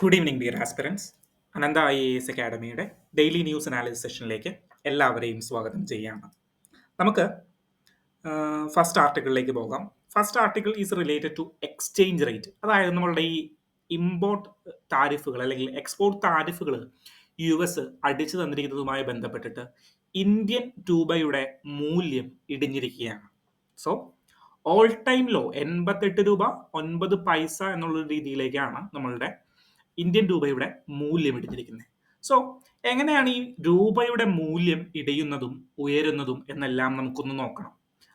Good evening dear aspirants. Anantha IAS അക്കാഡമിയുടെ daily news analysis സെഷനിലേക്ക് എല്ലാവരെയും സ്വാഗതം ചെയ്യുകയാണ്. നമുക്ക് ഫസ്റ്റ് ആർട്ടിക്കിളിലേക്ക് പോകാം. First article is related to exchange rate. അതായത് നമ്മളുടെ ഈ ഇമ്പോർട്ട് താരിഫുകൾ അല്ലെങ്കിൽ എക്സ്പോർട്ട് താരിഫുകൾ US അടിച്ചു തന്നിരിക്കുന്നതുമായി ബന്ധപ്പെട്ടിട്ട് ഇന്ത്യൻ രൂപയുടെ മൂല്യം ഇടിഞ്ഞിരിക്കുകയാണ്. സോ ഓൾ ടൈം ലോ 88 രൂപ 9 പൈസ എന്നുള്ള രീതിയിലേക്കാണ് നമ്മളുടെ ഇന്ത്യൻ രൂപയുടെ മൂല്യം ഇടിഞ്ഞിരിക്കുന്നത്. സോ എങ്ങനെയാണ് ഈ രൂപയുടെ മൂല്യം ഇടിയുന്നതും ഉയരുന്നതും എന്നെല്ലാം നമുക്കൊന്ന് നോക്കണം.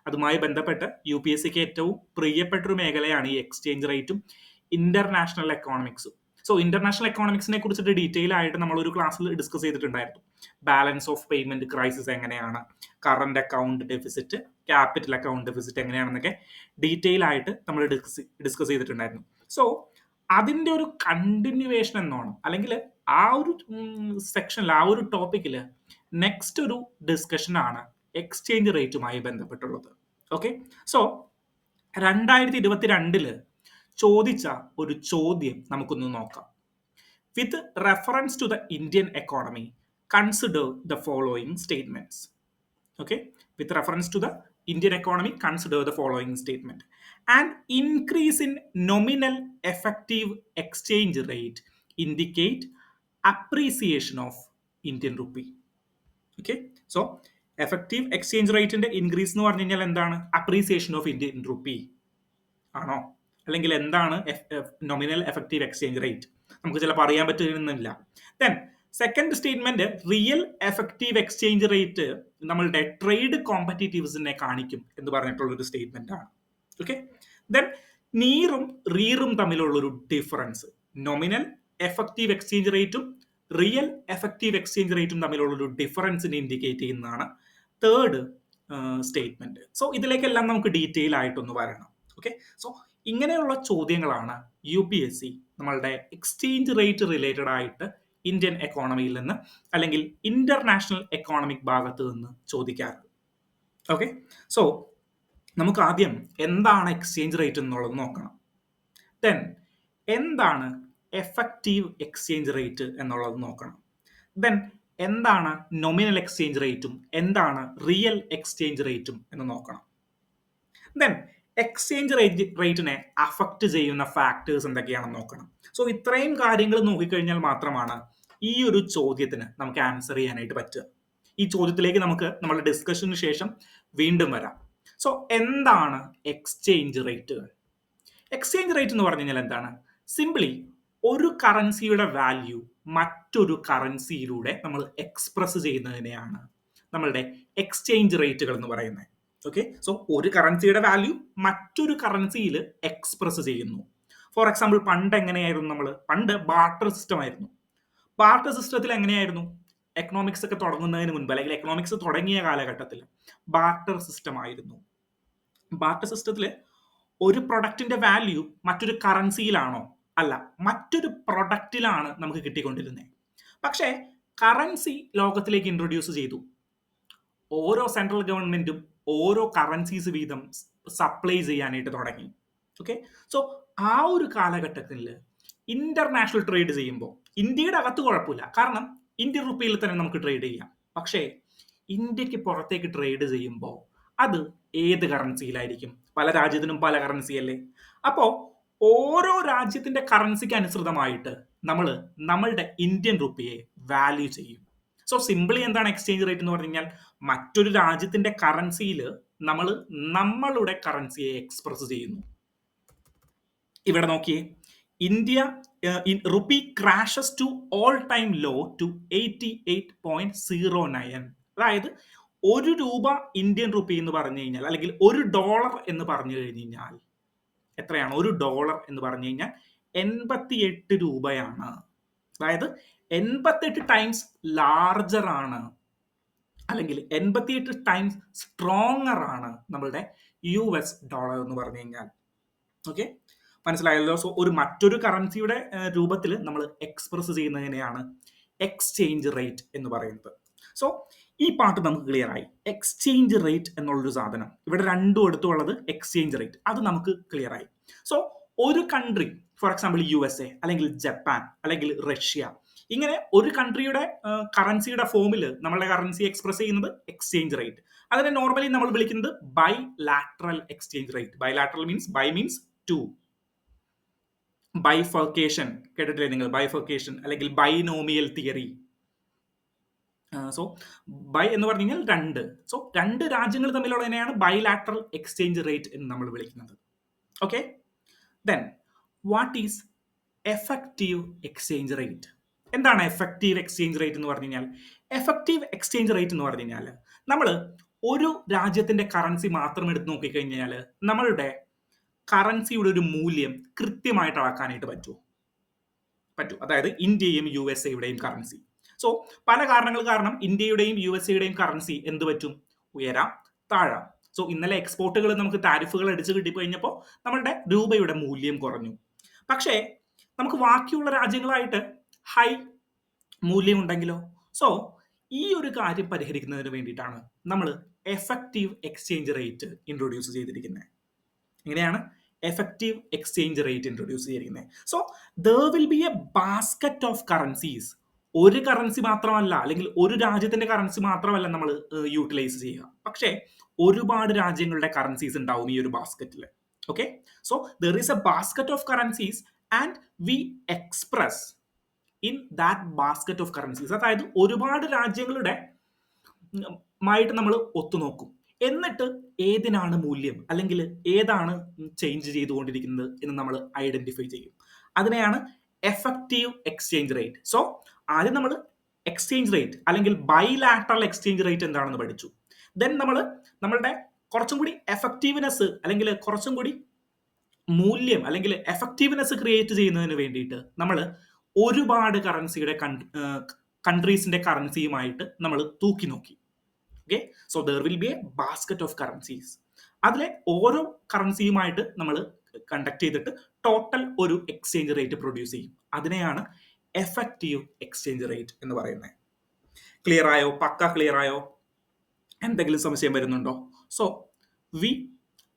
അതുമായി ബന്ധപ്പെട്ട് UPSCക്ക് ഏറ്റവും പ്രിയപ്പെട്ട ഒരു മേഖലയാണ് ഈ എക്സ്ചേഞ്ച് റേറ്റും ഇന്റർനാഷണൽ എക്കോണമിക്സും. സോ ഇന്റർനാഷണൽ എക്കോണമിക്സിനെ കുറിച്ചിട്ട് ഡീറ്റെയിൽ ആയിട്ട് നമ്മൾ ഒരു ക്ലാസ്സിൽ ഡിസ്കസ് ചെയ്തിട്ടുണ്ടായിരുന്നു. ബാലൻസ് ഓഫ് പേയ്മെന്റ് ക്രൈസിസ് എങ്ങനെയാണ്, current account deficit, capital account deficit എങ്ങനെയാണെന്നൊക്കെ ഡീറ്റെയിൽ ആയിട്ട് നമ്മൾ ഡിസ്കസ് ചെയ്തിട്ടുണ്ടായിരുന്നു. സോ അതിന്റെ ഒരു കണ്ടിന്യൂവേഷൻ എന്നോണം അല്ലെങ്കിൽ ആ ഒരു സെക്ഷനിൽ ആ ഒരു ടോപ്പിക്കിൽ നെക്സ്റ്റ് ഒരു ഡിസ്കഷൻ ആണ് എക്സ്ചേഞ്ച് റേറ്റുമായി ബന്ധപ്പെട്ടുള്ളത്. ഓക്കെ, സോ 2022 ചോദിച്ച ഒരു ചോദ്യം നമുക്കൊന്ന് നോക്കാം. With reference to the Indian economy consider the following statements. Okay, with reference to the Indian economy, consider the following statement. An increase in nominal effective exchange rate indicate appreciation of Indian rupee. Okay, so effective exchange rate ന്റെ increase എന്ന് പറഞ്ഞു കഴിഞ്ഞാൽ എന്താണ്? Appreciation of Indian rupee ആണോ? അല്ലെങ്കിൽ എന്താണ് nominal effective exchange rate? നമുക്ക് ചിലപ്പോൾ അറിയാൻ പറ്റുന്നില്ല. Then second statement, real effective exchange rate നമ്മളുടെ ട്രേഡ് കോമ്പറ്റീറ്റീവ്സിനെ കാണിക്കും എന്ന് പറഞ്ഞിട്ടുള്ള ഒരു സ്റ്റേറ്റ്മെന്റ് ആണ്. ഓക്കെ, ദെൻ നീറും റീറും തമ്മിലുള്ള ഒരു ഡിഫറൻസ്, നോമിനൽ എഫക്റ്റീവ് എക്സ്ചേഞ്ച് റേറ്റും റിയൽ എഫക്റ്റീവ് എക്സ്ചേഞ്ച് റേറ്റും തമ്മിലുള്ള ഒരു ഡിഫറൻസിനെ ഇൻഡിക്കേറ്റ് ചെയ്യുന്നതാണ് തേർഡ് സ്റ്റേറ്റ്മെന്റ്. സോ ഇതിലേക്കെല്ലാം നമുക്ക് ഡീറ്റെയിൽ ആയിട്ടൊന്ന് വരണം. ഓക്കെ, സോ ഇങ്ങനെയുള്ള ചോദ്യങ്ങളാണ് UPSC നമ്മളുടെ എക്സ്ചേഞ്ച് റേറ്റ് റിലേറ്റഡ് ആയിട്ട് ഇന്ത്യൻ എക്കോണമിയിൽ നിന്ന് അല്ലെങ്കിൽ ഇന്റർനാഷണൽ എക്കോണമിക് ഭാഗത്ത് നിന്ന് ചോദിക്കാറുണ്ട്. ഓക്കെ, സോ നമുക്ക് ആദ്യം എന്താണ് എക്സ്ചേഞ്ച് റേറ്റ് എന്നുള്ളത് നോക്കണം. ദെൻ എന്താണ് എഫക്റ്റീവ് എക്സ്ചേഞ്ച് റേറ്റ് എന്നുള്ളത് നോക്കണം. ദെൻ എന്താണ് നോമിനൽ എക്സ്ചേഞ്ച് റേറ്റും എന്താണ് റിയൽ എക്സ്ചേഞ്ച് റേറ്റും എന്ന് നോക്കണം. ദെൻ എക്സ്ചേഞ്ച് റേറ്റിനെ അഫക്റ്റ് ചെയ്യുന്ന ഫാക്ടേഴ്സ് എന്തൊക്കെയാണെന്ന് നോക്കണം. സോ ഇത്രയും കാര്യങ്ങൾ നോക്കിക്കഴിഞ്ഞാൽ മാത്രമാണ് ഈ ഒരു ചോദ്യത്തിന് നമുക്ക് ആൻസർ ചെയ്യാനായിട്ട് പറ്റുക. ഈ ചോദ്യത്തിലേക്ക് നമുക്ക് നമ്മുടെ ഡിസ്കഷന് ശേഷം വീണ്ടും വരാം. സോ എന്താണ് എക്സ്ചേഞ്ച് റേറ്റുകൾ? എക്സ്ചേഞ്ച് റേറ്റ് എന്ന് പറഞ്ഞു കഴിഞ്ഞാൽ എന്താണ്? സിംപ്ലി ഒരു കറൻസിയുടെ വാല്യൂ മറ്റൊരു കറൻസിയിലൂടെ നമ്മൾ എക്സ്പ്രസ് ചെയ്യുന്നതിനെയാണ് നമ്മളുടെ എക്സ്ചേഞ്ച് റേറ്റുകൾ എന്ന് പറയുന്നത്. ഓക്കെ, സോ ഒരു കറൻസിയുടെ വാല്യൂ മറ്റൊരു കറൻസിയിൽ എക്സ്പ്രസ് ചെയ്യുന്നു. ഫോർ എക്സാമ്പിൾ പണ്ട് എങ്ങനെയായിരുന്നു? പണ്ട് ബാർട്ടർ സിസ്റ്റം ആയിരുന്നു. ബാർട്ടർ സിസ്റ്റത്തിൽ എങ്ങനെയായിരുന്നു? എക്കണോമിക്സ് ഒക്കെ തുടങ്ങുന്നതിന് മുൻപ് അല്ലെങ്കിൽ എക്കണോമിക്സ് തുടങ്ങിയ കാലഘട്ടത്തിൽ ബാർട്ടർ സിസ്റ്റം ആയിരുന്നു. ബാർട്ടർ സിസ്റ്റത്തിൽ ഒരു പ്രൊഡക്റ്റിന്റെ വാല്യൂ മറ്റൊരു കറൻസിയിലാണോ? അല്ല, മറ്റൊരു പ്രൊഡക്റ്റിലാണ് നമുക്ക് കിട്ടിക്കൊണ്ടിരുന്നത്. പക്ഷേ കറൻസി ലോകത്തിലേക്ക് ഇൻട്രൊഡ്യൂസ് ചെയ്തു. ഓരോ സെൻട്രൽ ഗവൺമെന്റും ഓരോ കറൻസീസ് വീതം സപ്ലൈ ചെയ്യാനായിട്ട് തുടങ്ങി. ഓക്കെ, സോ ആ ഒരു കാലഘട്ടത്തിൽ ഇന്റർനാഷണൽ ട്രേഡ് ചെയ്യുമ്പോൾ ഇന്ത്യയുടെ അകത്ത് കുഴപ്പമില്ല, കാരണം ഇന്ത്യൻ റുപ്പിയിൽ തന്നെ നമുക്ക് ട്രേഡ് ചെയ്യാം. പക്ഷേ ഇന്ത്യക്ക് പുറത്തേക്ക് ട്രേഡ് ചെയ്യുമ്പോൾ അത് ഏത് കറൻസിയിലായിരിക്കും? പല രാജ്യത്തിനും പല കറൻസി അല്ലേ. അപ്പോൾ ഓരോ രാജ്യത്തിന്റെ കറൻസിക്ക് അനുസൃതമായിട്ട് നമ്മൾ നമ്മളുടെ ഇന്ത്യൻ റുപ്പിയെ വാല്യൂ ചെയ്യും. സോ സിംപിളി എന്താണ് എക്സ്ചേഞ്ച് റേറ്റ് എന്ന് പറഞ്ഞു കഴിഞ്ഞാൽ? മറ്റൊരു രാജ്യത്തിന്റെ കറൻസിയിൽ നമ്മൾ നമ്മളുടെ കറൻസിയെ എക്സ്പ്രസ് ചെയ്യുന്നു. ഇവിടെ നോക്കിയേ, India rupee crashes to all time low to 88.09. അതായത് ₹1 ഇന്ത്യൻ റുപ്പി എന്ന് പറഞ്ഞു കഴിഞ്ഞാൽ അല്ലെങ്കിൽ $1 എന്ന് പറഞ്ഞു കഴിഞ്ഞാൽ എത്രയാണ്? $1 എന്ന് പറഞ്ഞു കഴിഞ്ഞാൽ 88 രൂപയാണ്. അതായത് 88 ടൈംസ് ലാർജർ ആണ്, അല്ലെങ്കിൽ 88 ടൈംസ് സ്ട്രോങ്ങർ ആണ് നമ്മളുടെ US ഡോളർ എന്ന് പറഞ്ഞു കഴിഞ്ഞാൽ. ഓക്കെ, മനസ്സിലായല്ലോ. സോ ഒരു മറ്റൊരു കറൻസിയുടെ രൂപത്തിൽ നമ്മൾ എക്സ്പ്രസ് ചെയ്യുന്നതിനെയാണ് എക്സ്ചേഞ്ച് റേറ്റ് എന്ന് പറയുന്നത്. സോ ഈ പാർട്ട് നമുക്ക് ക്ലിയർ ആയി. എക്സ്ചേഞ്ച് റേറ്റ് എന്നുള്ളൊരു സാധനം ഇവിടെ രണ്ടും എടുത്തുള്ളത് എക്സ്ചേഞ്ച് റേറ്റ്, അത് നമുക്ക് ക്ലിയർ ആയി. സോ ഒരു കൺട്രി, ഫോർ എക്സാമ്പിൾ USA അല്ലെങ്കിൽ ജപ്പാൻ അല്ലെങ്കിൽ റഷ്യ, ഇങ്ങനെ ഒരു കൺട്രിയുടെ കറൻസിയുടെ ഫോമിൽ നമ്മളുടെ കറൻസി എക്സ്പ്രസ് ചെയ്യുന്നത് എക്സ്ചേഞ്ച് റേറ്റ്. അതിനെ നോർമലി നമ്മൾ വിളിക്കുന്നത് bilateral exchange rate. Bilateral means bi means two, bifurcation കേട്ടിട്ടില്ലേ നിങ്ങൾ? ബൈഫർക്കേഷൻ അല്ലെങ്കിൽ ബൈനോമിയൽ തിയറി. സോ ബൈ എന്ന് പറഞ്ഞു കഴിഞ്ഞാൽ രണ്ട്. സോ രണ്ട് രാജ്യങ്ങൾ തമ്മിലുള്ളതിനെയാണ് ബൈലാറ്ററൽ എക്സ്ചേഞ്ച് റേറ്റ് എന്ന് നമ്മൾ വിളിക്കുന്നത്. Okay, then what is effective exchange rate? എന്താണ് എഫക്റ്റീവ് എക്സ്ചേഞ്ച് റേറ്റ് എന്ന് പറഞ്ഞു കഴിഞ്ഞാൽ? എഫക്റ്റീവ് എക്സ്ചേഞ്ച് റേറ്റ് എന്ന് പറഞ്ഞു കഴിഞ്ഞാൽ നമ്മൾ ഒരു രാജ്യത്തിന്റെ കറൻസി മാത്രം എടുത്ത് നോക്കിക്കഴിഞ്ഞാൽ നമ്മളുടെ കറൻസിയുടെ ഒരു മൂല്യം കൃത്യമായിട്ട് അളക്കാനായിട്ട് പറ്റും. അതായത് ഇന്ത്യയും USA കറൻസി. സോ പല കാരണങ്ങൾ കാരണം ഇന്ത്യയുടെയും USA കറൻസി എന്ത് പറ്റും? ഉയരാം, താഴാം. സോ ഇന്നലെ എക്സ്പോർട്ടുകൾ നമുക്ക് താരിഫുകൾ അടിച്ചു കിട്ടിക്കഴിഞ്ഞപ്പോൾ നമ്മളുടെ രൂപയുടെ മൂല്യം കുറഞ്ഞു. പക്ഷേ നമുക്ക് ബാക്കിയുള്ള രാജ്യങ്ങളായിട്ട് ഹൈ മൂല്യം ഉണ്ടെങ്കിലോ? സോ ഈ ഒരു കാര്യം പരിഹരിക്കുന്നതിന് വേണ്ടിയിട്ടാണ് നമ്മൾ എഫക്റ്റീവ് എക്സ്ചേഞ്ച് റേറ്റ് ഇൻട്രൊഡ്യൂസ് ചെയ്തിരിക്കുന്നത്. എങ്ങനെയാണ് എഫക്റ്റീവ് എക്സ്ചേഞ്ച് റേറ്റ് ഇൻട്രൊഡ്യൂസ് ചെയ്തിരിക്കുന്നത്? So there will be A basket of currencies. ഒരു കറൻസി മാത്രമല്ല, അല്ലെങ്കിൽ ഒരു രാജ്യത്തിന്റെ കറൻസി മാത്രമല്ല നമ്മൾ യൂട്ടിലൈസ് ചെയ്യുക, പക്ഷേ ഒരുപാട് രാജ്യങ്ങളുടെ കറൻസീസ് ഉണ്ടാവും ഈ ഒരു ബാസ്ക്കറ്റിൽ. Okay, so there is a basket of currencies and we express in that basket of currencies. അതായത് ഒരുപാട് രാജ്യങ്ങളുടെ മായിട്ട് നമ്മൾ ഒത്തുനോക്കും, എന്നിട്ട് ഏതിനാണ് മൂല്യം അല്ലെങ്കിൽ ഏതാണ് ചേഞ്ച് ചെയ്തുകൊണ്ടിരിക്കുന്നത് എന്ന് നമ്മൾ ഐഡന്റിഫൈ ചെയ്യും. അതിനെയാണ് എഫക്റ്റീവ് എക്സ്ചേഞ്ച് റേറ്റ്. സോ ആദ്യം നമ്മൾ എക്സ്ചേഞ്ച് റേറ്റ് അല്ലെങ്കിൽ ബൈലാറ്ററൽ എക്സ്ചേഞ്ച് റേറ്റ് എന്താണെന്ന് പഠിച്ചു. ദെൻ നമ്മളുടെ കുറച്ചും കൂടി എഫക്റ്റീവ്നെസ് അല്ലെങ്കിൽ കുറച്ചും കൂടി മൂല്യം അല്ലെങ്കിൽ എഫക്റ്റീവ്നെസ് ക്രിയേറ്റ് ചെയ്യുന്നതിന് വേണ്ടിയിട്ട് നമ്മൾ ഒരുപാട് കറൻസിയുടെ കൺട്രീസിന്റെ കറൻസിയുമായിട്ട് നമ്മൾ തൂക്കി നോക്കി. Okay, so there will be A basket of currencies. അതിലെ ഓരോ കറൻസിയുമായിട്ട് നമ്മൾ കണ്ടക്ട് ചെയ്തിട്ട് ടോട്ടൽ ഒരു എക്സ്ചേഞ്ച് റേറ്റ് പ്രൊഡ്യൂസ് ചെയ്യും. അതിനെയാണ് എഫക്റ്റീവ് എക്സ്ചേഞ്ച് റേറ്റ് എന്ന് പറയുന്നത്. ക്ലിയർ ആയോ? പക്ക ക്ലിയർ ആയോ? എന്തെങ്കിലും സംശയം വരുന്നുണ്ടോ? So we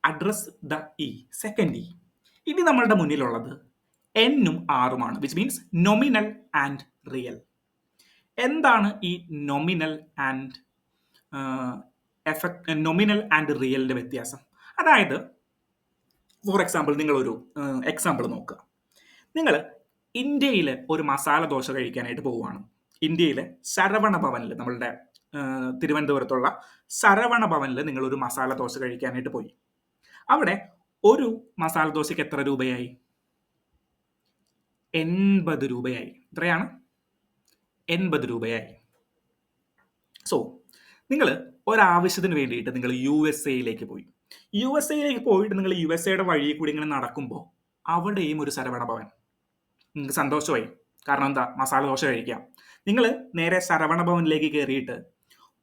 address the E, second E. ഇനി നമ്മളുടെ മുന്നിലുള്ളത് എന്നും ആറുമാണ്, വിച്ച് മീൻസ് നൊമിനൽ ആൻഡ് റിയൽ. എന്താണ് ഈ നൊമിനൽ ആൻഡ് റിയലിന്റെ വ്യത്യാസം? അതായത് ഫോർ എക്സാമ്പിൾ നിങ്ങളൊരു എക്സാമ്പിൾ നോക്കുക. നിങ്ങൾ ഇന്ത്യയിൽ ഒരു മസാല ദോശ കഴിക്കാനായിട്ട് പോവുകയാണ്. ഇന്ത്യയിലെ ശരവണ ഭവനിൽ, നമ്മളുടെ തിരുവനന്തപുരത്തുള്ള ശരവണ ഭവനിൽ നിങ്ങളൊരു മസാല ദോശ കഴിക്കാനായിട്ട് പോയി. അവിടെ ഒരു മസാല ദോശയ്ക്ക് എത്ര രൂപയായി? 80 രൂപയായി. എത്രയാണ്? 80 രൂപയായി. സോ നിങ്ങൾ ഒരാവശ്യത്തിന് വേണ്ടിയിട്ട് നിങ്ങൾ USA പോയി. USA പോയിട്ട് നിങ്ങൾ USA വഴിയിൽ കൂടി ഇങ്ങനെ നടക്കുമ്പോൾ അവിടെയും ഒരു ശരവണ ഭവൻ. നിങ്ങൾക്ക് സന്തോഷമായി, കാരണം എന്താ? മസാല ദോശ കഴിക്കാം. നിങ്ങൾ നേരെ ശരവണ ഭവനിലേക്ക് കയറിയിട്ട്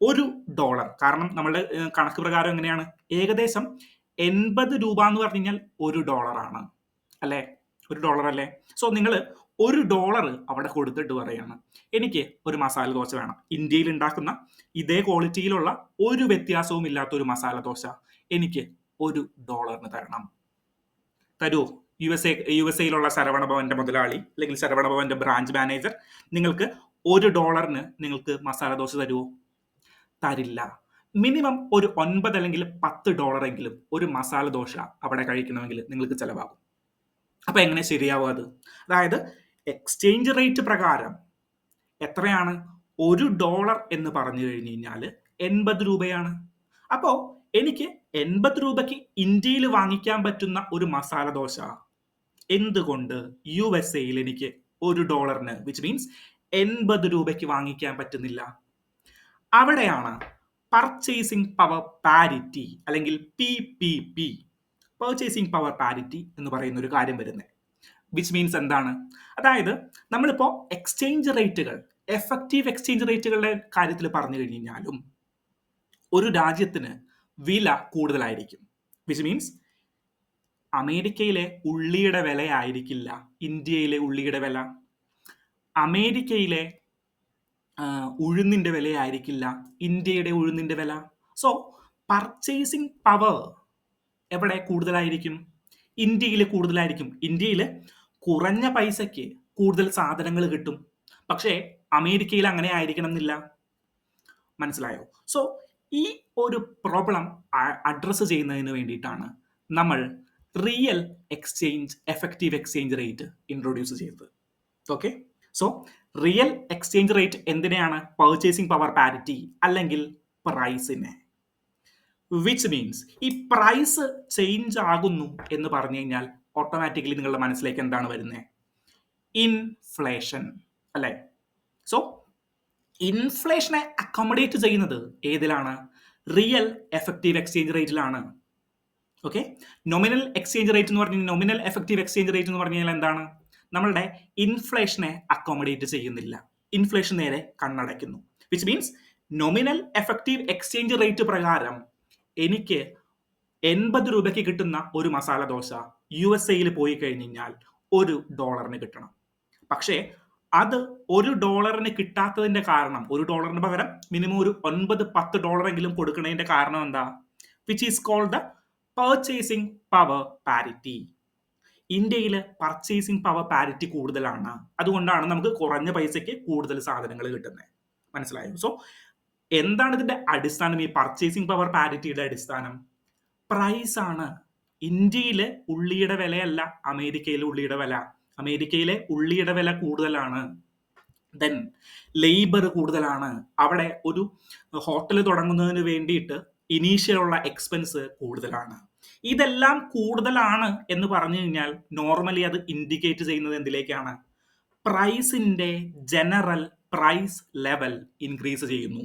$1, കാരണം നമ്മളുടെ കണക്ക് പ്രകാരം എങ്ങനെയാണ്? ഏകദേശം 80 രൂപ എന്ന് പറഞ്ഞു കഴിഞ്ഞാൽ $1 ആണ് അല്ലേ? $1 അല്ലേ? സോ നിങ്ങൾ $1 അവിടെ കൊടുത്തിട്ട് പറയാണ്, എനിക്ക് ഒരു മസാല ദോശ വേണം. ഇന്ത്യയിൽ ഉണ്ടാക്കുന്ന ഇതേ ക്വാളിറ്റിയിലുള്ള ഒരു വ്യത്യാസവും ഇല്ലാത്ത ഒരു മസാല ദോശ എനിക്ക് $1 തരണം. തരുമോ? USA ശരവണ ഭവന്റെ മുതലാളി അല്ലെങ്കിൽ ശരവണ ഭവന്റെ ബ്രാഞ്ച് മാനേജർ നിങ്ങൾക്ക് $1 നിങ്ങൾക്ക് മസാല ദോശ തരുമോ? തരില്ല. മിനിമം ഒരു $9 അല്ലെങ്കിൽ $10 എങ്കിലും ഒരു മസാല ദോശ അവിടെ കഴിക്കണമെങ്കിൽ നിങ്ങൾക്ക് ചെലവാകും. അപ്പൊ എങ്ങനെ ശരിയാവും അത്? അതായത് എക്സ്ചേഞ്ച് റേറ്റ് പ്രകാരം എത്രയാണ്? $1 എന്ന് പറഞ്ഞു കഴിഞ്ഞു കഴിഞ്ഞാൽ 80 രൂപയാണ്. അപ്പോ എനിക്ക് 80 രൂപയ്ക്ക് ഇന്ത്യയിൽ വാങ്ങിക്കാൻ പറ്റുന്ന ഒരു മസാല ദോശ എന്തുകൊണ്ട് USA എനിക്ക് $1 വിച്ച് മീൻസ് 80 രൂപയ്ക്ക് വാങ്ങിക്കാൻ പറ്റുന്നില്ല? അവിടെയാണ് പർച്ചേസിംഗ് പവർ പാരിറ്റി അല്ലെങ്കിൽ PPP, പർച്ചേസിംഗ് പവർ പാരിറ്റി എന്ന് പറയുന്ന ഒരു കാര്യം വരുന്നത്. വിച്ച് മീൻസ് എന്താണ്? അതായത് നമ്മളിപ്പോൾ എക്സ്ചേഞ്ച് റേറ്റുകൾ, എഫക്റ്റീവ് എക്സ്ചേഞ്ച് റേറ്റുകളുടെ കാര്യത്തിൽ പറഞ്ഞു കഴിഞ്ഞാലും ഒരു രാജ്യത്തിന് വില കൂടുതലായിരിക്കും. വിച്ച് മീൻസ് അമേരിക്കയിലെ ഉള്ളിയുടെ വില ആയിരിക്കില്ല ഇന്ത്യയിലെ ഉള്ളിയുടെ വില. അമേരിക്കയിലെ ഉഴുന്നിന്റെ വിലയായിരിക്കില്ല ഇന്ത്യയുടെ ഉഴുന്നിന്റെ വില. സോ പർച്ചേസിംഗ് പവർ എവിടെ കൂടുതലായിരിക്കും? ഇന്ത്യയിൽ കൂടുതലായിരിക്കും. ഇന്ത്യയിൽ കുറഞ്ഞ പൈസയ്ക്ക് കൂടുതൽ സാധനങ്ങൾ കിട്ടും. പക്ഷേ അമേരിക്കയിൽ അങ്ങനെ ആയിരിക്കണം എന്നില്ല. മനസ്സിലായോ? സോ ഈ ഒരു പ്രോബ്ലം അഡ്രസ്സ് ചെയ്യുന്നതിന് വേണ്ടിയിട്ടാണ് നമ്മൾ real exchange effective exchange rate introduce ചെയ്തത്. Okay, so real exchange rate എന്തിനെയാണ്? പർച്ചേസിംഗ് പവർ പാരിറ്റി അല്ലെങ്കിൽ പ്രൈസിനെ. വിച്ച് മീൻസ് ഈ പ്രൈസ് ചേഞ്ച് ആകുന്നു എന്ന് പറഞ്ഞു കഴിഞ്ഞാൽ ഓട്ടോമാറ്റിക്കലി നിങ്ങളുടെ മനസ്സിലേക്ക് എന്താണ് വരുന്നത്? ഇൻഫ്ലേഷൻ അല്ലേ? സോ ഇൻഫ്ലേഷനെ അക്കോമഡേറ്റ് ചെയ്യുന്നത് ഏതിലാണ്? റിയൽ എഫക്റ്റീവ് എക്സ്ചേഞ്ച് റേറ്റിലാണ്. ഓക്കെ, നൊമിനൽ എക്സ്ചേഞ്ച് റേറ്റ് എന്ന് പറഞ്ഞാൽ, നൊമിനൽ എഫക്റ്റീവ് എക്സ്ചേഞ്ച് റേറ്റ് എന്ന് പറഞ്ഞു കഴിഞ്ഞാൽ എന്താണ്? നമ്മളുടെ ഇൻഫ്ലേഷനെ അക്കോമഡേറ്റ് ചെയ്യുന്നില്ല, ഇൻഫ്ലേഷൻ നേരെ കണ്ണടയ്ക്കുന്നു. Which means nominal effective exchange rate പ്രകാരം എനിക്ക് 80 രൂപയ്ക്ക് കിട്ടുന്ന ഒരു മസാല ദോശ USA പോയി കഴിഞ്ഞ് കഴിഞ്ഞാൽ $1 കിട്ടണം. പക്ഷേ അത് $1 കിട്ടാത്തതിന്റെ കാരണം, $1 പകരം മിനിമം ഒരു $9-10 കൊടുക്കുന്നതിന്റെ കാരണം എന്താ? Which is called the purchasing power parity. ഇന്ത്യയിൽ പർച്ചേസിംഗ് പവർ പാരിറ്റി കൂടുതലാണ്. അതുകൊണ്ടാണ് നമുക്ക് കുറഞ്ഞ പൈസയ്ക്ക് കൂടുതൽ സാധനങ്ങൾ കിട്ടുന്നത്. മനസ്സിലായോ? സോ എന്താണ് ഇതിന്റെ അടിസ്ഥാനം? ഈ പർച്ചേസിംഗ് പവർ പാരിറ്റിയുടെ അടിസ്ഥാനം പ്രൈസ് ആണ്. ഇന്ത്യയിലെ ഉള്ളിയുടെ വിലയല്ല അമേരിക്കയിലെ ഉള്ളിയുടെ വില. അമേരിക്കയിലെ ഉള്ളിയുടെ വില കൂടുതലാണ്. ദെൻ ലേബർ കൂടുതലാണ്. അവിടെ ഒരു ഹോട്ടൽ തുടങ്ങുന്നതിന് വേണ്ടിയിട്ട് ഇനീഷ്യലുള്ള എക്സ്പെൻസ് കൂടുതലാണ്. ഇതെല്ലാം കൂടുതലാണ് എന്ന് പറഞ്ഞു കഴിഞ്ഞാൽ നോർമലി അത് ഇൻഡിക്കേറ്റ് ചെയ്യുന്നത് എന്തിലേക്കാണ്? പ്രൈസിന്റെ ജനറൽ പ്രൈസ് ലെവൽ ഇൻക്രീസ് ചെയ്യുന്നു.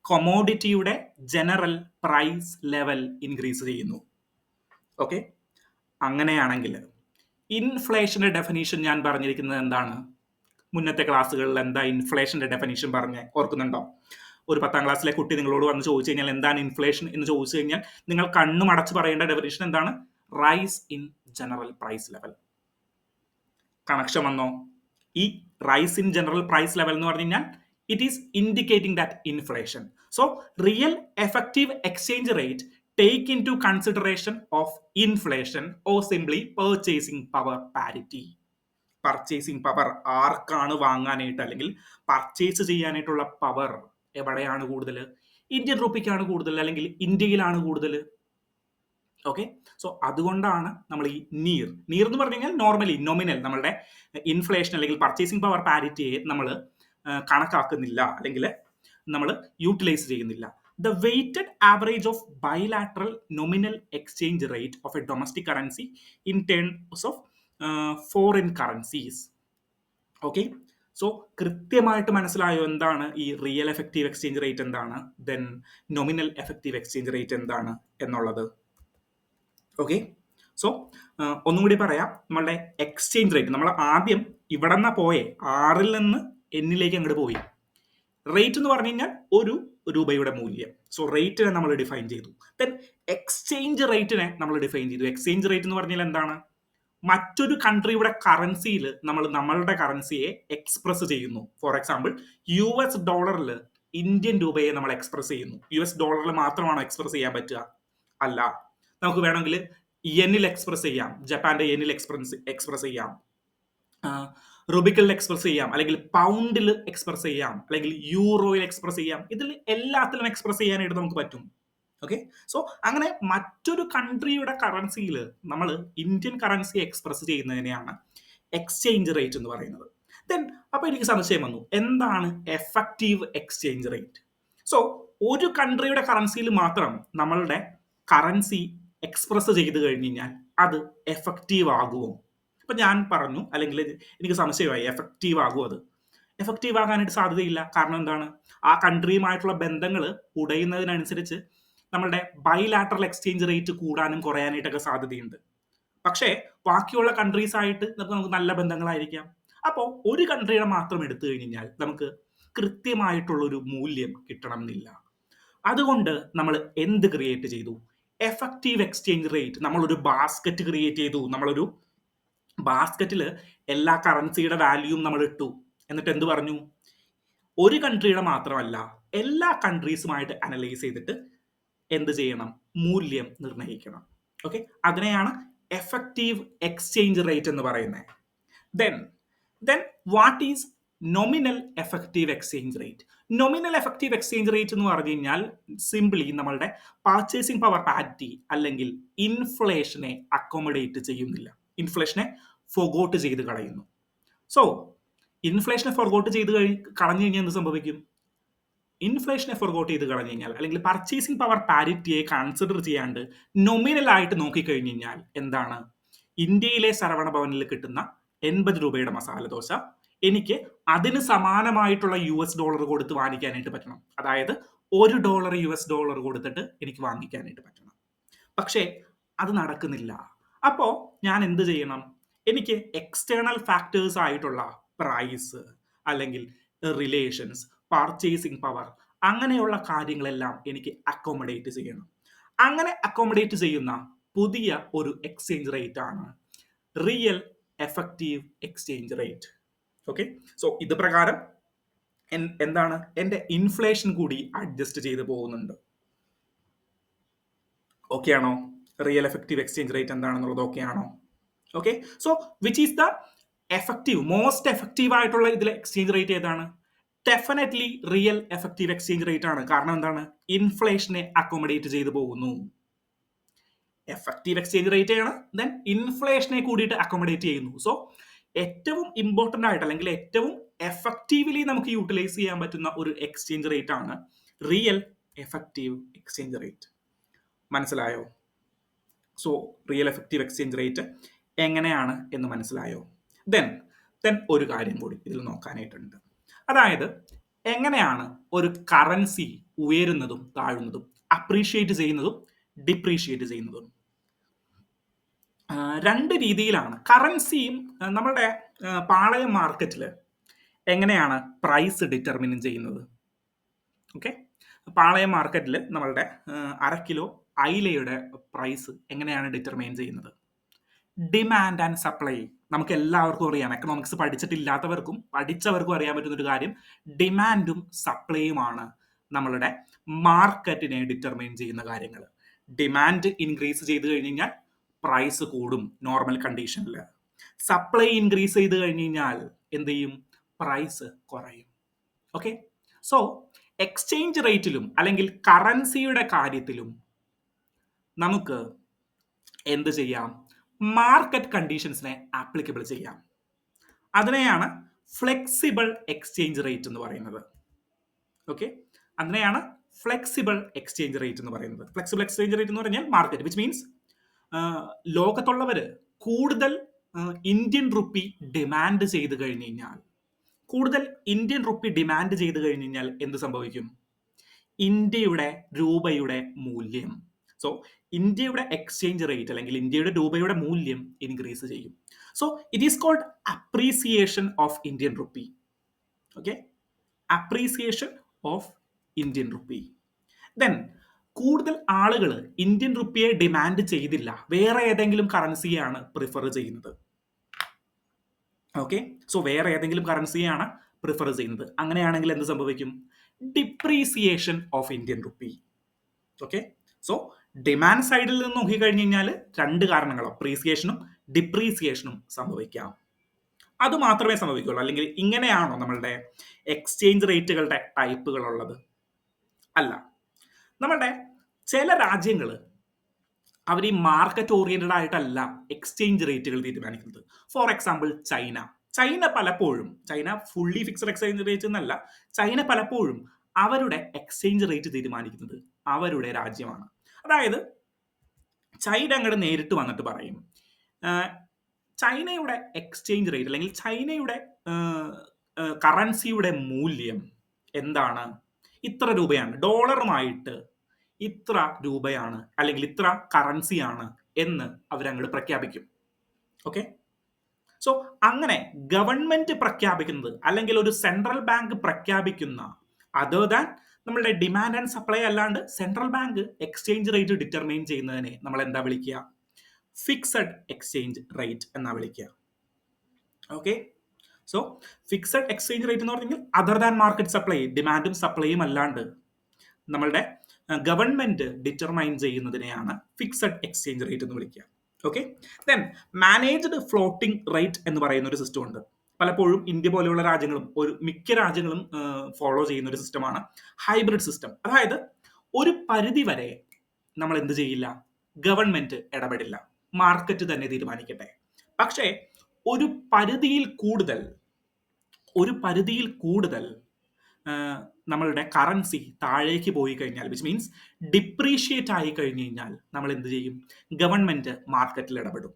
കൊമോഡിറ്റിയുടെ ജനറൽ പ്രൈസ് ലെവൽ ഇൻക്രീസ് ചെയ്യുന്നു. ഓക്കെ, അങ്ങനെയാണെങ്കിൽ ഇൻഫ്ലേഷന്റെ ഡെഫിനീഷൻ ഞാൻ പറഞ്ഞിരിക്കുന്നത് എന്താണ്? മുന്നത്തെ ക്ലാസ്സുകളിൽ എന്താ ഇൻഫ്ലേഷന്റെ ഡെഫിനീഷൻ പറഞ്ഞ് ഓർക്കുന്നുണ്ടോ? ഒരു 10ാം ക്ലാസ്സിലെ കുട്ടി നിങ്ങളോട് വന്ന് ചോദിച്ചു കഴിഞ്ഞാൽ എന്താണ് ഇൻഫ്ലേഷൻ എന്ന് ചോദിച്ചു കഴിഞ്ഞാൽ നിങ്ങൾ കണ്ണും അടച്ച് പറയേണ്ട ഡെഫിനേഷൻ എന്താണ്? Rise in general price level. Connection വന്നോ? ഈ rise in general price level എന്ന് പറഞ്ഞു കഴിഞ്ഞാൽ it is indicating that inflation. So real effective exchange rate take into consideration of inflation or simply purchasing power parity. Purchasing power ആർക്കാണ് വാങ്ങാനായിട്ട് അല്ലെങ്കിൽ purchase ചെയ്യാനായിട്ടുള്ള power എവിടെയാണ് കൂടുതൽ? ഇന്ത്യൻ റുപ്പിക്കാണ് കൂടുതൽ അല്ലെങ്കിൽ ഇന്ത്യയിലാണ് കൂടുതൽ. ഓക്കെ, സോ അതുകൊണ്ടാണ് നമ്മൾ ഈ നീർ എന്ന് പറഞ്ഞു കഴിഞ്ഞാൽ നോർമലി നൊമിനൽ നമ്മളുടെ ഇൻഫ്ലേഷൻ അല്ലെങ്കിൽ പർച്ചേസിംഗ് പവർ പാരിറ്റിയെ നമ്മൾ കണക്കാക്കുന്നില്ല അല്ലെങ്കിൽ നമ്മൾ യൂട്ടിലൈസ് ചെയ്യുന്നില്ല. The weighted average of bilateral nominal exchange rate of a domestic currency in terms of foreign currencies. Okay, so കൃത്യമായിട്ട് മനസ്സിലായോ എന്താണ് ഈ റിയൽ എഫക്റ്റീവ് എക്സ്ചേഞ്ച് റേറ്റ് എന്താണ്, ദെൻ നൊമിനൽ എഫക്റ്റീവ് എക്സ്ചേഞ്ച് റേറ്റ് എന്താണ് എന്നുള്ളത്? ഓക്കെ, സോ ഒന്നും കൂടി പറയാം. നമ്മളുടെ എക്സ്ചേഞ്ച് റേറ്റ് നമ്മൾ ആദ്യം ഇവിടെ നിന്നാ പോയേ, 6ൽ നിന്ന് എന്നിലേക്ക് അങ്ങോട്ട് പോയി. റേറ്റ് എന്ന് പറഞ്ഞു കഴിഞ്ഞാൽ ₹1 മൂല്യം. സോ റേറ്റിനെ നമ്മൾ ഡിഫൈൻ ചെയ്തു. ദെൻ എക്സ്ചേഞ്ച് റേറ്റിനെ നമ്മൾ ഡിഫൈൻ ചെയ്തു. എക്സ്ചേഞ്ച് റേറ്റ് എന്ന് പറഞ്ഞാൽ എന്താണ്? മറ്റൊരു കൺട്രിയുടെ കറൻസിയിൽ നമ്മൾ നമ്മളുടെ കറൻസിയെ എക്സ്പ്രസ് ചെയ്യുന്നു. ഫോർ എക്സാമ്പിൾ $ഡോളറിൽ ഇന്ത്യൻ രൂപയെ നമ്മൾ എക്സ്പ്രസ് ചെയ്യുന്നു. $ഡോളറിൽ മാത്രമാണോ എക്സ്പ്രസ് ചെയ്യാൻ പറ്റുക? അല്ല, നമുക്ക് വേണമെങ്കിൽ യെനിൽ എക്സ്പ്രസ് ചെയ്യാം, ജപ്പാന്റെ യെനിൽ എക്സ്പ്രസ് ചെയ്യാം, റുബിക്കിൽ എക്സ്പ്രസ് ചെയ്യാം, അല്ലെങ്കിൽ പൗണ്ടിൽ എക്സ്പ്രസ് ചെയ്യാം, അല്ലെങ്കിൽ യൂറോയിൽ എക്സ്പ്രസ് ചെയ്യാം. ഇതിൽ എല്ലാത്തിലും എക്സ്പ്രസ് ചെയ്യാനായിട്ട് നമുക്ക് പറ്റും. ഓക്കെ, സോ അങ്ങനെ മറ്റൊരു കൺട്രിയുടെ കറൻസിയിൽ നമ്മൾ ഇന്ത്യൻ കറൻസി എക്സ്പ്രസ് ചെയ്യുന്നതിനെയാണ് എക്സ്ചേഞ്ച് റേറ്റ് എന്ന് പറയുന്നത്. ദെൻ അപ്പൊ എനിക്ക് സംശയം വന്നു, എന്താണ് എഫക്റ്റീവ് എക്സ്ചേഞ്ച് റേറ്റ്? സോ ഒരു കൺട്രിയുടെ കറൻസിയിൽ മാത്രം നമ്മളുടെ കറൻസി എക്സ്പ്രസ് ചെയ്ത് കഴിഞ്ഞ് കഴിഞ്ഞാൽ അത് എഫക്റ്റീവ് ആകുമോ? അപ്പൊ ഞാൻ പറഞ്ഞു, അല്ലെങ്കിൽ എനിക്ക് സംശയമായി, എഫക്റ്റീവ് ആകുമോ? അത് എഫക്റ്റീവ് ആകാനായിട്ട് സാധ്യതയില്ല. കാരണം എന്താണ്? ആ കൺട്രിയുമായിട്ടുള്ള ബന്ധങ്ങൾ ഉടയുന്നതിനനുസരിച്ച് നമ്മളുടെ ബൈലാറ്ററൽ എക്സ്ചേഞ്ച് റേറ്റ് കൂടാനും കുറയാനായിട്ടൊക്കെ സാധ്യതയുണ്ട്. പക്ഷേ ബാക്കിയുള്ള കൺട്രീസ് ആയിട്ട് നമുക്ക് നല്ല ബന്ധങ്ങളായിരിക്കാം. അപ്പോൾ ഒരു കൺട്രിയുടെ മാത്രം എടുത്തു കഴിഞ്ഞാൽ നമുക്ക് കൃത്യമായിട്ടുള്ളൊരു മൂല്യം കിട്ടണം എന്നില്ല. അതുകൊണ്ട് നമ്മൾ എന്ത് ക്രിയേറ്റ് ചെയ്തു? Effective exchange rate. നമ്മളൊരു ബാസ്ക്കറ്റ് ക്രിയേറ്റ് ചെയ്തു. നമ്മളൊരു ബാസ്ക്കറ്റിൽ എല്ലാ കറൻസിയുടെ വാല്യൂവും നമ്മൾ ഇട്ടു. എന്നിട്ട് എന്ത് പറഞ്ഞു? ഒരു കൺട്രിയുടെ മാത്രമല്ല, എല്ലാ കൺട്രീസുമായിട്ട് അനലൈസ് ചെയ്തിട്ട് എന്ത് ചെയ്യണം? മൂല്യം നിർണ്ണയിക്കണം. ഓക്കെ, അതിനെയാണ് എഫക്റ്റീവ് എക്സ്ചേഞ്ച് റേറ്റ് എന്ന് പറയുന്നത്. Then what is nominal effective exchange rate? Nominal effective exchange rate എന്ന് പറഞ്ഞു കഴിഞ്ഞാൽ സിംപിളി നമ്മളുടെ പർച്ചേസിംഗ് പവർ പാരിറ്റി അല്ലെങ്കിൽ ഇൻഫ്ലേഷനെ അക്കോമഡേറ്റ് ചെയ്യുന്നില്ല, ഇൻഫ്ലേഷനെ ഫൊഗോട്ട് ചെയ്ത് കളയുന്നു. സോ ഇൻഫ്ലേഷനെ ഫൊഗോട്ട് ചെയ്ത് കളഞ്ഞു കഴിഞ്ഞാൽ എന്ത് സംഭവിക്കും? ഇൻഫ്ലേഷനെ ഫൊർഗോട്ട് ചെയ്ത് കളഞ്ഞു കഴിഞ്ഞാൽ അല്ലെങ്കിൽ പർച്ചേസിംഗ് പവർ പാരിറ്റിയെ കൺസിഡർ ചെയ്യാണ്ട് നൊമിനൽ ആയിട്ട് നോക്കിക്കഴിഞ്ഞു കഴിഞ്ഞാൽ എന്താണ്? ഇന്ത്യയിലെ ശരവണ ഭവനിൽ കിട്ടുന്ന 80 രൂപയുടെ മസാല ദോശ എനിക്ക് അതിന് സമാനമായിട്ടുള്ള $US കൊടുത്ത് വാങ്ങിക്കാനായിട്ട് പറ്റണം. അതായത് $1 കൊടുത്തിട്ട് എനിക്ക് വാങ്ങിക്കാനായിട്ട് പറ്റണം. പക്ഷേ അത് നടക്കുന്നില്ല. അപ്പോൾ ഞാൻ എന്ത് ചെയ്യണം? എനിക്ക് എക്സ്റ്റേണൽ ഫാക്ടേഴ്സ് ആയിട്ടുള്ള പ്രൈസ് അല്ലെങ്കിൽ റിലേഷൻസ്, പർച്ചേസിംഗ് പവർ, അങ്ങനെയുള്ള കാര്യങ്ങളെല്ലാം എനിക്ക് അക്കോമഡേറ്റ് ചെയ്യണം. അങ്ങനെ അക്കോമഡേറ്റ് ചെയ്യുന്ന പുതിയ ഒരു എക്സ്ചേഞ്ച് റേറ്റ് ആണ് real effective exchange rate. Okay, so ഇത് പ്രകാരം എന്താണ്? എൻ്റെ ഇൻഫ്ലേഷൻ കൂടി അഡ്ജസ്റ്റ് ചെയ്ത് പോകുന്നുണ്ട്. ഓക്കെ ആണോ? റിയൽ എഫക്റ്റീവ് എക്സ്ചേഞ്ച് റേറ്റ് എന്താണെന്നുള്ളത് ഓക്കെ ആണോ? Okay, so which is the effective, most effective ആയിട്ടുള്ള ഇതിലെ എക്സ്ചേഞ്ച് റേറ്റ് ഏതാണ്? Definitely real effective exchange rate ആണ്. കാരണം എന്താണ്? ഇൻഫ്ലേഷനെ അക്കോമഡേറ്റ് ചെയ്ത് പോകുന്നു. എഫക്റ്റീവ് എക്സ്ചേഞ്ച് റേറ്റ് ആണ്, ദെൻ ഇൻഫ്ലേഷനെ കൂടിയിട്ട് അക്കോമഡേറ്റ് ചെയ്യുന്നു. സോ ഏറ്റവും ഇമ്പോർട്ടൻ്റ് ആയിട്ട് അല്ലെങ്കിൽ ഏറ്റവും എഫക്റ്റീവ്ലി നമുക്ക് യൂട്ടിലൈസ് ചെയ്യാൻ പറ്റുന്ന ഒരു എക്സ്ചേഞ്ച് റേറ്റ് ആണ് റിയൽ എഫക്റ്റീവ് എക്സ്ചേഞ്ച് റേറ്റ്. മനസ്സിലായോ? So real effective exchange rate എങ്ങനെയാണ് എന്ന് മനസ്സിലായോ? ദെൻ ഒരു കാര്യം കൂടി ഇതിൽ നോക്കാനായിട്ടുണ്ട്. അതായത് എങ്ങനെയാണ് ഒരു കറൻസി ഉയരുന്നതും താഴുന്നതും, അപ്രീഷിയേറ്റ് ചെയ്യുന്നതും ഡിപ്രീഷിയേറ്റ് ചെയ്യുന്നതും? രണ്ട് രീതിയിലാണ്. കറൻസിയും നമ്മുടെ പാളയം മാർക്കറ്റിൽ എങ്ങനെയാണ് പ്രൈസ് ഡിറ്റർമിൻ ചെയ്യുന്നത്? ഓക്കെ, പാളയം മാർക്കറ്റിൽ നമ്മളുടെ 1/2 കിലോ അയിലയുടെ പ്രൈസ് എങ്ങനെയാണ് ഡിറ്റർമൈൻ ചെയ്യുന്നത്? Demand and supply. നമുക്ക് എല്ലാവർക്കും അറിയാം, എക്കണോമിക്സ് പഠിച്ചിട്ടില്ലാത്തവർക്കും പഠിച്ചവർക്കും അറിയാൻ പറ്റുന്ന ഒരു കാര്യം ഡിമാൻഡും സപ്ലൈയുമാണ് നമ്മളുടെ മാർക്കറ്റിനെ ഡിറ്റർമൈൻ ചെയ്യുന്ന കാര്യങ്ങൾ. ഡിമാൻഡ് ഇൻക്രീസ് ചെയ്ത് കഴിഞ്ഞ് കഴിഞ്ഞാൽ പ്രൈസ് കൂടും നോർമൽ കണ്ടീഷനിൽ. സപ്ലൈ ഇൻക്രീസ് ചെയ്ത് കഴിഞ്ഞ് കഴിഞ്ഞാൽ എന്ത് ചെയ്യും? പ്രൈസ് കുറയും. ഓക്കെ, സോ എക്സ്ചേഞ്ച് റേറ്റിലും അല്ലെങ്കിൽ കറൻസിയുടെ കാര്യത്തിലും നമുക്ക് എന്ത് ചെയ്യാം? മാർക്കറ്റ് കണ്ടീഷൻസിനെ ആപ്ലിക്കബിൾ ചെയ്യാം. അതിനെയാണ് ഫ്ലെക്സിബിൾ എക്സ്ചേഞ്ച് റേറ്റ് എന്ന് പറയുന്നത്. ഓക്കെ, അതിനെയാണ് ഫ്ലെക്സിബിൾ എക്സ്ചേഞ്ച് റേറ്റ് എന്ന് പറയുന്നത്. ഫ്ലെക്സിബിൾ എക്സ്ചേഞ്ച് റേറ്റ് എന്ന് പറഞ്ഞാൽ മാർക്കറ്റ്, വിച്ച് മീൻസ് ലോകത്തുള്ളവര് കൂടുതൽ ഇന്ത്യൻ റുപ്പി ഡിമാൻഡ് ചെയ്ത് കഴിഞ്ഞ് കഴിഞ്ഞാൽ, എന്ത് സംഭവിക്കും? ഇന്ത്യയുടെ രൂപയുടെ മൂല്യം, സോ ഇന്ത്യയുടെ എക്സ്ചേഞ്ച് റേറ്റ് അല്ലെങ്കിൽ ഇന്ത്യയുടെ രൂപയുടെ മൂല്യം ഇൻക്രീസ് ചെയ്യും. So it is called appreciation of Indian rupee. Okay, appreciation of Indian rupee. Then കൂടുതൽ ആളുകൾ ഇന്ത്യൻ റുപ്പിയെ ഡിമാൻഡ് ചെയ്തില്ല, വേറെ ഏതെങ്കിലും കറൻസിയാണ് പ്രിഫർ ചെയ്യുന്നത്. ഓക്കെ, സോ വേറെ ഏതെങ്കിലും കറൻസിയാണ് പ്രിഫർ ചെയ്യുന്നത്. അങ്ങനെയാണെങ്കിൽ എന്ത് സംഭവിക്കും? Depreciation of Indian rupee. Okay, so demand സൈഡിൽ നിന്ന് നോക്കിക്കഴിഞ്ഞ് കഴിഞ്ഞാൽ രണ്ട് കാരണങ്ങൾ, അപ്രീസിയേഷനും ഡിപ്രീസിയേഷനും സംഭവിക്കാം. അത് മാത്രമേ സംഭവിക്കുള്ളൂ. അല്ലെങ്കിൽ ഇങ്ങനെയാണോ നമ്മളുടെ എക്സ്ചേഞ്ച് റേറ്റുകളുടെ ടൈപ്പുകൾ ഉള്ളത്? അല്ല. നമ്മളുടെ ചില രാജ്യങ്ങൾ അവർ ഈ മാർക്കറ്റ് ഓറിയന്റഡ് ആയിട്ടല്ല എക്സ്ചേഞ്ച് റേറ്റുകൾ തീരുമാനിക്കുന്നത്. ഫോർ എക്സാമ്പിൾ ചൈന പലപ്പോഴും, China fully fixed exchange rate എന്നല്ല, ചൈന പലപ്പോഴും അവരുടെ എക്സ്ചേഞ്ച് റേറ്റ് തീരുമാനിക്കുന്നത് അവരുടെ രാജ്യമാണ്. അതായത് ചൈന അങ്ങോട്ട് നേരിട്ട് വന്നിട്ട് പറയും, ചൈനയുടെ എക്സ്ചേഞ്ച് റേറ്റ് അല്ലെങ്കിൽ ചൈനയുടെ കറൻസിയുടെ മൂല്യം എന്താണ്? ഇത്ര രൂപയാണ്, ഡോളറുമായിട്ട് ഇത്ര രൂപയാണ് അല്ലെങ്കിൽ ഇത്ര കറൻസിയാണ് എന്ന് അവരങ്ങോട്ട് പ്രഖ്യാപിക്കും. ഓക്കെ, സോ അങ്ങനെ ഗവൺമെന്റ് പ്രഖ്യാപിക്കുന്നത് അല്ലെങ്കിൽ ഒരു സെൻട്രൽ ബാങ്ക് പ്രഖ്യാപിക്കുന്ന, അതർ ദാൻ നമ്മളുടെ ഡിമാൻഡ് ആൻഡ് സപ്ലൈ അല്ലാണ്ട് central bank exchange rate determine ചെയ്യുന്നതിനെ നമ്മൾ എന്താ വിളിക്കുക? ഫിക്സഡ് എക്സ്ചേഞ്ച് റേറ്റ് എന്നാ വിളിക്കുക. Okay, so fixed exchange rate എന്ന് പറഞ്ഞാൽ അതർ ദാൻ മാർക്കറ്റ് സപ്ലൈ, ഡിമാൻഡും സപ്ലൈയും അല്ലാണ്ട് നമ്മളുടെ ഗവൺമെന്റ് ഡിറ്റർമൈൻ ചെയ്യുന്നതിനെയാണ് ഫിക്സഡ് എക്സ്ചേഞ്ച് റേറ്റ് എന്ന് വിളിക്കുക. Okay. Then managed floating rate എന്ന് പറയുന്ന ഒരു സിസ്റ്റം ഉണ്ട്. പലപ്പോഴും ഇന്ത്യ പോലെയുള്ള രാജ്യങ്ങളും മിക്ക രാജ്യങ്ങളും ഫോളോ ചെയ്യുന്ന ഒരു സിസ്റ്റമാണ് ഹൈബ്രിഡ് സിസ്റ്റം. അതായത് ഒരു പരിധി വരെ നമ്മൾ എന്ത് ചെയ്യില്ല, ഗവൺമെന്റ് ഇടപെടില്ല, മാർക്കറ്റ് തന്നെ തീരുമാനിക്കട്ടെ. പക്ഷേ ഒരു പരിധിയിൽ കൂടുതൽ നമ്മളുടെ കറൻസി താഴേക്ക് പോയി കഴിഞ്ഞാൽ, വിച്ച് മീൻസ് ഡിപ്രീഷിയേറ്റ് ആയി കഴിഞ്ഞു കഴിഞ്ഞാൽ നമ്മൾ എന്ത് ചെയ്യും, ഗവൺമെന്റ് മാർക്കറ്റിൽ ഇടപെടും.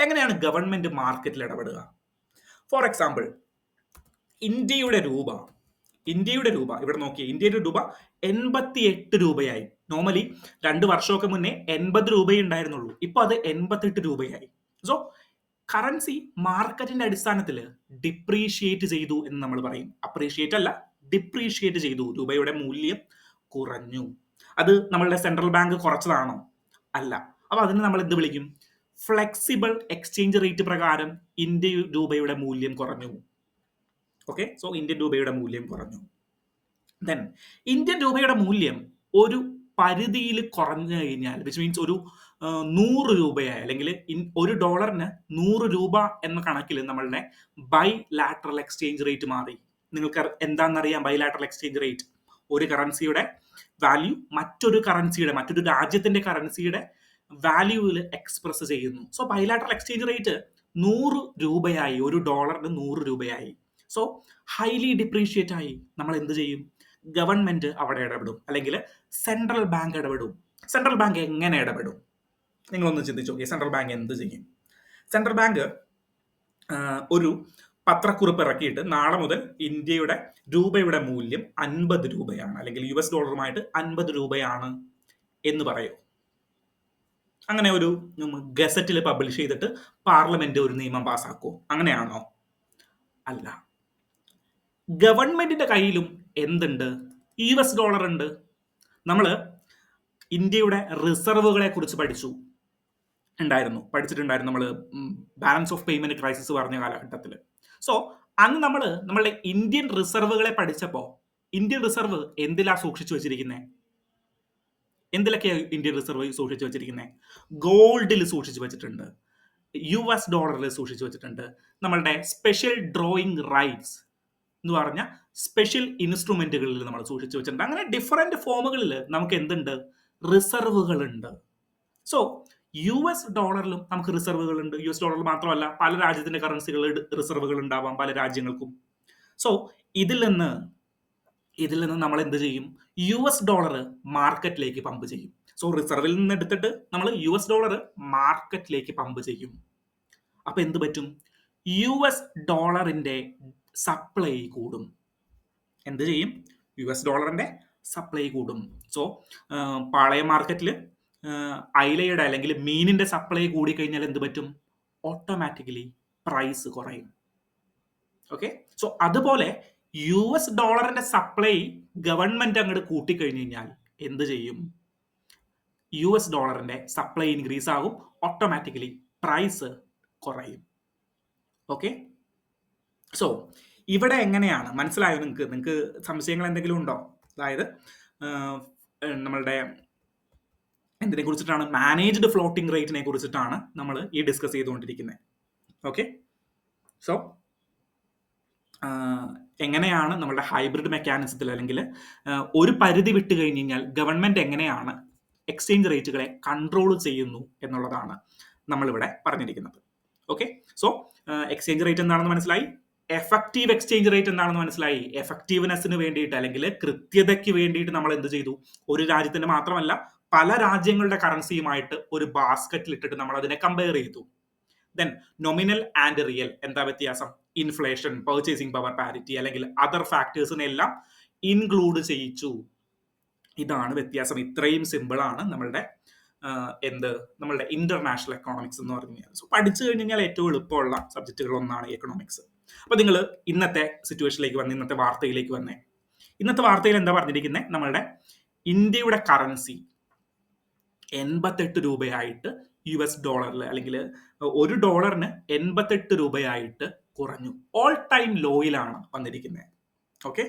എങ്ങനെയാണ് ഗവൺമെന്റ് മാർക്കറ്റിൽ ഇടപെടുക? ഫോർ എക്സാമ്പിൾ, ഇന്ത്യയുടെ രൂപ ഇവിടെ നോക്കിയേ, ഇന്ത്യയുടെ രൂപ 88 രൂപയായി. നോർമലി 2 വർഷമൊക്കെ മുന്നേ 80 രൂപയേ ഉണ്ടായിരുന്നുള്ളൂ, ഇപ്പൊ അത് 88 രൂപയായി. സോ കറൻസി മാർക്കറ്റിന്റെ അടിസ്ഥാനത്തിൽ ഡിപ്രീഷിയേറ്റ് ചെയ്തു എന്ന് നമ്മൾ പറയും. അപ്രീഷിയേറ്റ് അല്ല, ഡിപ്രീഷിയേറ്റ് ചെയ്തു. രൂപയുടെ മൂല്യം കുറഞ്ഞു. അത് നമ്മളുടെ സെൻട്രൽ ബാങ്ക് കുറച്ചതാണോ? അല്ല. അപ്പൊ അതിന് നമ്മൾ എന്ത് വിളിക്കും? ഫ്ലെക്സിബിൾ എക്സ്ചേഞ്ച് റേറ്റ് പ്രകാരം ഇന്ത്യൻ രൂപയുടെ മൂല്യം കുറഞ്ഞു. ഓക്കെ, സോ ഇന്ത്യൻ രൂപയുടെ മൂല്യം കുറഞ്ഞു. ദെൻ ഇന്ത്യൻ രൂപയുടെ മൂല്യം ഒരു പരിധിയിൽ കുറഞ്ഞു കഴിഞ്ഞാൽ, വിച്ച് മീൻസ് ഒരു 100 രൂപയായി, അല്ലെങ്കിൽ $1 100 രൂപ എന്ന കണക്കിൽ നമ്മളുടെ ബൈലാറ്ററൽ എക്സ്ചേഞ്ച് റേറ്റ് മാറി. നിങ്ങൾക്ക് എന്താണെന്നറിയാം ബൈലാറ്ററൽ എക്സ്ചേഞ്ച് റേറ്റ്? ഒരു കറൻസിയുടെ വാല്യൂ മറ്റൊരു രാജ്യത്തിന്റെ കറൻസിയുടെ വാല്യൂവിൽ എക്സ്പ്രസ് ചെയ്യുന്നു. സോ ബൈലാറ്ററൽ എക്സ്ചേഞ്ച് റേറ്റ് 100 രൂപയായി, $1 100 രൂപയായി. സോ ഹൈലി ഡിപ്രീഷിയേറ്റ് ആയി. നമ്മൾ എന്ത് ചെയ്യും? ഗവൺമെന്റ് അവിടെ ഇടപെടും, അല്ലെങ്കിൽ സെൻട്രൽ ബാങ്ക് ഇടപെടും. സെൻട്രൽ ബാങ്ക് എങ്ങനെ ഇടപെടും? നിങ്ങളൊന്ന് ചിന്തിച്ചു നോക്കിയേ, സെൻട്രൽ ബാങ്ക് എന്ത് ചെയ്യും? സെൻട്രൽ ബാങ്ക് ഒരു പത്രക്കുറിപ്പ് ഇറക്കിയിട്ട് നാളെ മുതൽ ഇന്ത്യയുടെ രൂപയുടെ മൂല്യം 50 രൂപയാണ്, അല്ലെങ്കിൽ $50 50 രൂപയാണ് എന്ന് പറയൂ. അങ്ങനെ ഒരു ഗസറ്റിൽ പബ്ലിഷ് ചെയ്തിട്ട് പാർലമെന്റ് ഒരു നിയമം പാസ്സാക്കുമോ? അങ്ങനെയാണോ? അല്ല. ഗവൺമെന്റിന്റെ കയ്യിലും എന്തുണ്ട്? $. ഉണ്ട്. നമ്മൾ ഇന്ത്യയുടെ റിസർവുകളെ കുറിച്ച് പഠിച്ചിട്ടുണ്ടായിരുന്നു നമ്മൾ ബാലൻസ് ഓഫ് പേയ്മെന്റ് ക്രൈസിസ് പറഞ്ഞ കാലഘട്ടത്തിൽ. സോ അന്ന് നമ്മളുടെ ഇന്ത്യൻ റിസർവുകളെ പഠിച്ചപ്പോൾ ഇന്ത്യൻ റിസർവ് എന്തിലാ സൂക്ഷിച്ചു വെച്ചിരിക്കുന്നത്? എന്തിലൊക്കെയാണ് ഇന്ത്യൻ റിസർവ് സൂക്ഷിച്ചു വെച്ചിരിക്കുന്നത്? ഗോൾഡിൽ സൂക്ഷിച്ചു വെച്ചിട്ടുണ്ട്, $. സൂക്ഷിച്ചു വെച്ചിട്ടുണ്ട്, നമ്മളുടെ സ്പെഷ്യൽ ഡ്രോയിങ് റൈറ്റ്സ് എന്ന് പറഞ്ഞ സ്പെഷ്യൽ ഇൻസ്ട്രുമെന്റുകളിൽ നമ്മൾ സൂക്ഷിച്ചു വെച്ചിട്ടുണ്ട്. അങ്ങനെ ഡിഫറെന്റ് ഫോമുകളിൽ നമുക്ക് എന്തുണ്ട്? റിസർവുകളുണ്ട്. സോ $ലും നമുക്ക് റിസർവുകളുണ്ട്. $ൽ മാത്രമല്ല, പല രാജ്യത്തിന്റെ കറൻസികളിൽ റിസർവുകൾ ഉണ്ടാവാം പല രാജ്യങ്ങൾക്കും. സോ ഇതിൽ നിന്ന് നമ്മൾ എന്ത് ചെയ്യും? $. മാർക്കറ്റിലേക്ക് പമ്പ് ചെയ്യും. സോ റിസർവിൽ നിന്ന് എടുത്തിട്ട് നമ്മൾ $. മാർക്കറ്റിലേക്ക് പമ്പ് ചെയ്യും. അപ്പൊ എന്ത് പറ്റും? $ന്റെ സപ്ലൈ കൂടും. എന്ത് ചെയ്യും? $ന്റെ സപ്ലൈ കൂടും. സോ പാളയ മാർക്കറ്റിൽ അയിലയുടെ അല്ലെങ്കിൽ മീനിന്റെ സപ്ലൈ കൂടി കഴിഞ്ഞാൽ എന്ത് പറ്റും? ഓട്ടോമാറ്റിക്കലി പ്രൈസ് കുറയും. ഓക്കെ, സോ അതുപോലെ $ന്റെ സപ്ലൈ ഗവൺമെന്റ് അങ്ങോട്ട് കൂട്ടിക്കഴിഞ്ഞു കഴിഞ്ഞാൽ എന്ത് ചെയ്യും? $ന്റെ സപ്ലൈ ഇൻക്രീസ് ആകും, ഓട്ടോമാറ്റിക്കലി പ്രൈസ് കുറയും. ഓക്കെ, സോ ഇവിടെ എങ്ങനെയാണ്? മനസ്സിലായോ നിങ്ങൾക്ക് സംശയങ്ങൾ എന്തെങ്കിലും ഉണ്ടോ? അതായത് നമ്മളുടെ എന്തിനെ കുറിച്ചിട്ടാണ്? മാനേജ്ഡ് ഫ്ലോട്ടിംഗ് റേറ്റിനെ കുറിച്ചിട്ടാണ് നമ്മൾ ഈ ഡിസ്കസ് ചെയ്തുകൊണ്ടിരിക്കുന്നത്. ഓക്കെ, സോ എങ്ങനെയാണ് നമ്മളുടെ ഹൈബ്രിഡ് മെക്കാനിസത്തിൽ, അല്ലെങ്കിൽ ഒരു പരിധി വിട്ട് കഴിഞ്ഞ് കഴിഞ്ഞാൽ ഗവൺമെന്റ് എങ്ങനെയാണ് എക്സ്ചേഞ്ച് റേറ്റുകളെ കൺട്രോൾ ചെയ്യുന്നു എന്നുള്ളതാണ് നമ്മളിവിടെ പറഞ്ഞിരിക്കുന്നത്. ഓക്കെ, സോ എക്സ്ചേഞ്ച് റേറ്റ് എന്താണെന്ന് മനസ്സിലായി, എഫക്റ്റീവ് എക്സ്ചേഞ്ച് റേറ്റ് എന്താണെന്ന് മനസ്സിലായി. എഫക്റ്റീവ്നെസ്സിന് വേണ്ടിയിട്ട്, അല്ലെങ്കിൽ കൃത്യതയ്ക്ക് വേണ്ടിയിട്ട് നമ്മൾ എന്ത് ചെയ്തു? ഒരു രാജ്യത്തിന്റെ മാത്രമല്ല പല രാജ്യങ്ങളുടെ കറൻസിയുമായിട്ട് ഒരു ബാസ്ക്കറ്റിൽ ഇട്ടിട്ട് നമ്മൾ അതിനെ കമ്പയർ ചെയ്തു. ദെൻ നൊമിനൽ ആൻഡ് റിയൽ എന്താ വ്യത്യാസം? ഇൻഫ്ലേഷൻ, പർച്ചേസിംഗ് പവർ പാരിറ്റി, അല്ലെങ്കിൽ അതർ ഫാക്ടേഴ്സിനെല്ലാം ഇൻക്ലൂഡ് ചെയ്യിച്ചു. ഇതാണ് വ്യത്യാസം. ഇത്രയും സിമ്പിൾ ആണ് നമ്മളുടെ നമ്മളുടെ ഇന്റർനാഷണൽ എക്കണോമിക്സ് എന്ന് പറഞ്ഞു കഴിഞ്ഞാൽ. സോ പഠിച്ചു കഴിഞ്ഞാൽ ഏറ്റവും എളുപ്പമുള്ള സബ്ജക്റ്റുകൾ ഒന്നാണ് എക്കണോമിക്സ്. അപ്പൊ നിങ്ങൾ ഇന്നത്തെ സിറ്റുവേഷനിലേക്ക് വന്ന്, ഇന്നത്തെ വാർത്തയിലേക്ക് വന്നേ. ഇന്നത്തെ വാർത്തയിൽ എന്താ പറഞ്ഞിരിക്കുന്നത്? നമ്മളുടെ ഇന്ത്യയുടെ കറൻസി 88 രൂപയായിട്ട് $, അല്ലെങ്കിൽ $1 88 രൂപയായിട്ട് കുറഞ്ഞു. ഓൾ ടൈം ലോയിലാണ് വന്നിരിക്കുന്നത്. ഓക്കെ,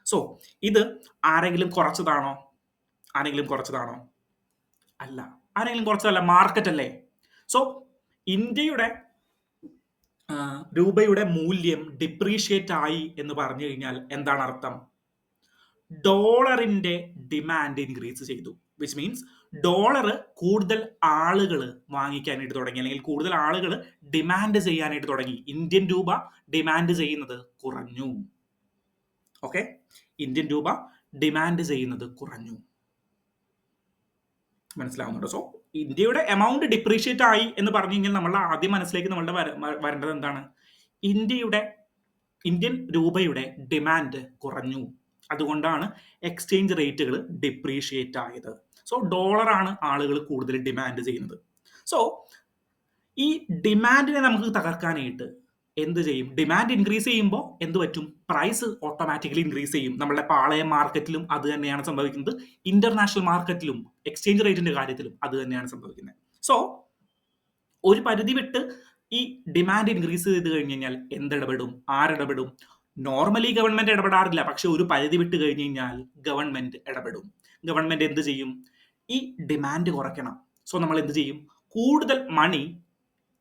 സോ ഇത് ആരെങ്കിലും കുറച്ചതാണോ? അല്ല. ആരെങ്കിലും കുറച്ചതല്ല, മാർക്കറ്റ് അല്ലേ. സോ ഇന്ത്യയുടെ രൂപയുടെ മൂല്യം ഡിപ്രീഷിയേറ്റ് ആയി എന്ന് പറഞ്ഞു കഴിഞ്ഞാൽ എന്താണ് അർത്ഥം? ഡോളറിന്റെ ഡിമാൻഡ് ഇൻക്രീസ് ചെയ്തു, വിച്ച് മീൻസ് ഡോളർ കൂടുതൽ ആളുകൾ വാങ്ങിക്കാനായിട്ട് തുടങ്ങി, അല്ലെങ്കിൽ കൂടുതൽ ആളുകൾ ഡിമാൻഡ് ചെയ്യാനായിട്ട് തുടങ്ങി. ഇന്ത്യൻ രൂപ ഡിമാൻഡ് ചെയ്യുന്നത് കുറഞ്ഞു. ഓക്കെ, ഇന്ത്യൻ രൂപ ഡിമാൻഡ് ചെയ്യുന്നത് കുറഞ്ഞു. മനസ്സിലാവുന്നുണ്ടോ? സോ ഇന്ത്യയുടെ എമൗണ്ട് ഡിപ്രീഷിയേറ്റ് ആയി എന്ന് പറഞ്ഞു കഴിഞ്ഞാൽ നമ്മളുടെ ആദ്യം മനസ്സിലേക്ക് നമ്മളുടെ വരേണ്ടത് എന്താണ്? ഇന്ത്യൻ രൂപയുടെ ഡിമാൻഡ് കുറഞ്ഞു, അതുകൊണ്ടാണ് എക്സ്ചേഞ്ച് റേറ്റുകൾ ഡിപ്രീഷിയേറ്റ് ആയത്. സോ ഡോളറാണ് ആളുകൾ കൂടുതൽ ഡിമാൻഡ് ചെയ്യുന്നത്. സോ ഈ ഡിമാൻഡിനെ നമുക്ക് തകർക്കാനായിട്ട് എന്ത് ചെയ്യും? ഡിമാൻഡ് ഇൻക്രീസ് ചെയ്യുമ്പോൾ എന്ത് പറ്റും? പ്രൈസ് ഓട്ടോമാറ്റിക്കലി ഇൻക്രീസ് ചെയ്യും. നമ്മുടെ പാളയം മാർക്കറ്റിലും അത് തന്നെയാണ് സംഭവിക്കുന്നത്, ഇന്റർനാഷണൽ മാർക്കറ്റിലും എക്സ്ചേഞ്ച് റേറ്റിന്റെ കാര്യത്തിലും അത് തന്നെയാണ് സംഭവിക്കുന്നത്. സോ ഒരു പരിധി വിട്ട് ഈ ഡിമാൻഡ് ഇൻക്രീസ് ചെയ്ത് കഴിഞ്ഞ് കഴിഞ്ഞാൽ എന്തിടപെടും? ആരിടപെടും? നോർമലി ഗവൺമെന്റ് ഇടപെടാറില്ല, പക്ഷെ ഒരു പരിധി വിട്ട് കഴിഞ്ഞ് കഴിഞ്ഞാൽ ഗവൺമെന്റ് ഇടപെടും. ഗവൺമെന്റ് എന്ത് ചെയ്യും? ഈ ഡിമാൻഡ് കുറയ്ക്കണം. സോ നമ്മൾ എന്ത് ചെയ്യും? കൂടുതൽ മണി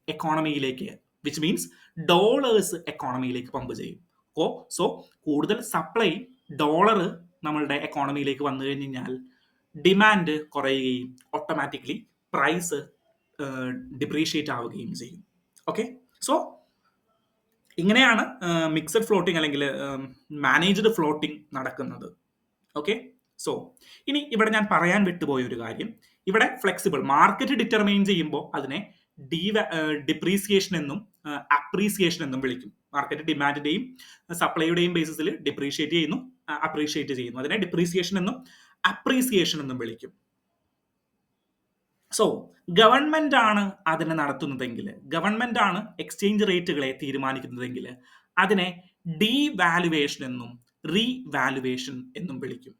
എക്കോണമിയിലേക്ക്, വിച്ച് മീൻസ് ഡോളേഴ്സ് എക്കോണമിയിലേക്ക് പമ്പ് ചെയ്യും. സോ കൂടുതൽ സപ്ലൈ ഡോളർ നമ്മളുടെ എക്കോണമിയിലേക്ക് വന്നു കഴിഞ്ഞാൽ ഡിമാൻഡ് കുറയുകയും ഓട്ടോമാറ്റിക്കലി പ്രൈസ് ഡിപ്രീഷിയേറ്റ് ആവുകയും ചെയ്യും. ഓക്കെ, സോ ഇങ്ങനെയാണ് മിക്സഡ് ഫ്ലോട്ടിംഗ് അല്ലെങ്കിൽ മാനേജ്ഡ് ഫ്ലോട്ടിംഗ് നടക്കുന്നത്. ഓക്കെ, സോ ഇനി ഇവിടെ ഞാൻ പറയാൻ വിട്ടുപോയ ഒരു കാര്യം, ഇവിടെ ഫ്ലെക്സിബിൾ മാർക്കറ്റ് ഡിറ്റർമൈൻ ചെയ്യുമ്പോൾ അതിനെ ഡിപ്രീസിയേഷൻ എന്നും അപ്രീസിയേഷൻ എന്നും വിളിക്കും. മാർക്കറ്റ് ഡിമാൻഡിന്റെയും സപ്ലൈയുടെയും ബേസിസിൽ ഡിപ്രീഷിയേറ്റ് ചെയ്യുന്നു, അപ്രീഷിയേറ്റ് ചെയ്യുന്നു. അതിനെ ഡിപ്രീസിയേഷൻ എന്നും അപ്രീസിയേഷൻ എന്നും വിളിക്കും. സോ ഗവൺമെന്റ് ആണ് അതിനെ നടത്തുന്നതെങ്കിൽ, ഗവൺമെന്റ് ആണ് എക്സ്ചേഞ്ച് റേറ്റുകളെ തീരുമാനിക്കുന്നതെങ്കിൽ അതിനെ ഡീവാലുവേഷൻ എന്നും റീവാലുവേഷൻ എന്നും വിളിക്കും.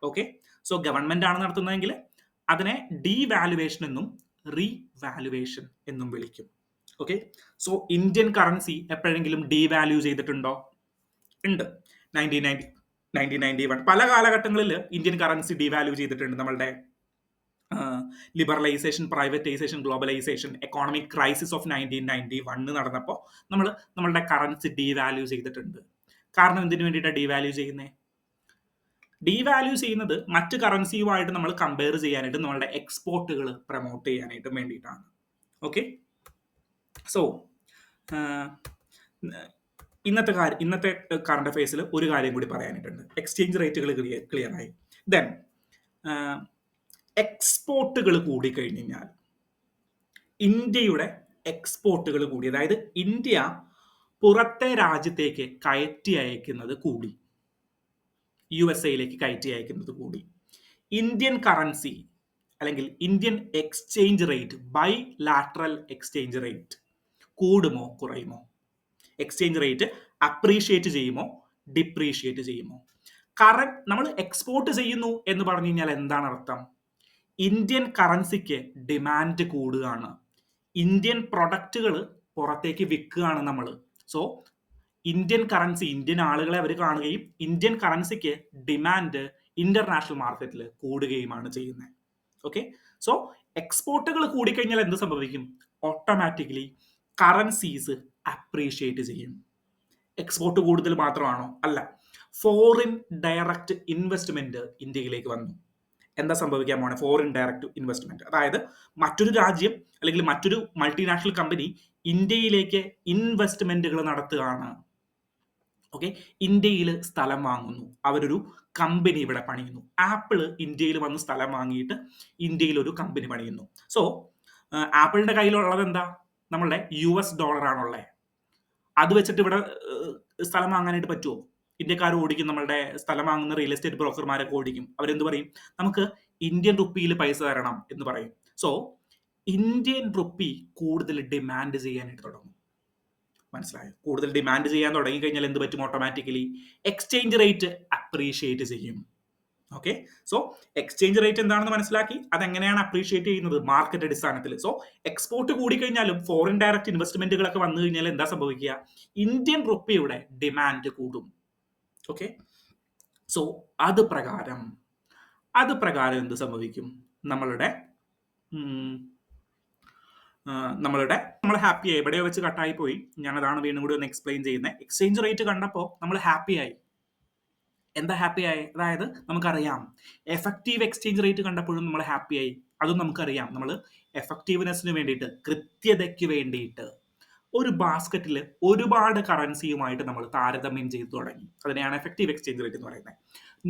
ഓക്കെ, സോ ഗവൺമെന്റ് ആണ് നടത്തുന്നതെങ്കിൽ അതിനെ ഡീവാലുവേഷൻ എന്നും റീവാലുവേഷൻ എന്നും വിളിക്കും. ഓക്കെ, സോ ഇന്ത്യൻ കറൻസി എപ്പോഴെങ്കിലും ഡീവാല്യൂ ചെയ്തിട്ടുണ്ടോ? ഉണ്ട്. 1991 പല കാലഘട്ടങ്ങളിൽ ഇന്ത്യൻ കറൻസി ഡീവാല്യൂ ചെയ്തിട്ടുണ്ട്. നമ്മളുടെ liberalisation, privatisation, globalisation, economic crisis of 1991 നടന്നപ്പോൾ നമ്മളുടെ കറൻസി ഡീവാല്യൂ ചെയ്തിട്ടുണ്ട്. കാരണം എന്തിനു വേണ്ടിയിട്ടാണ് ഡീവാല്യൂ ചെയ്യുന്നത്? ഡീവാല്യൂ ചെയ്യുന്നത് മറ്റ് കറൻസിയുമായിട്ട് നമ്മൾ കമ്പയർ ചെയ്യാനായിട്ട്, നമ്മളുടെ എക്സ്പോർട്ടുകൾ പ്രൊമോട്ട് ചെയ്യാനായിട്ടും വേണ്ടിയിട്ടാണ്. ഓക്കെ, സോ ഇന്നത്തെ കറണ്ട് അഫയേഴ്സിൽ ഒരു കാര്യം കൂടി പറയാനായിട്ടുണ്ട്. എക്സ്ചേഞ്ച് റേറ്റുകൾ ക്ലിയർ ആയി. ദെൻ എക്സ്പോർട്ടുകൾ കൂടിക്കഴിഞ്ഞ് കഴിഞ്ഞാൽ ഇന്ത്യയുടെ എക്സ്പോർട്ടുകൾ കൂടി, അതായത് ഇന്ത്യ പുറത്തെ രാജ്യത്തേക്ക് കയറ്റി അയക്കുന്നത് കൂടി, USA കയറ്റി അയക്കുന്നത് കൂടി. ഇന്ത്യൻ കറൻസി അല്ലെങ്കിൽ Indian exchange rate, bilateral exchange rate കൂടുമോ കുറയുമോ? എക്സ്ചേഞ്ച് റേറ്റ് അപ്രീഷിയേറ്റ് ചെയ്യുമോ ഡിപ്രീഷിയേറ്റ് ചെയ്യുമോ? നമ്മൾ എക്സ്പോർട്ട് ചെയ്യുന്നു എന്ന് പറഞ്ഞു കഴിഞ്ഞാൽ എന്താണ് അർത്ഥം? ഇന്ത്യൻ കറൻസിക്ക് ഡിമാൻഡ് കൂടുകയാണ്, ഇന്ത്യൻ പ്രൊഡക്റ്റുകൾ പുറത്തേക്ക് വിൽക്കുകയാണ് നമ്മൾ. സോ ഇന്ത്യൻ കറൻസി, ഇന്ത്യൻ ആളുകളെ അവർ കാണുകയും ഇന്ത്യൻ കറൻസിക്ക് ഡിമാൻഡ് ഇന്റർനാഷണൽ മാർക്കറ്റിൽ കൂടുകയുമാണ് ചെയ്യുന്നത്. ഓക്കെ, സോ എക്സ്പോർട്ടുകൾ കൂടിക്കഴിഞ്ഞാൽ എന്ത് സംഭവിക്കും? ഓട്ടോമാറ്റിക്കലി കറൻസീസ് അപ്രീഷിയേറ്റ് ചെയ്യും. എക്സ്പോർട്ട് കൂടുതൽ മാത്രമാണോ? അല്ല, ഫോറിൻ ഡയറക്റ്റ് ഇൻവെസ്റ്റ്മെന്റ് ഇന്ത്യയിലേക്ക് വന്നു. എന്താ സംഭവിക്കാൻ പോണേ? ഫോറിൻ ഡയറക്റ്റ് ഇൻവെസ്റ്റ്മെന്റ്, അതായത് മറ്റൊരു രാജ്യം അല്ലെങ്കിൽ മറ്റൊരു മൾട്ടിനാഷണൽ കമ്പനി ഇന്ത്യയിലേക്ക് ഇൻവെസ്റ്റ്മെന്റുകൾ നടത്തുകയാണ്. ഓക്കെ, ഇന്ത്യയിൽ സ്ഥലം വാങ്ങുന്നു, അവരൊരു കമ്പനി ഇവിടെ പണിയുന്നു. ആപ്പിൾ ഇന്ത്യയിൽ വന്ന് സ്ഥലം വാങ്ങിയിട്ട് ഇന്ത്യയിൽ ഒരു കമ്പനി പണിയുന്നു. സോ ആപ്പിളിന്റെ കയ്യിലുള്ളത് എന്താ? നമ്മളുടെ US ഡോളറാണുള്ളത്. അത് വെച്ചിട്ട് ഇവിടെ സ്ഥലം വാങ്ങാനായിട്ട് പറ്റുമോ? ഇന്ത്യക്കാർ ഓടിക്കും, നമ്മളുടെ സ്ഥലം വാങ്ങുന്ന റിയൽ എസ്റ്റേറ്റ് ബ്രോക്കർമാരൊക്കെ ഓടിക്കും. അവരെന്ത് പറയും? നമുക്ക് ഇന്ത്യൻ റുപ്പിയിൽ പൈസ തരണം എന്ന് പറയും. സോ ഇന്ത്യൻ റുപ്പി കൂടുതൽ ഡിമാൻഡ് ചെയ്യാനായിട്ട് തുടങ്ങും. മനസ്സിലായോ? കൂടുതൽ ഡിമാൻഡ് ചെയ്യാൻ തുടങ്ങി കഴിഞ്ഞാൽ എന്ത് പറ്റും? ഓട്ടോമാറ്റിക്കലി എക്സ്ചേഞ്ച് റേറ്റ് അപ്രീഷിയേറ്റ് ചെയ്യും. ഓക്കെ, സോ എക്സ്ചേഞ്ച് റേറ്റ് എന്താണെന്ന് മനസ്സിലാക്കി. അതെങ്ങനെയാണ് അപ്രീഷിയേറ്റ് ചെയ്യുന്നത്? മാർക്കറ്റ് അടിസ്ഥാനത്തിൽ. സോ എക്സ്പോർട്ട് കൂടിക്കഴിഞ്ഞാലും ഫോറിൻ ഡയറക്റ്റ് ഇൻവെസ്റ്റ്മെന്റുകളൊക്കെ വന്നു കഴിഞ്ഞാൽ എന്താ സംഭവിക്കുക? ഇന്ത്യൻ റുപ്പിയുടെ ഡിമാൻഡ് കൂടും. ഓക്കെ, സോ അത് പ്രകാരം എന്ത് സംഭവിക്കും? നമ്മളുടെ നമ്മൾ ഹാപ്പി ആയി. എവിടെയോ വെച്ച് കട്ടായി പോയി. ഞാനതാണ് വീണ്ടും കൂടി ഒന്ന് എക്സ്പ്ലെയിൻ ചെയ്യുന്നത്. എക്സ്ചേഞ്ച് റേറ്റ് കണ്ടപ്പോൾ നമ്മൾ ഹാപ്പി ആയി. എന്താ ഹാപ്പി ആയി? അതായത് നമുക്കറിയാം എഫക്റ്റീവ് എക്സ്ചേഞ്ച് റേറ്റ് കണ്ടപ്പോഴും നമ്മൾ ഹാപ്പി ആയി. അതും നമുക്കറിയാം നമ്മൾ എഫക്റ്റീവ്നെസ്സിന് വേണ്ടിയിട്ട്, കൃത്യതയ്ക്ക് വേണ്ടിയിട്ട് ഒരു ബാസ്ക്കറ്റിൽ ഒരുപാട് കറൻസിയുമായിട്ട് നമ്മൾ താരതമ്യം ചെയ്തു തുടങ്ങി. അതിനെയാണ് എഫക്റ്റീവ് എക്സ്ചേഞ്ച് റേറ്റ് എന്ന് പറയുന്നത്.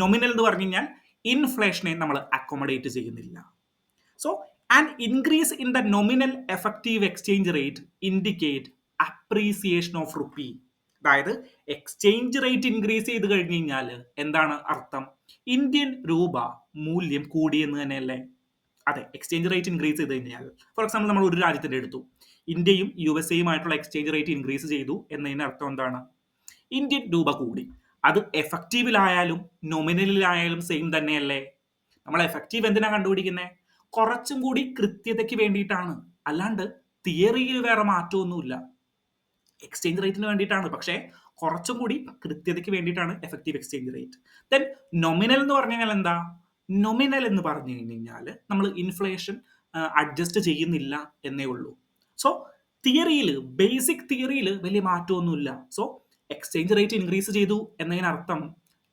നൊമിനൽ എന്ന് പറഞ്ഞു കഴിഞ്ഞാൽ ഇൻഫ്ലേഷനെ നമ്മൾ അക്കോമഡേറ്റ് ചെയ്യുന്നില്ല. So an increase in the nominal effective exchange rate indicate appreciation of rupee. അതായത് എക്സ്ചേഞ്ച് റേറ്റ് ഇൻക്രീസ് ചെയ്ത് കഴിഞ്ഞ് കഴിഞ്ഞാൽ എന്താണ് അർത്ഥം? ഇന്ത്യൻ രൂപ മൂല്യം കൂടിയെന്ന് തന്നെയല്ലേ? അതെ, എക്സ്ചേഞ്ച് റേറ്റ് ഇൻക്രീസ് ചെയ്ത് കഴിഞ്ഞാൽ, ഫോർ എക്സാമ്പിൾ നമ്മൾ ഒരു രാജ്യത്തിന്റെ എടുത്തു, ഇന്ത്യയും USA എക്സ്ചേഞ്ച് റേറ്റ് ഇൻക്രീസ് ചെയ്തു എന്നതിന് അർത്ഥം എന്താണ്? ഇന്ത്യൻ രൂപ കൂടി. അത് എഫക്റ്റീവിലായാലും നോമിനലിലായാലും സെയിം തന്നെയല്ലേ? നമ്മൾ എഫക്റ്റീവ് എന്തിനാ കണ്ടുപിടിക്കുന്നത്? കുറച്ചും കൂടി കൃത്യതയ്ക്ക് വേണ്ടിയിട്ടാണ്. അല്ലാണ്ട് തിയറിയിൽ വേറെ മാറ്റമൊന്നുമില്ല. എക്സ്ചേഞ്ച് റേറ്റിന് വേണ്ടിയിട്ടാണ്, പക്ഷേ കുറച്ചും കൂടി കൃത്യതയ്ക്ക് വേണ്ടിയിട്ടാണ് എഫക്റ്റീവ് എക്സ്ചേഞ്ച് റേറ്റ്. ദെൻ നൊമിനൽ എന്ന് പറഞ്ഞു കഴിഞ്ഞാൽ എന്താ? നൊമിനൽ എന്ന് പറഞ്ഞു കഴിഞ്ഞാൽ നമ്മൾ ഇൻഫ്ലേഷൻ അഡ്ജസ്റ്റ് ചെയ്യുന്നില്ല എന്നേ ഉള്ളൂ. സോ തിയറിയിൽ, ബേസിക് തിയറിയിൽ വലിയ മാറ്റമൊന്നുമില്ല. സോ എക്സ്ചേഞ്ച് റേറ്റ് ഇൻക്രീസ് ചെയ്തു എന്നതിനർത്ഥം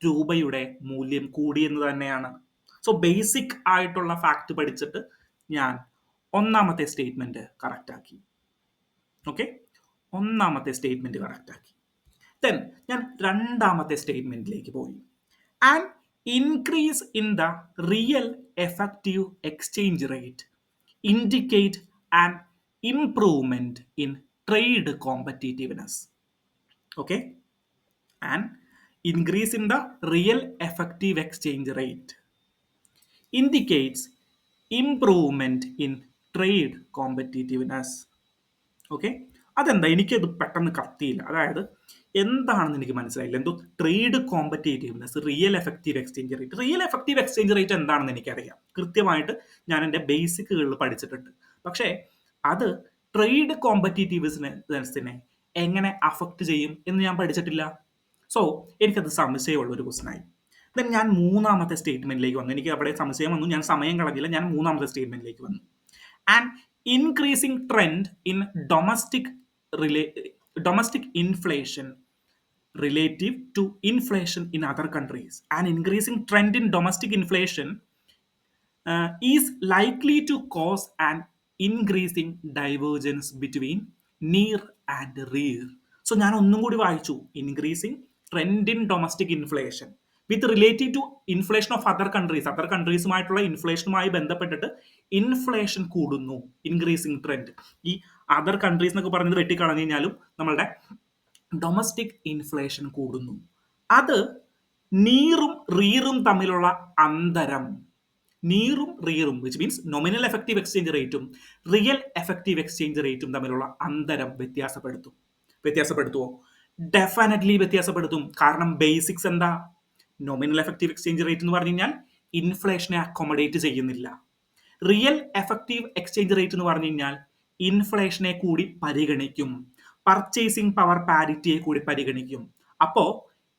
രൂപയുടെ മൂല്യം കൂടി എന്ന് തന്നെയാണ്. സോ ബേസിക് ആയിട്ടുള്ള ഫാക്ട് പഠിച്ചിട്ട് ഞാൻ ഒന്നാമത്തെ സ്റ്റേറ്റ്മെന്റ് കറക്റ്റ് ആക്കി. ഓക്കെ, ഒന്നാമത്തെ സ്റ്റേറ്റ്മെന്റ് കറക്റ്റ് ആക്കി. ദെൻ ഞാൻ രണ്ടാമത്തെ സ്റ്റേറ്റ്മെന്റിലേക്ക് പോയി. And increase in the real effective exchange rate indicate and improvement in trade competitiveness. Okay, and increase in the real effective exchange rate indicates improvement in trade competitiveness. Okay, അതെന്താ? എനിക്കത് പെട്ടെന്ന് കത്തിയില്ല. അതായത് എന്താണെന്ന് എനിക്ക് മനസ്സിലായില്ല. എന്തോ trade competitiveness, real effective exchange rate. Real effective exchange rate എന്താണെന്ന് എനിക്കറിയാം, കൃത്യമായിട്ട് ഞാൻ എൻ്റെ ബേസിക്കുകളിൽ പഠിച്ചിട്ടുണ്ട്. പക്ഷേ അത് ട്രേഡ് കോമ്പറ്റീറ്റീവ്നെസ്സിനെ എങ്ങനെ അഫക്റ്റ് ചെയ്യും എന്ന് ഞാൻ പഠിച്ചിട്ടില്ല. സോ എനിക്കത് സംശയമുള്ള ഒരു ക്വസ്റ്റനായി. ദെൻ ഞാൻ മൂന്നാമത്തെ സ്റ്റേറ്റ്മെന്റിലേക്ക് വന്നു. എനിക്ക് അവിടെ സംശയം വന്നു, ഞാൻ സമയം കളഞ്ഞില്ല, ഞാൻ മൂന്നാമത്തെ സ്റ്റേറ്റ്മെന്റിലേക്ക് വന്നു. And increasing trend in domestic inflation relative to inflation in other countries. An increasing trend in domestic inflation is likely to cause an increasing divergence between near and rear. So ഞാൻ ഒന്നും കൂടി വായിച്ചു. Increasing trend in domestic inflation with relative to inflation of other countries. Other കൺട്രീസുമായിട്ടുള്ള ഇൻഫ്ലേഷനുമായി ബന്ധപ്പെട്ടിട്ട് inflation കൂടുന്നു. Increasing trend. ഈ other countries എന്നൊക്കെ പറഞ്ഞത് വെട്ടിക്കളഞ്ഞു കഴിഞ്ഞാലും നമ്മളുടെ ഡൊമസ്റ്റിക് ഇൻഫ്ലേഷൻ കൂടുന്നു. അത് നീറും റീറും തമ്മിലുള്ള അന്തരം, നീറും റീറും which means nominal effective exchange റേറ്റും റിയൽ എഫക്റ്റീവ് എക്സ്ചേഞ്ച് റേറ്റും തമ്മിലുള്ള അന്തരം വ്യത്യാസപ്പെടുത്തുമോ? ഡെഫിനറ്റ്ലി വ്യത്യാസപ്പെടുത്തും. കാരണം ബേസിക്സ് എന്താ? നോമിനൽ എഫക്റ്റീവ് എക്സ്ചേഞ്ച് റേറ്റ് എന്ന് പറഞ്ഞു കഴിഞ്ഞാൽ ഇൻഫ്ലേഷനെ അക്കോമഡേറ്റ് ചെയ്യുന്നില്ല. റിയൽ എഫക്റ്റീവ് എക്സ്ചേഞ്ച് റേറ്റ് എന്ന് പറഞ്ഞു കഴിഞ്ഞാൽ ഇൻഫ്ലേഷനെ കൂടി പരിഗണിക്കും, പർച്ചേസിംഗ് പവർ പാരിറ്റിയെ കൂടി പരിഗണിക്കും. അപ്പോൾ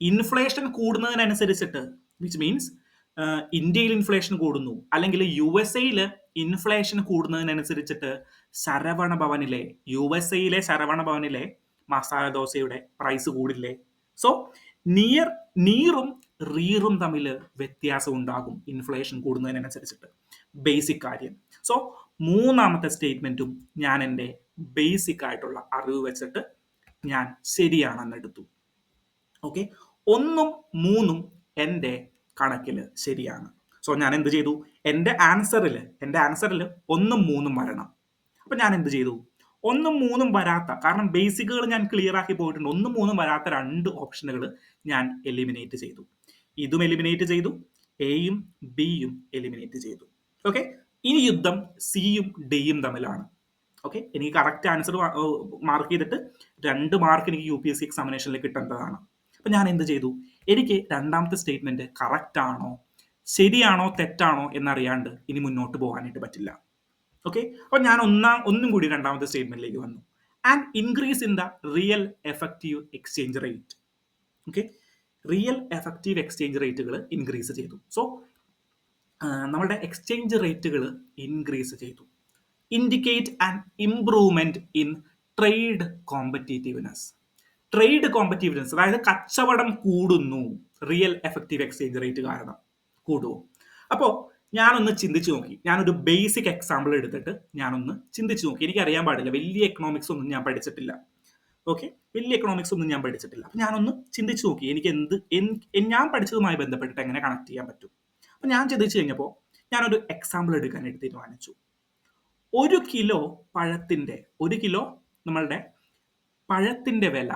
ഇൻഫ്ലേഷൻ കൂടുന്നതിനനുസരിച്ചിട്ട്, വിച്ച് മീൻസ് ഇന്ത്യയിൽ ഇൻഫ്ലേഷൻ കൂടുന്നു അല്ലെങ്കിൽ USA ഇൻഫ്ലേഷൻ കൂടുന്നതിനനുസരിച്ചിട്ട് USA ശരവണ ഭവനിലെ മസാല ദോശയുടെ പ്രൈസ് കൂടില്ലേ? സോ നീറും റീറും തമ്മിൽ വ്യത്യാസം ഉണ്ടാകും ഇൻഫ്ലേഷൻ കൂടുന്നതിനനുസരിച്ചിട്ട്. ബേസിക് കാര്യം. സോ മൂന്നാമത്തെ സ്റ്റേറ്റ്മെന്റും ഞാൻ എൻ്റെ ബേസിക് ആയിട്ടുള്ള അറിവ് വെച്ചിട്ട് ഞാൻ ശരിയാണെന്ന് എടുത്തു. ഓക്കെ, 1ഉം 3ഉം എൻ്റെ കണക്കിൽ ശരിയാണ്. സോ ഞാൻ എന്ത് ചെയ്തു? എൻ്റെ ആൻസറിൽ 1ഉം 3ഉം വരണം. അപ്പൊ ഞാൻ എന്ത് ചെയ്തു? 1ഉം 3ഉം വരാത്ത, കാരണം ബേസിക്കുകൾ ഞാൻ ക്ലിയർ ആക്കി പോയിട്ടുണ്ട്, 1ഉം 3ഉം വരാത്ത 2 ഓപ്ഷനുകൾ ഞാൻ എലിമിനേറ്റ് ചെയ്തു. ഇതും എലിമിനേറ്റ് ചെയ്തു, എയും ബിയും എലിമിനേറ്റ് ചെയ്തു. ഓക്കെ, ഇനി യുദ്ധം സിയും ഡിയും തമ്മിലാണ്. ഓക്കെ, എനിക്ക് കറക്റ്റ് ആൻസർ മാർക്ക് ചെയ്തിട്ട് 2 മാർക്ക് എനിക്ക് UPSC എക്സാമിനേഷനിൽ കിട്ടേണ്ടതാണ്. അപ്പൊ ഞാൻ എന്ത് ചെയ്തു? എനിക്ക് രണ്ടാമത്തെ സ്റ്റേറ്റ്മെന്റ് കറക്റ്റ് ആണോ, ശരിയാണോ, തെറ്റാണോ എന്നറിയാണ്ട് ഇനി മുന്നോട്ട് പോകാനായിട്ട് പറ്റില്ല. ഓക്കെ, അപ്പൊ ഞാൻ ഒന്നും കൂടി രണ്ടാമത്തെ സ്റ്റേറ്റ്മെന്റിലേക്ക് വന്നു. And increase in the real effective exchange rate. Okay, real effective exchange റേറ്റുകൾ ഇൻക്രീസ് ചെയ്തു. സോ നമ്മുടെ എക്സ്ചേഞ്ച് റേറ്റുകൾ ഇൻക്രീസ് ചെയ്തു. Indicate an improvement in trade competitiveness. Trade competitiveness അതായത് കച്ചവടം കൂടുന്നു റിയൽ എഫക്റ്റീവ് എക്സ്ചേഞ്ച് റേറ്റ് കാരണം. കൂടുമോ? അപ്പോൾ ഞാനൊന്ന് ചിന്തിച്ചു നോക്കി. ഞാനൊരു ബേസിക് എക്സാമ്പിൾ എടുത്തിട്ട് ഞാനൊന്ന് ചിന്തിച്ചു നോക്കി. എനിക്ക് അറിയാൻ പാടില്ല, വലിയ എക്കണോമിക്സ് ഒന്നും ഞാൻ പഠിച്ചിട്ടില്ല. ഓക്കെ, വലിയ എക്കണോമിക്സ് ഒന്നും ഞാൻ പഠിച്ചിട്ടില്ല. അപ്പൊ ഞാനൊന്ന് ചിന്തിച്ചു നോക്കി എനിക്ക് ഞാൻ പഠിച്ചതുമായി ബന്ധപ്പെട്ടിട്ട് എങ്ങനെ കണക്ട് ചെയ്യാൻ പറ്റും. അപ്പൊ ഞാൻ ചിന്തിച്ചു കഴിഞ്ഞപ്പോൾ ഞാനൊരു എക്സാമ്പിൾ എടുക്കാനായിട്ട് തീരുമാനിച്ചു. ഒരു കിലോ നമ്മളുടെ പഴത്തിന്റെ വില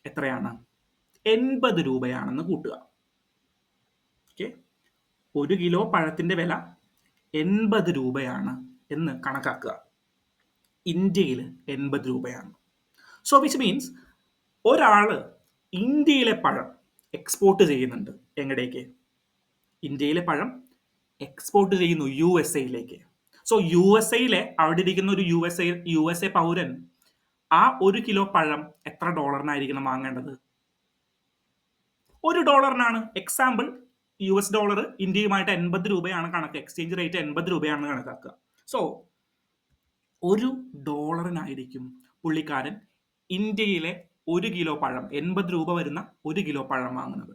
എത്രയാണ്? 80 രൂപയാണെന്ന് കൂട്ടുക. ഓക്കെ, 1 കിലോ പഴത്തിന്റെ വില 80 രൂപയാണ് എന്ന് കണക്കാക്കുക. ഇന്ത്യയിൽ 80 രൂപയാണ്. സോ വിച്ച് മീൻസ് ഒരാള് ഇന്ത്യയിലെ പഴം എക്സ്പോർട്ട് ചെയ്യുന്നുണ്ട്. എങ്ങടേക്ക്? ഇന്ത്യയിലെ പഴം എക്സ്പോർട്ട് ചെയ്യുന്നു USA സോ USA അവിടെ ഇരിക്കുന്ന ഒരു USA പൗരൻ ആ 1 കിലോ പഴം എത്ര ഡോളറിനായിരിക്കണം വാങ്ങേണ്ടത്? $1. എക്സാമ്പിൾ, US ഇന്ത്യയുമായിട്ട് 80 രൂപയാണ് കണക്ക്. എക്സ്ചേഞ്ച് റേറ്റ് 80 രൂപയാണെന്ന് കണക്കാക്കുക. സോ $1 പുള്ളിക്കാരൻ ഇന്ത്യയിലെ 1 കിലോ പഴം, 80 രൂപ വരുന്ന 1 കിലോ പഴം വാങ്ങുന്നത്.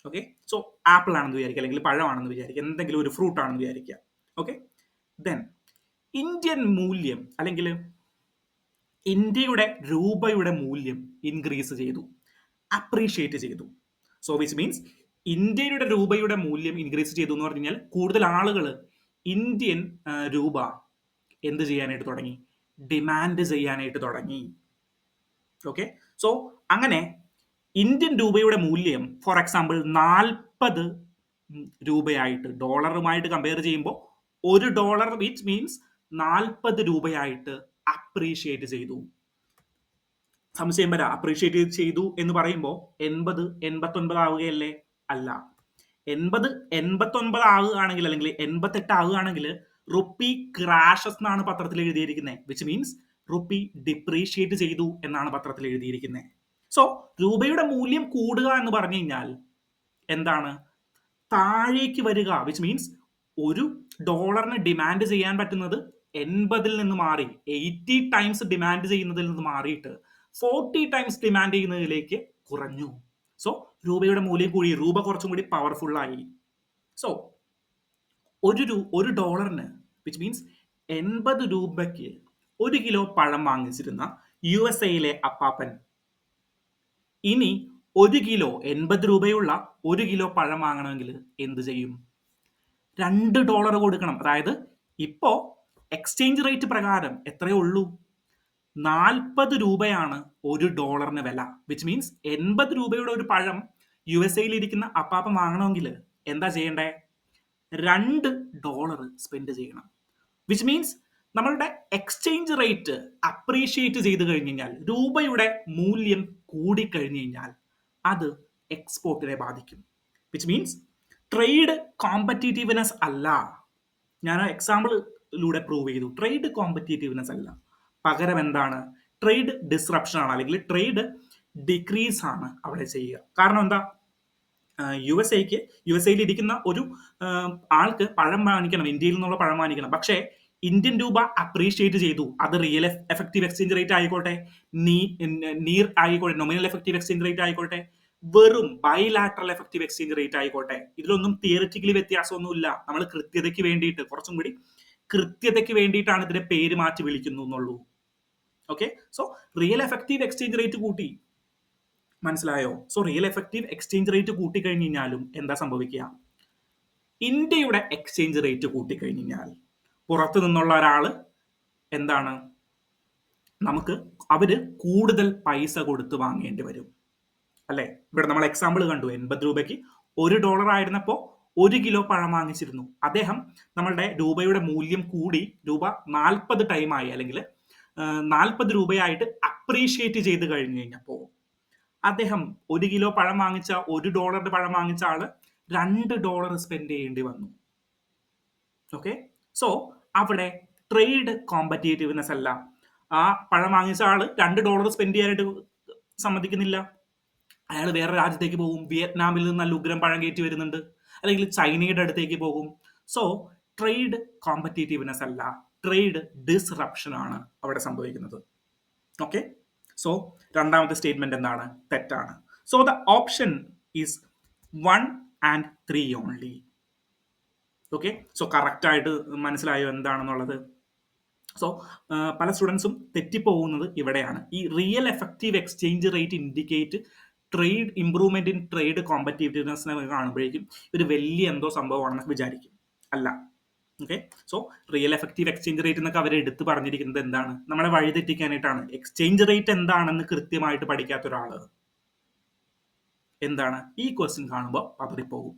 ഓക്കെ, സോ ആപ്പിൾ ആണെന്ന് വിചാരിക്കുക, അല്ലെങ്കിൽ പഴമാണെന്ന് വിചാരിക്കുക, എന്തെങ്കിലും ഒരു ഫ്രൂട്ട് ആണെന്ന് വിചാരിക്കുക. ഓക്കെ, ദെൻ ഇന്ത്യൻ മൂല്യം അല്ലെങ്കിൽ ഇന്ത്യയുടെ രൂപയുടെ മൂല്യം ഇൻക്രീസ് ചെയ്തു, അപ്രീഷിയേറ്റ് ചെയ്തു. സോ വിച്ച് മീൻസ് ഇന്ത്യയുടെ രൂപയുടെ മൂല്യം ഇൻക്രീസ് ചെയ്തു എന്ന് പറഞ്ഞു കഴിഞ്ഞാൽ കൂടുതൽ ആളുകൾ ഇന്ത്യൻ രൂപ എന്ത് ചെയ്യാനായിട്ട് തുടങ്ങി? ഡിമാൻഡ് ചെയ്യാനായിട്ട് തുടങ്ങി. ഓക്കെ, സോ അങ്ങനെ ഇന്ത്യൻ രൂപയുടെ മൂല്യം ഫോർ എക്സാമ്പിൾ 40 രൂപയായിട്ട്, ഡോളറുമായിട്ട് കമ്പയർ ചെയ്യുമ്പോൾ $1 വിച്ച് മീൻസ് 40 രൂപയായിട്ട് അപ്രീഷിയേറ്റ് ചെയ്തു. സംശയം വരാം, അപ്രീഷിയേറ്റ് ചെയ്തു എന്ന് പറയുമ്പോൾ 80 89 ആവുകയല്ലേ? അല്ല, 80 89 ആവുകയാണെങ്കിൽ അല്ലെങ്കിൽ 88 ആവുകയാണെങ്കിൽ റുപ്പി ക്രാഷസ് എന്നാണ് പത്രത്തിൽ എഴുതിയിരിക്കുന്നത്. വിച്ച് മീൻസ് റുപ്പി ഡിപ്രീഷിയേറ്റ് ചെയ്തു എന്നാണ് പത്രത്തിൽ എഴുതിയിരിക്കുന്നത്. സോ രൂപയുടെ മൂല്യം കൂടുക എന്ന് പറഞ്ഞു കഴിഞ്ഞാൽ എന്താണ്? താഴേക്ക് വരിക. വിച്ച് മീൻസ് $1 ഡിമാൻഡ് ചെയ്യാൻ പറ്റുന്നത് 80 നിന്ന് മാറി 80 ടൈംസ് ഡിമാൻഡ് ചെയ്യുന്നതിൽ നിന്ന് മാറിയിട്ട് 40 ടൈംസ് ഡിമാൻഡ് ചെയ്യുന്നതിലേക്ക് കുറഞ്ഞു. സോ രൂപയുടെ മൂല്യം കൂടി, രൂപ കുറച്ചും കൂടി പവർഫുൾ ആയി. സോ $1 വിച്ച് മീൻസ് 80 രൂപയ്ക്ക് 1 കിലോ പഴം വാങ്ങിച്ചിരുന്ന USA അപ്പാപ്പൻ ഇനി 1 കിലോ 80 രൂപയുള്ള 1 കിലോ പഴം വാങ്ങണമെങ്കിൽ എന്ത് ചെയ്യും? $2 കൊടുക്കണം. അതായത് ഇപ്പോ എക്സ്ചേഞ്ച് റേറ്റ് പ്രകാരം എത്രയേ ഉള്ളൂ? 40 രൂപയാണ് $1 വില. വിച്ച് മീൻസ് 80 രൂപയുടെ ഒരു പഴം USA ഇരിക്കുന്ന അപ്പാപ്പൻ വാങ്ങണമെങ്കിൽ എന്താ ചെയ്യണ്ടേ? $2 സ്പെൻഡ് ചെയ്യണം. വിച്ച് മീൻസ് നമ്മളുടെ എക്സ്ചേഞ്ച് റേറ്റ് അപ്രീഷിയേറ്റ് ചെയ്ത് കഴിഞ്ഞ് കഴിഞ്ഞാൽ, രൂപയുടെ മൂല്യം കൂടിക്കഴിഞ്ഞു കഴിഞ്ഞാൽ അത് എക്സ്പോർട്ടിനെ ബാധിക്കും. വിച്ച് മീൻസ് ട്രേഡ് കോമ്പറ്റീറ്റീവ്നെസ് അല്ല, ഞാൻ എക്സാമ്പിളിലൂടെ പ്രൂവ് ചെയ്തു, ട്രേഡ് കോമ്പറ്റീറ്റീവ്നെസ് അല്ല, പകരം എന്താണ്? ട്രേഡ് ഡിസ്റപ്ഷൻ ആണ്, അല്ലെങ്കിൽ ട്രേഡ് ഡിക്രീസ് ആണ് അവിടെ ചെയ്യുക. കാരണം എന്താ? USA ഇരിക്കുന്ന ഒരു ആൾക്ക് പഴം വാങ്ങിക്കണം, ഇന്ത്യയിൽ നിന്നുള്ള പഴം വാങ്ങിക്കണം. പക്ഷേ ഇന്ത്യൻ രൂപ അപ്രീഷിയേറ്റ് ചെയ്തു. അത് റിയൽ എഫക്റ്റീവ് എക്സ്ചേഞ്ച് റേറ്റ് ആയിക്കോട്ടെ, നീർ ആയിക്കോട്ടെ, നൊമിനൽ എഫക്റ്റീവ് എക്സ്ചേഞ്ച് റേറ്റ് ആയിക്കോട്ടെ, വെറും ബൈലാറ്ററൽ എഫക്റ്റീവ് എക്സ്ചേഞ്ച് റേറ്റ് ആയിക്കോട്ടെ, ഇതിലൊന്നും തിയറിറ്റിക്കലി വ്യത്യാസമൊന്നുമില്ല. നമ്മൾ കൃത്യതയ്ക്ക് വേണ്ടിയിട്ട്, കുറച്ചും കൂടി കൃത്യതയ്ക്ക് വേണ്ടിയിട്ടാണ് ഇതിന്റെ പേര് മാറ്റി വിളിക്കുന്നു എന്നുള്ളൂ. Okay, so real effective exchange rate കൂട്ടി, മനസ്സിലായോ? So real effective exchange rate കൂട്ടിക്കഴിഞ്ഞ് കഴിഞ്ഞാലും എന്താ സംഭവിക്കുക? ഇന്ത്യയുടെ എക്സ്ചേഞ്ച് റേറ്റ് കൂട്ടിക്കഴിഞ്ഞ് കഴിഞ്ഞാൽ പുറത്തു നിന്നുള്ള ഒരാള് എന്താണ്, നമുക്ക് അവര് കൂടുതൽ പൈസ കൊടുത്ത് വാങ്ങേണ്ടി വരും, അല്ലെ? ഇവിടെ നമ്മൾ എക്സാമ്പിൾ കണ്ടു, 80 രൂപയ്ക്ക് $1 ആയിരുന്നപ്പോ 1 കിലോ പഴം വാങ്ങിച്ചിരുന്നു. അദ്ദേഹം നമ്മളുടെ രൂപയുടെ മൂല്യം കൂടി, രൂപ 40 ടൈമായി അല്ലെങ്കിൽ 40 രൂപയായിട്ട് അപ്രീഷിയേറ്റ് ചെയ്ത് കഴിഞ്ഞു കഴിഞ്ഞപ്പോ അദ്ദേഹം 1 കിലോ പഴം വാങ്ങിച്ച, $1 പഴം വാങ്ങിച്ച ആള് $2 സ്പെൻഡ് ചെയ്യേണ്ടി വന്നു. ഓക്കെ, സോ അവിടെ ട്രേഡ് കോമ്പറ്റീറ്റീവ്നെസ് അല്ല. ആ പഴം വാങ്ങിച്ച ആള് $2 സ്പെൻഡ് ചെയ്യാനായിട്ട് സമ്മതിക്കുന്നില്ല. അയാൾ വേറെ രാജ്യത്തേക്ക് പോകും, വിയറ്റ്നാമിൽ നിന്ന് നല്ല ഉഗ്രം പഴം കയറ്റി വരുന്നുണ്ട്, അല്ലെങ്കിൽ ചൈനയുടെ അടുത്തേക്ക് പോകും. സോ ട്രേഡ് കോമ്പറ്റീറ്റീവ്നെസ് അല്ല, ട്രേഡ് ഡിസ്റപ്ഷൻ ആണ് അവിടെ സംഭവിക്കുന്നത്. ഓക്കെ, സോ രണ്ടാമത്തെ സ്റ്റേറ്റ്മെന്റ് എന്താണ്? തെറ്റാണ്. So the option is 1 and 3 only. Okay, so correct ആയിട്ട് മനസ്സിലായോ എന്താണെന്നുള്ളത്? സോ പല സ്റ്റുഡൻസും തെറ്റിപ്പോകുന്നത് ഇവിടെയാണ്. ഈ real effective exchange rate indicate trade improvement in trade കോമ്പറ്റീവ്നെസ്സിനെ കാണുമ്പോഴേക്കും ഒരു വലിയ എന്തോ സംഭവമാണെന്ന് വിചാരിക്കും. അല്ല. Okay, so real effective exchange rate എന്നൊക്കെ അവർ എടുത്ത് പറഞ്ഞിരിക്കുന്നത് എന്താണ്? നമ്മളെ വഴിതെറ്റിക്കാനായിട്ടാണ്. എക്സ്ചേഞ്ച് റേറ്റ് എന്താണെന്ന് കൃത്യമായിട്ട് പഠിക്കാത്ത ഒരാൾ എന്താണ് ഈ ക്വസ്റ്റ്യൻ കാണുമ്പോൾ പതറിപ്പോകും.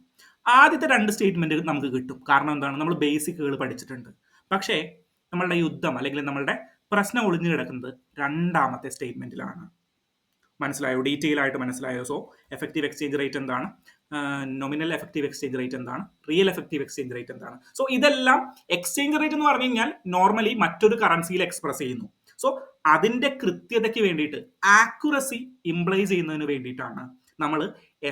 ആദ്യത്തെ രണ്ട് സ്റ്റേറ്റ്മെന്റ് നമുക്ക് കിട്ടും. കാരണം എന്താണ്? നമ്മൾ ബേസിക്കുകൾ പഠിച്ചിട്ടുണ്ട്. പക്ഷേ നമ്മളുടെ യുദ്ധം അല്ലെങ്കിൽ നമ്മളുടെ പ്രശ്നം ഒളിഞ്ഞു കിടക്കുന്നത് രണ്ടാമത്തെ സ്റ്റേറ്റ്മെന്റിലാണ്. മനസ്സിലായോ? ഡീറ്റെയിൽ ആയിട്ട് മനസ്സിലായോ? സോ എഫക്റ്റീവ് എക്സ്ചേഞ്ച് റേറ്റ് എന്താണ്, നോമിനൽ എഫക്റ്റീവ് എക്സ്ചേഞ്ച് റേറ്റ് എന്താണ്, റിയൽ എഫക്റ്റീവ് എക്സ്ചേഞ്ച് റേറ്റ് എന്താണ്? സോ ഇതെല്ലാം എക്സ്ചേഞ്ച് റേറ്റ് എന്ന് പറഞ്ഞു കഴിഞ്ഞാൽ നോർമലി മറ്റൊരു കറൻസിയിൽ എക്സ്പ്രസ് ചെയ്യുന്നു. സോ അതിന്റെ കൃത്യതയ്ക്ക് വേണ്ടിയിട്ട്, ആക്യുറസി ഇംപ്ലൈസ് ചെയ്യുന്നതിന് വേണ്ടിയിട്ടാണ് നമ്മൾ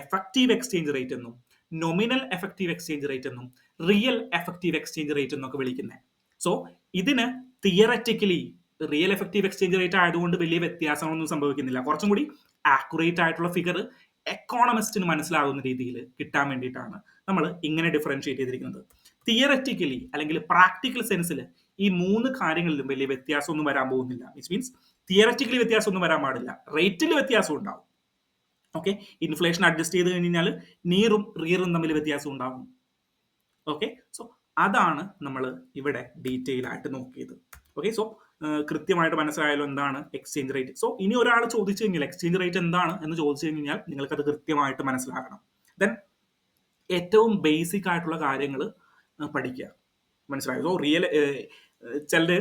എഫക്റ്റീവ് എക്സ്ചേഞ്ച് റേറ്റ് എന്നും നോമിനൽ എഫക്റ്റീവ് എക്സ്ചേഞ്ച് റേറ്റ് എന്നും റിയൽ എഫക്റ്റീവ് എക്സ്ചേഞ്ച് റേറ്റ് എന്നൊക്കെ വിളിക്കുന്നത്. സോ ഇതിന് theoretically real effective exchange rate ആയതുകൊണ്ട് വലിയ വ്യത്യാസങ്ങളൊന്നും സംഭവിക്കുന്നില്ല. കുറച്ചും കൂടി ആക്യുറേറ്റ് ആയിട്ടുള്ള ഫിഗർ എക്കോണമിസ്റ്റിന് മനസ്സിലാകുന്ന രീതിയിൽ കിട്ടാൻ വേണ്ടിയിട്ടാണ് നമ്മൾ ഇങ്ങനെ ഡിഫറൻഷിയേറ്റ് ചെയ്തിരിക്കുന്നത്. തിയററ്റിക്കലി അല്ലെങ്കിൽ പ്രാക്ടിക്കൽ സെൻസിൽ ഈ മൂന്ന് കാര്യങ്ങളിലും വലിയ വ്യത്യാസമൊന്നും വരാൻ പോകുന്നില്ല. മീൻസ് തിയററ്റിക്കലി വ്യത്യാസമൊന്നും വരാൻ പാടില്ല, റേറ്റിൽ വ്യത്യാസം ഉണ്ടാവും. ഓക്കെ, ഇൻഫ്ലേഷൻ അഡ്ജസ്റ്റ് ചെയ്ത് കഴിഞ്ഞാൽ നീറും റിയറും തമ്മിൽ വ്യത്യാസം ഉണ്ടാകും. ഓക്കെ, സോ അതാണ് നമ്മൾ ഇവിടെ ഡീറ്റെയിൽ ആയിട്ട് നോക്കിയത്. ഓക്കെ, സോ കൃത്യമായിട്ട് മനസ്സിലായാലോ എന്താണ് എക്സ്ചേഞ്ച് റേറ്റ്? സോ ഇനി ഒരാൾ ചോദിച്ചു കഴിഞ്ഞാൽ എക്സ്ചേഞ്ച് റേറ്റ് എന്താണ് എന്ന് ചോദിച്ചു കഴിഞ്ഞാൽ നിങ്ങൾക്കത് കൃത്യമായിട്ട് മനസ്സിലാക്കണം. ദെൻ ഏറ്റവും ബേസിക് ആയിട്ടുള്ള കാര്യങ്ങൾ പഠിക്കുക. മനസ്സിലായോ? സോ റിയൽ ചില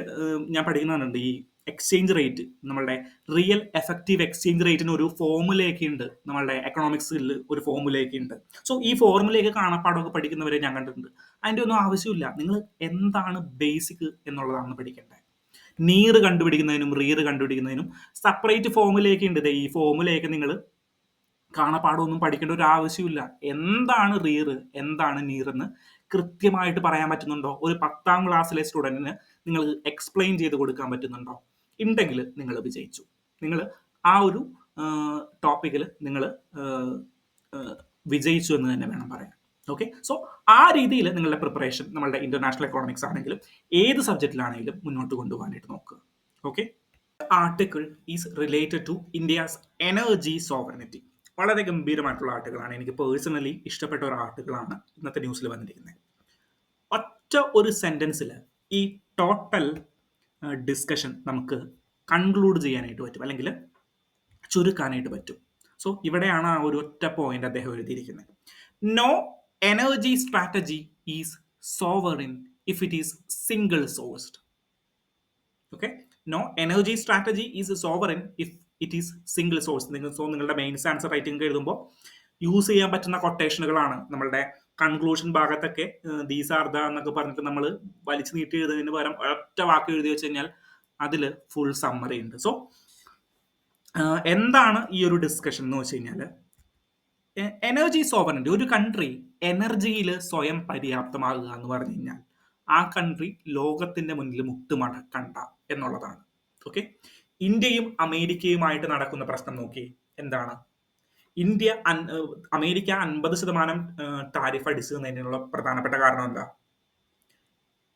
ഞാൻ പഠിക്കുന്നുണ്ട് ഈ എക്സ്ചേഞ്ച് റേറ്റ്, നമ്മളുടെ റിയൽ എഫക്റ്റീവ് എക്സ്ചേഞ്ച് റേറ്റിന് ഒരു ഫോർമുലയൊക്കെ ഉണ്ട്. നമ്മളുടെ എക്കണോമിക്സിൽ ഒരു ഫോർമുലയൊക്കെ ഉണ്ട്. സോ ഈ ഫോർമുലയൊക്കെ കാണാപ്പാടമൊക്കെ പഠിക്കുന്നവരെ ഞാൻ കണ്ടിട്ടുണ്ട്. അതിൻ്റെ ഒന്നും ആവശ്യമില്ല. നിങ്ങൾ എന്താണ് ബേസിക് എന്നുള്ളതാണ് പഠിക്കേണ്ടത്. നീറ് കണ്ടുപിടിക്കുന്നതിനും റിയർ കണ്ടുപിടിക്കുന്നതിനും സെപ്പറേറ്റ് ഫോർമുലയൊക്കെ ഉണ്ട്. ഈ ഫോർമുലയൊക്കെ നിങ്ങൾ കാണാപ്പാടമൊന്നും പഠിക്കേണ്ട ഒരു ആവശ്യമില്ല. എന്താണ് റിയർ, എന്താണ് നീർ എന്ന് കൃത്യമായിട്ട് പറയാൻ പറ്റുന്നുണ്ടോ? ഒരു 10ാം ക്ലാസ്സിലെ സ്റ്റുഡന്റിന് നിങ്ങൾ എക്സ്പ്ലെയിൻ ചെയ്ത് കൊടുക്കാൻ പറ്റുന്നുണ്ടോ? ഉണ്ടെങ്കിൽ നിങ്ങൾ വിജയിച്ചു. നിങ്ങൾ ആ ഒരു ടോപ്പിക്കിൽ നിങ്ങൾ വിജയിച്ചു എന്ന് തന്നെ വേണം പറയാൻ. ഓക്കെ, സോ ആ രീതിയിൽ നിങ്ങളുടെ പ്രിപ്പറേഷൻ നമ്മളുടെ ഇന്റർനാഷണൽ എക്കണോമിക്സ് ആണെങ്കിലും ഏത് സബ്ജക്റ്റിലാണെങ്കിലും മുന്നോട്ട് കൊണ്ടുപോകാനായിട്ട് നോക്കുക. Okay, article is related to India's energy sovereignty. വളരെ ഗംഭീരമായിട്ടുള്ള ആർട്ടിക്കിളാണ്. എനിക്ക് പേഴ്സണലി ഇഷ്ടപ്പെട്ട ഒരു ആർട്ടിക്കിളാണ് ഇന്നത്തെ ന്യൂസിൽ വന്നിരിക്കുന്നത്. ഒറ്റ ഒരു സെന്റൻസിൽ ഈ ടോട്ടൽ ഡിസ്കഷൻ നമുക്ക് കൺക്ലൂഡ് ചെയ്യാനായിട്ട് പറ്റും, അല്ലെങ്കിൽ ചുരുക്കാനായിട്ട് പറ്റും. സോ ഇവിടെയാണ് ആ ഒരു ഒറ്റ പോയിന്റ് അദ്ദേഹം എഴുതിയിരിക്കുന്നത്. No energy strategy is sovereign if it is single sourced. Okay, no energy strategy is sovereign if it is single source. So നിങ്ങളുടെ മെയിൻസ് ആൻസർ റൈറ്റിംഗ് എഴുതുമ്പോൾ യൂസ് ചെയ്യാൻ പറ്റുന്ന കൊട്ടേഷനുകളാണ്. നമ്മളുടെ കൺക്ലൂഷൻ ഭാഗത്തൊക്കെ ദീസ് ആർ ദ എന്നൊക്കെ പറഞ്ഞിട്ട് നമ്മൾ വലിച്ചു നീട്ടി എഴുതുന്നതിന് പകരം ഒറ്റ വാക്ക് എഴുതി വെച്ച് കഴിഞ്ഞാൽ അതിൽ ഫുൾ സമ്മറി ഉണ്ട്. സോ എന്താണ് ഈ ഒരു ഡിസ്കഷൻ എന്ന് വെച്ച് കഴിഞ്ഞാൽ, എനർജി സോവറിനിറ്റി, ഒരു കൺട്രി എനർജിയിൽ സ്വയം പര്യാപ്തമാകുക എന്ന് പറഞ്ഞു കഴിഞ്ഞാൽ ആ കൺട്രി ലോകത്തിന്റെ മുന്നിൽ മുട്ടുമടക്കണ്ട എന്നുള്ളതാണ്. ഓക്കെ, ഇന്ത്യയും അമേരിക്കയുമായിട്ട് നടക്കുന്ന പ്രശ്നം നോക്കി. എന്താണ്? അമേരിക്ക 50% ടാരിഫ് അടിച്ചതിനുള്ള പ്രധാനപ്പെട്ട കാരണം എന്താ?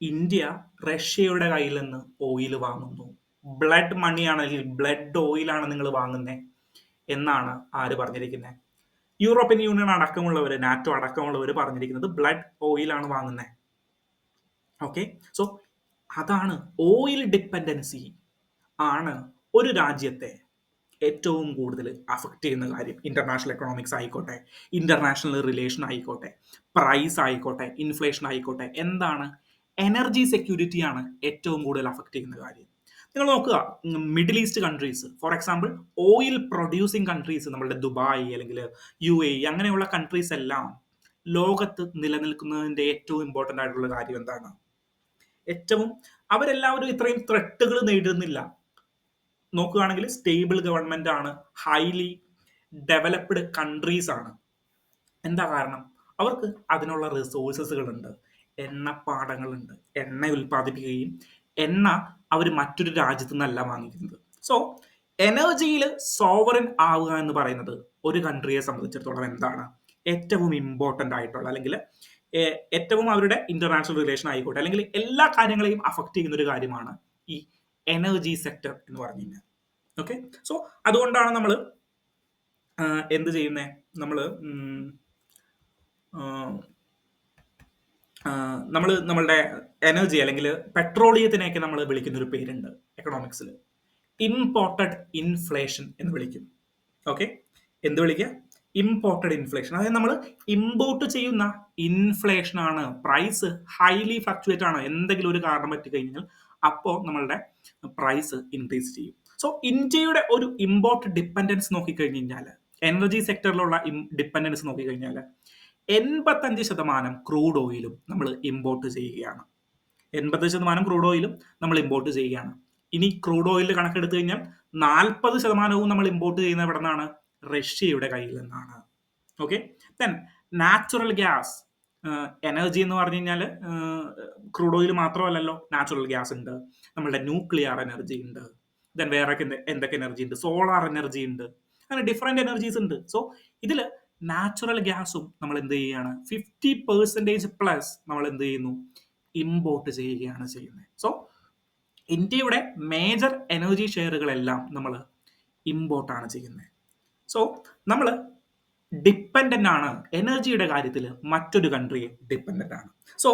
ഇന്ത്യ റഷ്യയുടെ കയ്യിൽ നിന്ന് ഓയിൽ വാങ്ങുന്നു. ബ്ലഡ് മണിയാണ്, അല്ലെങ്കിൽ ബ്ലഡ് ഓയിലാണ് നിങ്ങൾ വാങ്ങുന്നത് എന്നാണ് ആര് പറഞ്ഞിരിക്കുന്നത്? യൂറോപ്യൻ യൂണിയൻ അടക്കമുള്ളവർ, നാറ്റോ അടക്കമുള്ളവർ പറഞ്ഞിരിക്കുന്നത് ബ്ലഡ് ഓയിലാണ് വാങ്ങുന്നത്. ഓക്കെ, സോ അതാണ് ഓയിൽ ഡിപ്പെൻഡൻസി ആണ് ഒരു രാജ്യത്തെ ഏറ്റവും കൂടുതൽ അഫക്റ്റ് ചെയ്യുന്ന കാര്യം. ഇന്റർനാഷണൽ എക്കണോമിക്സ് ആയിക്കോട്ടെ, ഇന്റർനാഷണൽ റിലേഷൻ ആയിക്കോട്ടെ, പ്രൈസ് ആയിക്കോട്ടെ, ഇൻഫ്ലേഷൻ ആയിക്കോട്ടെ, എന്താണ്? എനർജി സെക്യൂരിറ്റി ആണ് ഏറ്റവും കൂടുതൽ അഫക്റ്റ് ചെയ്യുന്ന കാര്യം. നിങ്ങൾ നോക്കുക, middle east countries, for example oil producing countries, നമ്മളുടെ ദുബായ് അല്ലെങ്കിൽ UAE അങ്ങനെയുള്ള കൺട്രീസ് എല്ലാം ലോകത്ത് നിലനിൽക്കുന്നതിന്റെ ഏറ്റവും ഇമ്പോർട്ടൻ്റ് ആയിട്ടുള്ള കാര്യം എന്താണ്? അവരെല്ലാവരും ഇത്രയും ത്രെട്ടുകൾ നേരിടുന്നില്ല. നോക്കുകയാണെങ്കിൽ സ്റ്റേബിൾ ഗവൺമെന്റ് ആണ്, ഹൈലി ഡെവലപ്ഡ് കൺട്രീസ് ആണ്. എന്താ കാരണം? അവർക്ക് അതിനുള്ള റിസോഴ്സസുകളുണ്ട്, എണ്ണപ്പാടങ്ങളുണ്ട്, എണ്ണ ഉൽപ്പാദിപ്പിക്കുകയും എണ്ണ അവർ മറ്റൊരു രാജ്യത്തു നിന്നല്ല വാങ്ങിക്കുന്നത്. സോ എനർജിയിൽ സോവറിൻ ആവുക എന്ന് പറയുന്നത് ഒരു കൺട്രിയെ സംബന്ധിച്ചിടത്തോളം എന്താണ് ഏറ്റവും ഇമ്പോർട്ടൻ്റ് ആയിട്ടുള്ള, അല്ലെങ്കിൽ ഏറ്റവും അവരുടെ ഇന്റർനാഷണൽ റിലേഷൻ ആയിക്കോട്ടെ, അല്ലെങ്കിൽ എല്ലാ കാര്യങ്ങളെയും അഫക്റ്റ് ചെയ്യുന്ന ഒരു കാര്യമാണ് ഈ എനർജി സെക്ടർ എന്ന് പറഞ്ഞു കഴിഞ്ഞാൽ. ഓക്കെ, സോ അതുകൊണ്ടാണ് നമ്മൾ എന്ത് ചെയ്യുന്നത്, നമ്മൾ നമ്മളുടെ എനർജി അല്ലെങ്കിൽ പെട്രോളിയത്തിനെയൊക്കെ നമ്മൾ വിളിക്കുന്ന ഒരു പേരുണ്ട് എക്കണോമിക്സിൽ, ഇമ്പോർട്ടഡ് ഇൻഫ്ലേഷൻ എന്ന് വിളിക്കും. ഓക്കെ, എന്ത് വിളിക്കുക? Imported inflation. അതായത് നമ്മൾ ഇമ്പോർട്ട് ചെയ്യുന്ന ഇൻഫ്ലേഷൻ ആണ്, പ്രൈസ് ഹൈലി ഫ്ലക്ച്വേറ്റ് ആണ്. എന്തെങ്കിലും ഒരു കാരണം പറ്റി കഴിഞ്ഞാൽ അപ്പോൾ നമ്മളുടെ പ്രൈസ് ഇൻക്രീസ് ചെയ്യും. സോ ഇന്ത്യയുടെ ഒരു ഇമ്പോർട്ട് ഡിപ്പെൻഡൻസ് നോക്കിക്കഴിഞ്ഞ് കഴിഞ്ഞാൽ, എനർജി സെക്ടറിലുള്ള ഡിപ്പെൻഡൻസ് നോക്കിക്കഴിഞ്ഞാൽ 85% ക്രൂഡ് ഓയിലും നമ്മൾ ഇമ്പോർട്ട് ചെയ്യുകയാണ്. 85% ക്രൂഡ് ഓയിലും നമ്മൾ ഇമ്പോർട്ട് ചെയ്യുകയാണ്. ഇനി ക്രൂഡ് ഓയിലിൽ കണക്കെടുത്തു കഴിഞ്ഞാൽ 40% നമ്മൾ ഇമ്പോർട്ട് ചെയ്യുന്ന എവിടെ നിന്നാണ്? റഷ്യയുടെ കയ്യിൽ നിന്നാണ്. Okay, then natural gas, energy എന്ന് പറഞ്ഞു കഴിഞ്ഞാൽ ക്രൂഡ് ഓയിൽ മാത്രമല്ലല്ലോ, നാച്ചുറൽ ഗ്യാസ് ഉണ്ട്, നമ്മളുടെ ന്യൂക്ലിയർ എനർജി ഉണ്ട്, ദെൻ വേറെ എന്തൊക്കെ എനർജി ഉണ്ട്, സോളാർ എനർജി ഉണ്ട്, അങ്ങനെ ഡിഫറെന്റ് എനർജീസ് ഉണ്ട്. സോ ഇതിൽ നാച്ചുറൽ ഗ്യാസും നമ്മൾ എന്ത് ചെയ്യുകയാണ്? 50% നമ്മൾ എന്ത് ചെയ്യുന്നു? ഇമ്പോർട്ട് ചെയ്യുകയാണ് ചെയ്യുന്നത്. സോ ഇന്ത്യയുടെ മേജർ എനർജി ഷെയറുകളെല്ലാം നമ്മൾ ഇമ്പോർട്ടാണ് ചെയ്യുന്നത്. സോ നമ്മൾ ഡിപ്പെൻഡൻ്റ് ആണ് എനർജിയുടെ കാര്യത്തിൽ മറ്റൊരു കൺട്രിയെ ഡിപ്പെൻഡൻ്റ് ആണ്. സോ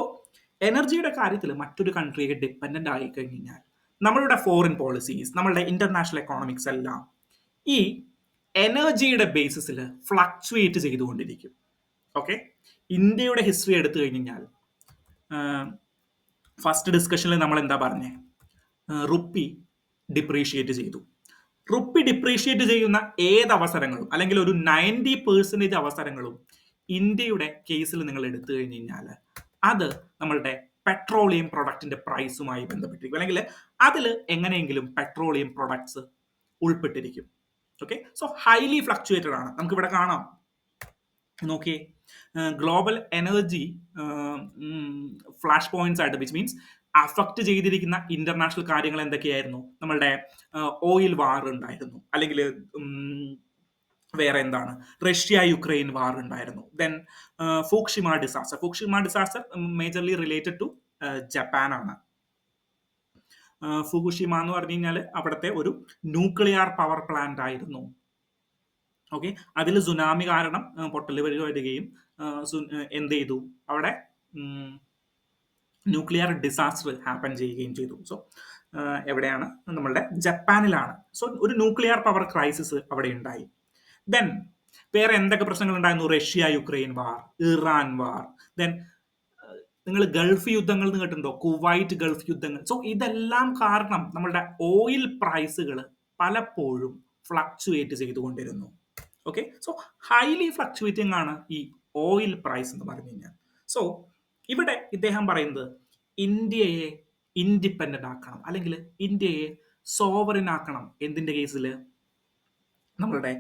എനർജിയുടെ കാര്യത്തിൽ മറ്റൊരു കൺട്രിയെ ഡിപ്പെൻഡൻ്റ് ആയി കഴിഞ്ഞാൽ നമ്മളുടെ ഫോറിൻ പോളിസീസ്, നമ്മളുടെ ഇന്റർനാഷണൽ എക്കോണമിക്സ് എല്ലാം ഈ എനർജിയുടെ ബേസിസിൽ ഫ്ലക്ച്വേറ്റ് ചെയ്തുകൊണ്ടിരിക്കും. ഓക്കെ, ഇന്ത്യയുടെ ഹിസ്റ്ററി എടുത്തു കഴിഞ്ഞാൽ ഫസ്റ്റ് ഡിസ്കഷനിൽ നമ്മൾ എന്താ പറഞ്ഞേ? റുപ്പി ഡിപ്രീഷിയേറ്റ് ചെയ്തു. റുപ്പി ഡിപ്രീഷിയേറ്റ് ചെയ്യുന്ന ഏത് അവസരങ്ങളും, അല്ലെങ്കിൽ ഒരു 90% അവസരങ്ങളും ഇന്ത്യയുടെ കേസിൽ നിങ്ങൾ എടുത്തു കഴിഞ്ഞ് കഴിഞ്ഞാൽ അത് നമ്മളുടെ പെട്രോളിയം പ്രൊഡക്റ്റിന്റെ പ്രൈസുമായി ബന്ധപ്പെട്ടിരിക്കും, അല്ലെങ്കിൽ അതിൽ എങ്ങനെയെങ്കിലും പെട്രോളിയം പ്രൊഡക്ട്സ് ഉൾപ്പെട്ടിരിക്കും. ഓക്കെ, സോ ഹൈലി ഫ്ലക്ച്വേറ്റഡ് ആണ്. നമുക്ക് ഇവിടെ കാണാം, നോക്കിയേ, ഗ്ലോബൽ എനർജി ഫ്ലാഷ് പോയിന്റ്സ് ആയിട്ട്, വിച്ച് മീൻസ് അഫക്റ്റ് ചെയ്തിരിക്കുന്ന ഇന്റർനാഷണൽ കാര്യങ്ങൾ എന്തൊക്കെയായിരുന്നു? നമ്മളുടെ ഓയിൽ വാർ ഉണ്ടായിരുന്നു, അല്ലെങ്കിൽ വേറെ എന്താണ്, റഷ്യ യുക്രൈൻ വാർ ഉണ്ടായിരുന്നു. Then Fukushima disaster majorly related to Japan ആണ്. ഫുകുഷിമ എന്ന് പറഞ്ഞു കഴിഞ്ഞാൽ അവിടുത്തെ ഒരു ന്യൂക്ലിയർ പവർ പ്ലാന്റ് ആയിരുന്നു. ഓക്കെ, അതിൽ സുനാമി കാരണം പൊട്ടൽ വരികയും എന്ത് ചെയ്തു? അവിടെ ന്യൂക്ലിയർ ഡിസാസ്റ്റർ ഹാപ്പൻ ചെയ്യുകയും ചെയ്തു. സോ എവിടെയാണ്? നമ്മളുടെ ജപ്പാനിലാണ്. സോ ഒരു ന്യൂക്ലിയർ പവർ ക്രൈസിസ് അവിടെ ഉണ്ടായി. ദെൻ വേറെ എന്തൊക്കെ പ്രശ്നങ്ങൾ ഉണ്ടായിരുന്നു? റഷ്യ യുക്രൈൻ വാർ, ഇറാൻ വാർ, ദെൻ നിങ്ങൾ ഗൾഫ് യുദ്ധങ്ങൾ എന്ന് കേട്ടിട്ടുണ്ടോ? കുവൈറ്റ് ഗൾഫ് യുദ്ധങ്ങൾ. സോ ഇതെല്ലാം കാരണം നമ്മളുടെ ഓയിൽ പ്രൈസുകൾ പലപ്പോഴും ഫ്ലക്ച്വേറ്റ് ചെയ്തുകൊണ്ടിരുന്നു. ഓക്കെ, സോ ഹൈലി ഫ്ലക്ച്വേറ്റിംഗ് ആണ് ഈ ഓയിൽ പ്രൈസ് എന്ന് പറഞ്ഞു കഴിഞ്ഞാൽ. സോ ഇവിടെ ഇദ്ദേഹം പറയുന്നത് ഇന്ത്യയെ ഇൻഡിപെൻഡന്റ് ആക്കണം, അല്ലെങ്കിൽ ഇന്ത്യയെ സോവറിൻ ആക്കണം. എന്തിന്റെ കേസിൽ? നമ്മളുടെ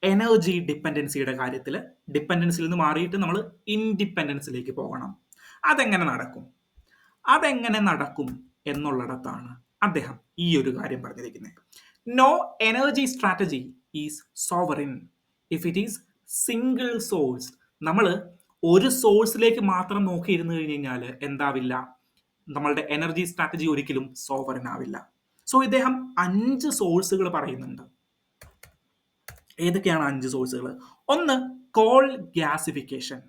എനർജി ഡിപ്പെൻഡൻസിയുടെ കാര്യത്തിൽ ഡിപ്പെൻഡൻസിൽ നിന്ന് മാറിയിട്ട് നമ്മൾ ഇൻഡിപെൻഡൻസിലേക്ക് പോകണം. അതെങ്ങനെ നടക്കും എന്നുള്ളിടത്താണ് അദ്ദേഹം ഈ ഒരു കാര്യം പറഞ്ഞിരിക്കുന്നത്. No energy strategy is sovereign if it is single source. നമ്മൾ ഒരു സോഴ്സിലേക്ക് മാത്രം നോക്കിയിരുന്നു കഴിഞ്ഞ് കഴിഞ്ഞാൽ എന്താവില്ല? നമ്മളുടെ എനർജി സ്ട്രാറ്റജി ഒരിക്കലും സോവറിൻ ആവില്ല. സോ ഇദ്ദേഹം 5 സോഴ്സുകൾ പറയുന്നുണ്ട്. ഏതൊക്കെയാണ് 5 സോഴ്സുകൾ? ഒന്ന്, കോൾ ഗ്യാസിഫിക്കേഷൻ.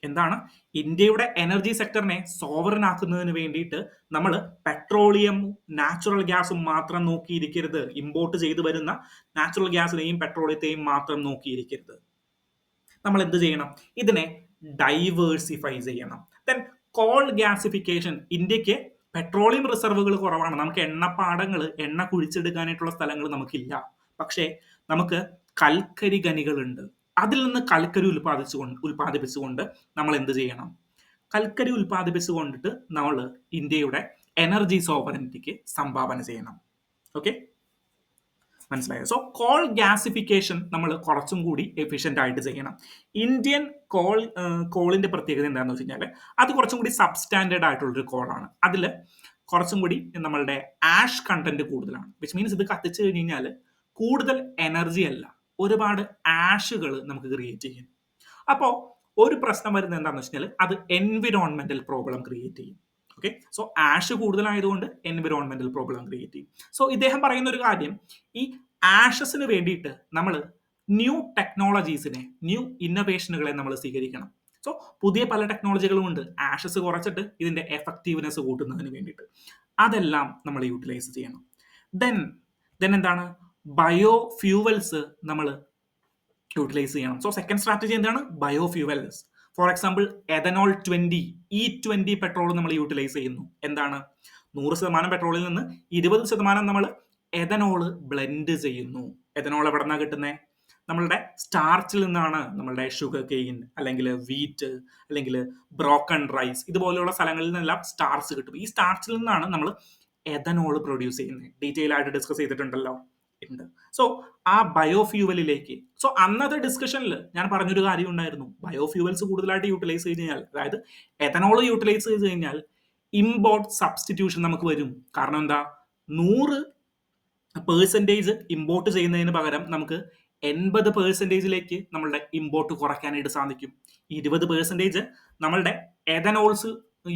എന്താണ്? ഇന്ത്യയുടെ എനർജി സെക്ടറിനെ സോവറിൻ ആക്കുന്നതിന് വേണ്ടിയിട്ട് നമ്മൾ പെട്രോളിയവും നാച്ചുറൽ ഗ്യാസും മാത്രം നോക്കിയിരിക്കരുത്. ഇമ്പോർട്ട് ചെയ്തു വരുന്ന നാച്ചുറൽ ഗ്യാസിനെയും പെട്രോളിയത്തെയും മാത്രം നോക്കിയിരിക്കരുത്. നമ്മൾ എന്ത് ചെയ്യണം? ഇതിനെ ഡൈവേഴ്സിഫൈ ചെയ്യണം. Then coal gasification. ഇന്ത്യക്ക് പെട്രോളിയം റിസർവുകൾ കുറവാണ്. നമുക്ക് എണ്ണപ്പാടങ്ങൾ, എണ്ണ കുഴിച്ചെടുക്കാനായിട്ടുള്ള സ്ഥലങ്ങൾ നമുക്കില്ല. പക്ഷേ നമുക്ക് കൽക്കരി ഖനികളുണ്ട്. അതിൽ നിന്ന് കൽക്കരി ഉൽപ്പാദിപ്പിച്ചുകൊണ്ട് നമ്മൾ എന്ത് ചെയ്യണം? കൽക്കരി ഉൽപ്പാദിപ്പിച്ചുകൊണ്ടിട്ട് നമ്മൾ ഇന്ത്യയുടെ എനർജി സോവറിനിറ്റിക്ക് സംഭാവന ചെയ്യണം. ഓക്കെ, മനസ്സിലായോ? സോ കോൾ ഗ്യാസിഫിക്കേഷൻ നമ്മൾ കുറച്ചും കൂടി എഫിഷ്യന്റ് ആയിട്ട് ചെയ്യണം. ഇന്ത്യൻ കോളിന്റെ പ്രത്യേകത എന്താണെന്ന് വെച്ച് കഴിഞ്ഞാൽ അത് കുറച്ചും കൂടി സബ്സ്റ്റാൻഡേർഡ് ആയിട്ടുള്ളൊരു കോളാണ്. അതിൽ കുറച്ചും കൂടി നമ്മളുടെ ആഷ് കണ്ടന്റ് കൂടുതലാണ്. വിച്ച് മീൻസ് ഇത് കത്തിച്ചു കഴിഞ്ഞാൽ കൂടുതൽ എനർജി അല്ല, ഒരുപാട് ആഷുകൾ നമുക്ക് ക്രിയേറ്റ് ചെയ്യും. അപ്പോൾ ഒരു പ്രശ്നം വരുന്നത് എന്താണെന്ന് വെച്ചാൽ അത് എൻവിറോൺമെന്റൽ പ്രോബ്ലം ക്രിയേറ്റ് ചെയ്യും. ഓക്കെ, സോ ആഷ് കൂടുതലായതുകൊണ്ട് എൻവിറോൺമെന്റൽ പ്രോബ്ലം ക്രിയേറ്റ് ചെയ്യും. സോ ഇദ്ദേഹം പറയുന്ന ഒരു കാര്യം, ഈ ആഷസിന് വേണ്ടിയിട്ട് നമ്മൾ ന്യൂ ടെക്നോളജീസിനെ, ന്യൂ ഇന്നോവേഷനുകളെ നമ്മൾ സ്വീകരിക്കണം. സോ പുതിയ പല ടെക്നോളജികളും ഉണ്ട് ആഷസ് കുറച്ചിട്ട് ഇതിന്റെ എഫക്റ്റീവ്നെസ് കൂട്ടുന്നതിന് വേണ്ടിയിട്ട്. അതെല്ലാം നമ്മൾ യൂട്ടിലൈസ് ചെയ്യണം. ദെൻ എന്താണ്, ബയോ ഫ്യൂവൽസ് നമ്മൾ യൂട്ടിലൈസ് ചെയ്യണം. സോ സെക്കൻഡ് സ്ട്രാറ്റജി എന്താണ്, bio fuels. For example ethanol 20, E20 petrol നമ്മൾ യൂട്ടിലൈസ് ചെയ്യുന്നു. എന്താണ്, 100% പെട്രോളിൽ നിന്ന് 20% നമ്മൾ എഥനോൾ ബ്ലെൻഡ് ചെയ്യുന്നു. എഥനോൾ എവിടെ നിന്നാണ് കിട്ടുന്നത്? നമ്മളുടെ സ്റ്റാർച്ചിൽ നിന്നാണ്. നമ്മളുടെ ഷുഗർ കെയിൻ അല്ലെങ്കിൽ വീറ്റ് അല്ലെങ്കിൽ ബ്രോക്കൺ റൈസ് ഇതുപോലെയുള്ള സ്ഥലങ്ങളിൽ നിന്നെല്ലാം സ്റ്റാർച്ച് കിട്ടും. ഈ സ്റ്റാർച്ചിൽ നിന്നാണ് നമ്മൾ എഥനോൾ പ്രൊഡ്യൂസ് ചെയ്യുന്നത്. ഡീറ്റെയിൽ ആയിട്ട് ഡിസ്കസ് ചെയ്തിട്ടുണ്ടല്ലോ, ഉണ്ട്. സോ ആ ബയോഫ്യൂവലിലേക്ക്, സോ അന്നത്തെ ഡിസ്കഷനിൽ ഞാൻ പറഞ്ഞൊരു കാര്യം ഉണ്ടായിരുന്നു, ബയോഫ്യൂവൽസ് കൂടുതലായിട്ട് യൂട്ടിലൈസ് ചെയ്ത് കഴിഞ്ഞാൽ, അതായത് എഥനോൾ യൂട്ടിലൈസ് ചെയ്ത് കഴിഞ്ഞാൽ ഇമ്പോർട്ട് സബ്സ്റ്റിറ്റ്യൂഷൻ നമുക്ക് വരും. കാരണം എന്താ, 100% ഇമ്പോർട്ട് ചെയ്യുന്നതിന് പകരം നമുക്ക് 80%ലേക്ക് നമ്മളുടെ ഇമ്പോർട്ട് കുറയ്ക്കാനായിട്ട് സാധിക്കും. 20% നമ്മളുടെ എഥനോൾസ്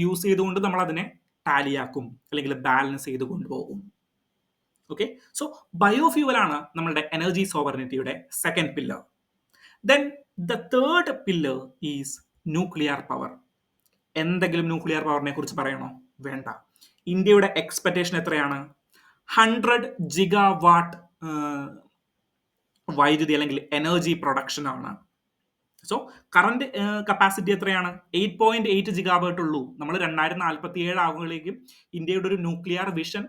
യൂസ് ചെയ്തുകൊണ്ട് നമ്മൾ അതിനെ ടാലിയാക്കും അല്ലെങ്കിൽ ബാലൻസ് ചെയ്ത് കൊണ്ടുപോകും. ഓക്കെ, സോ ബയോഫ്യൂവൽ ആണ് നമ്മളുടെ എനർജി സോവറിനിറ്റിയുടെ second pillar. Then the third pillar is nuclear power. എന്തെങ്കിലും ന്യൂക്ലിയർ പവറിനെ കുറിച്ച് പറയണോ? വേണ്ട. ഇന്ത്യയുടെ എക്സ്പെക്ടേഷൻ എത്രയാണ്? 100 ജിഗാവാട്ട് വൈദ്യുതി അല്ലെങ്കിൽ എനർജി പ്രൊഡക്ഷൻ ആണ്. സോ കറന്റ് കപ്പാസിറ്റി എത്രയാണ്? 8.8 ജിഗാവാട്ട് ഉള്ളൂ. നമ്മൾ 2047 ആകുമ്പോഴേക്കും ഇന്ത്യയുടെ ഒരു nuclear vision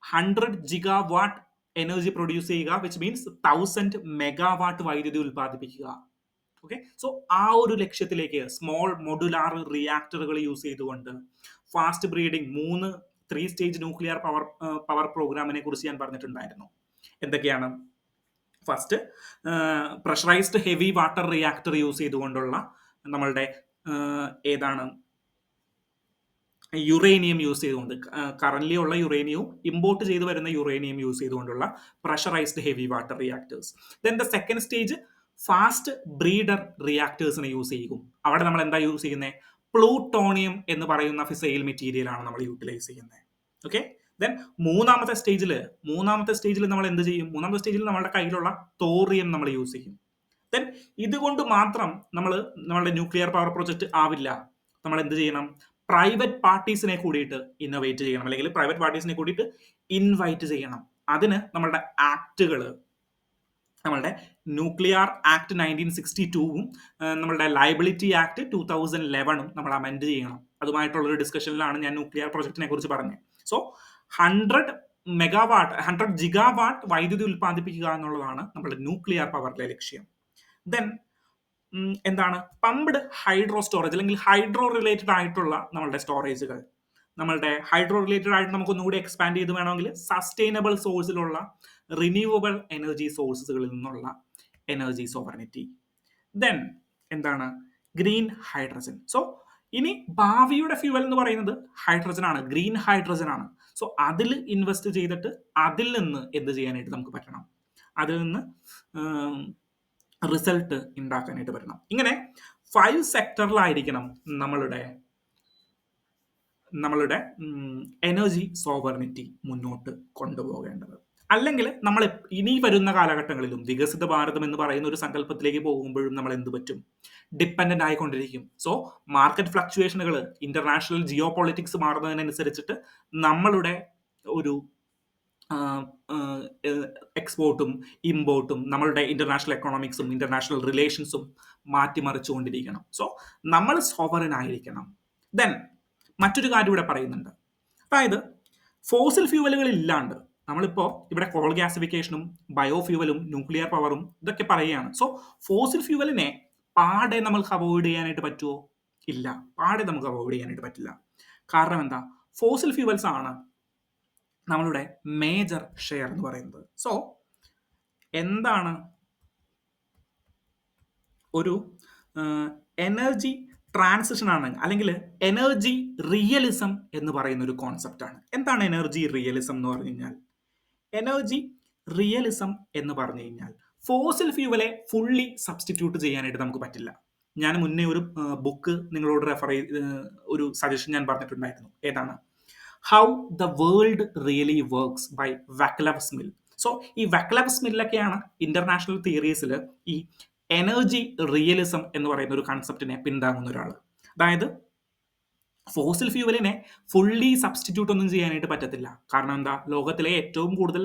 100 gigawatt energy produce ചെയ്യുക, വിച്ച് മീൻസ് 1000 മെഗാവാട്ട് വൈദ്യുതി ഉൽപ്പാദിപ്പിക്കുക. ഓക്കെ, സോ ആ ഒരു ലക്ഷ്യത്തിലേക്ക് സ്മോൾ മൊഡുലാർ റിയാക്ടറുകൾ യൂസ് ചെയ്തുകൊണ്ട് fast breeding 3 stage nuclear power പ്രോഗ്രാമിനെ കുറിച്ച് ഞാൻ പറഞ്ഞിട്ടുണ്ടായിരുന്നു. എന്തൊക്കെയാണ്? First, pressurised heavy water reactor use ചെയ്തുകൊണ്ടുള്ള നമ്മളുടെ ഏതാണ് യുറേനിയം യൂസ് ചെയ്തുകൊണ്ട്, കറന്റ്ലി ഉള്ള യുറേനിയവും ഇമ്പോർട്ട് ചെയ്ത് വരുന്ന യുറേനിയം യൂസ് ചെയ്തുകൊണ്ടുള്ള pressurised heavy water reactors. Then the second stage fast breeder റിയാക്ടേഴ്സിനെ യൂസ് ചെയ്യും. അവിടെ നമ്മൾ എന്താ യൂസ് ചെയ്യുന്നത്? പ്ലൂട്ടോണിയം എന്ന് പറയുന്ന ഫിസൈൽ മെറ്റീരിയൽ ആണ് നമ്മൾ യൂട്ടിലൈസ് ചെയ്യുന്നത്. ഓക്കെ, ദെൻ മൂന്നാമത്തെ സ്റ്റേജിൽ നമ്മൾ എന്ത് ചെയ്യും? മൂന്നാമത്തെ സ്റ്റേജിൽ നമ്മുടെ കയ്യിലുള്ള തോറിയം നമ്മൾ യൂസ് ചെയ്യും. ദെൻ ഇതുകൊണ്ട് മാത്രം നമ്മളുടെ ന്യൂക്ലിയർ പവർ പ്രൊജക്ട് ആവില്ല. നമ്മൾ എന്ത് ചെയ്യണം? പ്രൈവറ്റ് പാർട്ടീസിനെ കൂടിയിട്ട് ഇന്നോവേറ്റ് ചെയ്യണം, അല്ലെങ്കിൽ പ്രൈവറ്റ് പാർട്ടീസിനെ കൂടിയിട്ട് ഇൻവൈറ്റ് ചെയ്യണം. അതിന് നമ്മളുടെ ആക്ടുകൾ, നമ്മളുടെ ന്യൂക്ലിയർ ആക്ട് 1962 നമ്മളുടെ ലയബിലിറ്റി ആക്ട് 2011 നമ്മൾ അമെൻഡ് ചെയ്യണം. അതുമായിട്ടുള്ളൊരു ഡിസ്കഷനിലാണ് ഞാൻ ന്യൂക്ലിയർ പ്രൊജക്ടിനെ കുറിച്ച് പറഞ്ഞത്. സോ 100 ജിഗാവാട്ട് വൈദ്യുതി ഉൽപ്പാദിപ്പിക്കുക എന്നുള്ളതാണ് നമ്മുടെ ന്യൂക്ലിയർ പവറിലെ ലക്ഷ്യം. ദെൻ എന്താണ്? പമ്പ്ഡ് ഹൈഡ്രോ സ്റ്റോറേജ് അല്ലെങ്കിൽ ഹൈഡ്രോ റിലേറ്റഡ് ആയിട്ടുള്ള നമ്മളുടെ സ്റ്റോറേജുകൾ. നമ്മളുടെ ഹൈഡ്രോ റിലേറ്റഡ് ആയിട്ട് നമുക്കൊന്നുകൂടി എക്സ്പാൻഡ് ചെയ്ത് വേണമെങ്കിൽ സസ്റ്റൈനബിൾ സോഴ്സിലുള്ള റിന്യൂവബിൾ എനർജി സോഴ്സുകളിൽ നിന്നുള്ള എനർജി സോവറിനിറ്റി. ദെൻ എന്താണ്? Green hydrogen. സോ ഇനി ഭാവിയുടെ ഫ്യൂവൽ എന്ന് പറയുന്നത് ഹൈഡ്രജൻ ആണ്, ഗ്രീൻ ഹൈഡ്രജൻ ആണ്. സോ അതിൽ ഇൻവെസ്റ്റ് ചെയ്തിട്ട് അതിൽ നിന്ന് എന്ത് ചെയ്യാനായിട്ട് നമുക്ക് പറ്റണം? അതിൽ നിന്ന് റിസൾട്ട് ഉണ്ടാക്കാനായിട്ട് പറ്റണം. ഇങ്ങനെ 5 സെക്ടറിലായിരിക്കണം നമ്മളുടെ എനർജി സോവറിനിറ്റി മുന്നോട്ട് കൊണ്ടുപോകേണ്ടത്. അല്ലെങ്കിൽ നമ്മൾ ഇനി വരുന്ന കാലഘട്ടങ്ങളിലും വികസിത ഭാരതം എന്ന് പറയുന്ന ഒരു സങ്കല്പത്തിലേക്ക് പോകുമ്പോഴും നമ്മൾ എന്ത് പറ്റും? ഡിപ്പെൻഡന്റ് ആയിക്കൊണ്ടിരിക്കും. സോ മാർക്കറ്റ് ഫ്ലക്ച്വേഷനുകൾ, ഇന്റർനാഷണൽ ജിയോ പൊളിറ്റിക്സ് മാറുന്നതിനനുസരിച്ചിട്ട് നമ്മളുടെ ഒരു എക്സ്പോർട്ടും ഇമ്പോർട്ടും നമ്മളുടെ ഇന്റർനാഷണൽ എക്കണോമിക്സും ഇന്റർനാഷണൽ റിലേഷൻസും മാറ്റിമറിച്ചുകൊണ്ടിരിക്കണം. സോ നമ്മൾ സോവറിൻ ആയിരിക്കണം. ദെൻ മറ്റൊരു കാര്യം ഇവിടെ പറയുന്നുണ്ട്, അതായത് ഫോസിൽ ഫ്യൂവലുകൾ ഇല്ലാണ്ട് നമ്മളിപ്പോൾ ഇവിടെ കോൾ ഗ്യാസിഫിക്കേഷനും ബയോഫ്യൂവലും ന്യൂക്ലിയർ പവറും ഇതൊക്കെ പറയുകയാണ്. സോ ഫോസിൽ ഫ്യൂവലിനെ പാടെ നമുക്ക് അവോയ്ഡ് ചെയ്യാനായിട്ട് പറ്റുമോ? ഇല്ല, പാടെ നമുക്ക് അവോയ്ഡ് ചെയ്യാനായിട്ട് പറ്റില്ല. കാരണം എന്താ? ഫോസിൽ ഫ്യൂവൽസ് ആണ് നമ്മളുടെ മേജർ ഷെയർ എന്ന് പറയുന്നത്. സോ എന്താണ് ഒരു എനർജി ട്രാൻസിഷൻ ആണ്, അല്ലെങ്കിൽ എനർജി റിയലിസം എന്ന് പറയുന്ന ഒരു കോൺസെപ്റ്റ് ആണ്. എന്താണ് എനർജി റിയലിസം എന്ന് പറഞ്ഞു കഴിഞ്ഞാൽ? എനർജി റിയലിസം എന്ന് പറഞ്ഞു കഴിഞ്ഞാൽ ഫോസിൽ ഫ്യൂവലെ ഫുള്ളി സബ്സ്റ്റിറ്റ്യൂട്ട് ചെയ്യാനായിട്ട് നമുക്ക് പറ്റില്ല. ഞാൻ മുന്നേ ഒരു ബുക്ക് നിങ്ങളോട് റെഫർ ചെയ്ത് ഒരു സജഷൻ ഞാൻ പറഞ്ഞിട്ടുണ്ടായിരുന്നു. ഏതാണ്? How the world really works by Vaclav Smil. So ഈ വാക്ലവ് സ്മില്ലൊക്കെയാണ് ഇന്റർനാഷണൽ തിയറീസിൽ ഈ എനർജി റിയലിസം എന്ന് പറയുന്ന ഒരു കൺസെപ്റ്റിനെ പിന്താങ്ങുന്ന ഒരാൾ. അതായത് ഫോസിൽ ഫ്യൂവലിനെ ഫുള്ളി സബ്സ്റ്റിറ്റ്യൂട്ട് ഒന്നും ചെയ്യാനായിട്ട് പറ്റത്തില്ല. കാരണം എന്താ? ലോകത്തിലെ ഏറ്റവും കൂടുതൽ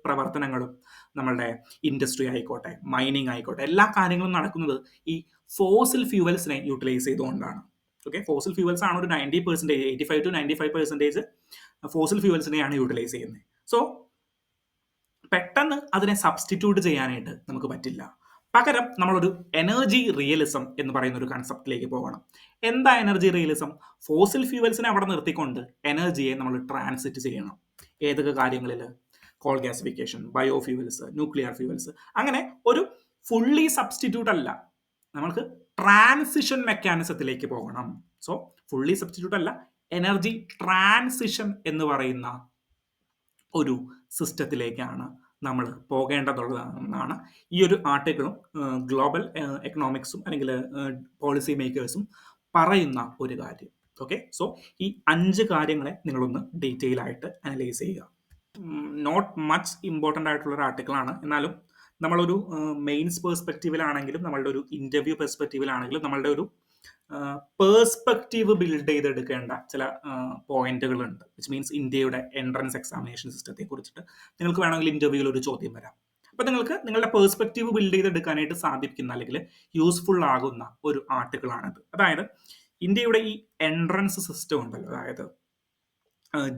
പ്രവർത്തനങ്ങളും നമ്മളുടെ ഇൻഡസ്ട്രി ആയിക്കോട്ടെ, മൈനിങ് ആയിക്കോട്ടെ, എല്ലാ കാര്യങ്ങളും നടക്കുന്നത് ഈ ഫോസിൽ ഫ്യൂവൽസിനെ യൂട്ടിലൈസ് ചെയ്തുകൊണ്ടാണ്. ഓക്കെ, ഫോസിൽ ഫ്യൂവൽസ് ആണ് ഒരു 90%, 85 to 95% ഫോസിൽ ഫ്യൂവൽസിനെയാണ് യൂട്ടിലൈസ് ചെയ്യുന്നത്. സോ പെട്ടെന്ന് അതിനെ സബ്സ്റ്റിറ്റ്യൂട്ട് ചെയ്യാനായിട്ട് നമുക്ക് പറ്റില്ല. പകരം നമ്മളൊരു എനർജി റിയലിസം എന്ന് പറയുന്ന ഒരു കൺസെപ്റ്റിലേക്ക് പോകണം. എന്താ എനർജി റിയലിസം? ഫോസിൽ ഫ്യൂവൽസിനെ അവിടെ നിർത്തിക്കൊണ്ട് എനർജിയെ നമ്മൾ ട്രാൻസിറ്റ് ചെയ്യണം. ഏതൊക്കെ കാര്യങ്ങളിൽ? Coal gasification, bio fuels, nuclear fuels. അങ്ങനെ ഒരു ഫുള്ളി സബ്സ്റ്റിറ്റ്യൂട്ട് അല്ല, നമ്മൾക്ക് ട്രാൻസിഷൻ മെക്കാനിസത്തിലേക്ക് പോകണം. സോ ഫുള്ളി സബ്സ്റ്റിറ്റ്യൂട്ട് അല്ല, എനർജി ട്രാൻസിഷൻ എന്ന് പറയുന്ന ഒരു സിസ്റ്റത്തിലേക്കാണ് നമ്മൾ പോകേണ്ടതുള്ളതെന്നാണ് ഈ ഒരു ആർട്ടിക്കിളും ഗ്ലോബൽ എക്കണോമിക്സും അല്ലെങ്കിൽ പോളിസി മേക്കേഴ്സും പറയുന്ന ഒരു കാര്യം. ഓക്കെ, സോ ഈ 5 കാര്യങ്ങളെ നിങ്ങളൊന്ന് ഡീറ്റെയിൽ ആയിട്ട് അനലൈസ് ചെയ്യുക. നോട്ട് മച്ച് ഇമ്പോർട്ടൻ്റ് ആയിട്ടുള്ള ഒരു ആർട്ടിക്കിളാണ്. എന്നാലും നമ്മളൊരു മെയിൻസ് പെർസ്പെക്റ്റീവിലാണെങ്കിലും നമ്മളുടെ ഒരു ഇൻ്റർവ്യൂ പെർസ്പെക്റ്റീവിലാണെങ്കിലും നമ്മളുടെ ഒരു പേഴ്സ്പെക്റ്റീവ് ബിൽഡ് ചെയ്തെടുക്കേണ്ട ചില പോയിന്റുകളുണ്ട്. വിച്ച് മീൻസ് ഇന്ത്യയുടെ എൻട്രൻസ് എക്സാമിനേഷൻ സിസ്റ്റത്തെ കുറിച്ചിട്ട് നിങ്ങൾക്ക് വേണമെങ്കിൽ ഇന്റർവ്യൂവിൽ ഒരു ചോദ്യം വരാം. അപ്പോൾ നിങ്ങൾക്ക് നിങ്ങളുടെ പേഴ്സ്പെക്റ്റീവ് ബിൽഡ് ചെയ്തെടുക്കാനായിട്ട് സാധിക്കുന്ന അല്ലെങ്കിൽ യൂസ്ഫുൾ ആകുന്ന ഒരു ആർട്ടിക്കിളാണിത്. അതായത് ഇന്ത്യയുടെ ഈ എൻട്രൻസ് സിസ്റ്റം ഉണ്ടല്ലോ, അതായത്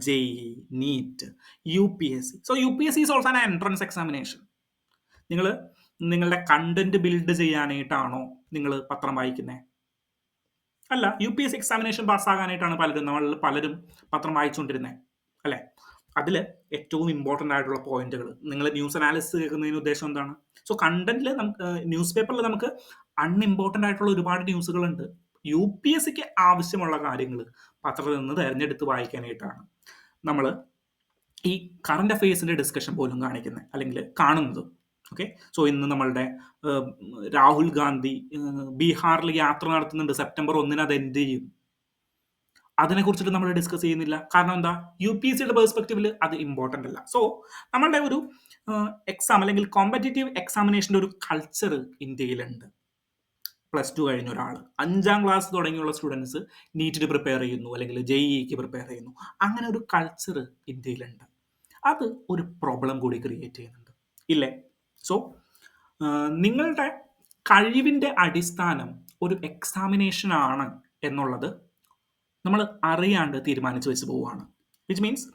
JEE, NEET, UPSC. So UPSC is also an entrance examination. നിങ്ങൾ നിങ്ങളുടെ കണ്ടന്റ് ബിൽഡ് ചെയ്യാനായിട്ടാണോ നിങ്ങൾ പത്രം വായിക്കുന്നത്? അല്ല, UPSC എക്സാമിനേഷൻ പാസ്സാകാനായിട്ടാണ് പലരും പത്രം വായിച്ചുകൊണ്ടിരുന്നത്, അല്ലേ? അതിൽ ഏറ്റവും ഇമ്പോർട്ടൻ്റ് ആയിട്ടുള്ള പോയിന്റുകൾ, നിങ്ങൾ ന്യൂസ് അനാലിസിസ് കേൾക്കുന്നതിന് ഉദ്ദേശം എന്താണ്? സോ കണ്ടന്റിൽ നമുക്ക് ന്യൂസ് പേപ്പറിൽ നമുക്ക് അൺഇമ്പോർട്ടൻ്റ് ആയിട്ടുള്ള ഒരുപാട് ന്യൂസുകളുണ്ട്. UPSCക്ക് ആവശ്യമുള്ള കാര്യങ്ങൾ പത്രത്തിൽ നിന്ന് തിരഞ്ഞെടുത്ത് വായിക്കാനായിട്ടാണ് നമ്മൾ ഈ കറണ്ട് അഫയേഴ്സിൻ്റെ ഡിസ്കഷൻ പോലും കാണിക്കുന്നത് അല്ലെങ്കിൽ കാണുന്നത്. ഓക്കെ, സോ ഇന്ന് നമ്മളുടെ രാഹുൽ ഗാന്ധി ബീഹാറിൽ യാത്ര നടത്തുന്നുണ്ട്. സെപ്റ്റംബർ 1 അത് എന്ത് ചെയ്യും? അതിനെക്കുറിച്ചിട്ട് നമ്മൾ ഡിസ്കസ് ചെയ്യുന്നില്ല. കാരണം എന്താ? UPSCയുടെ പെർസ്പെക്റ്റീവിൽ അത് ഇമ്പോർട്ടൻ്റ് അല്ല. സോ നമ്മളുടെ ഒരു എക്സാം അല്ലെങ്കിൽ കോമ്പറ്റേറ്റീവ് എക്സാമിനേഷൻ്റെ ഒരു കൾച്ചർ ഇന്ത്യയിലുണ്ട്. +2 കഴിഞ്ഞ ഒരാൾ 5ാം ക്ലാസ് തുടങ്ങിയുള്ള സ്റ്റുഡൻസ് നീറ്റിന് പ്രിപ്പയർ ചെയ്യുന്നു, അല്ലെങ്കിൽ JEEക്ക് പ്രിപ്പയർ ചെയ്യുന്നു. അങ്ങനെ ഒരു കൾച്ചർ ഇന്ത്യയിലുണ്ട്. അത് ഒരു പ്രോബ്ലം കൂടി ക്രിയേറ്റ് ചെയ്യുന്നുണ്ട്, ഇല്ലേ? സോ നിങ്ങളുടെ കഴിവിൻ്റെ അടിസ്ഥാനം ഒരു എക്സാമിനേഷൻ ആണ് എന്നുള്ളത് നമ്മൾ അറിയാണ്ട് തീരുമാനിച്ചു വെച്ച് പോവുകയാണ്. വിച്ച് മീൻസ്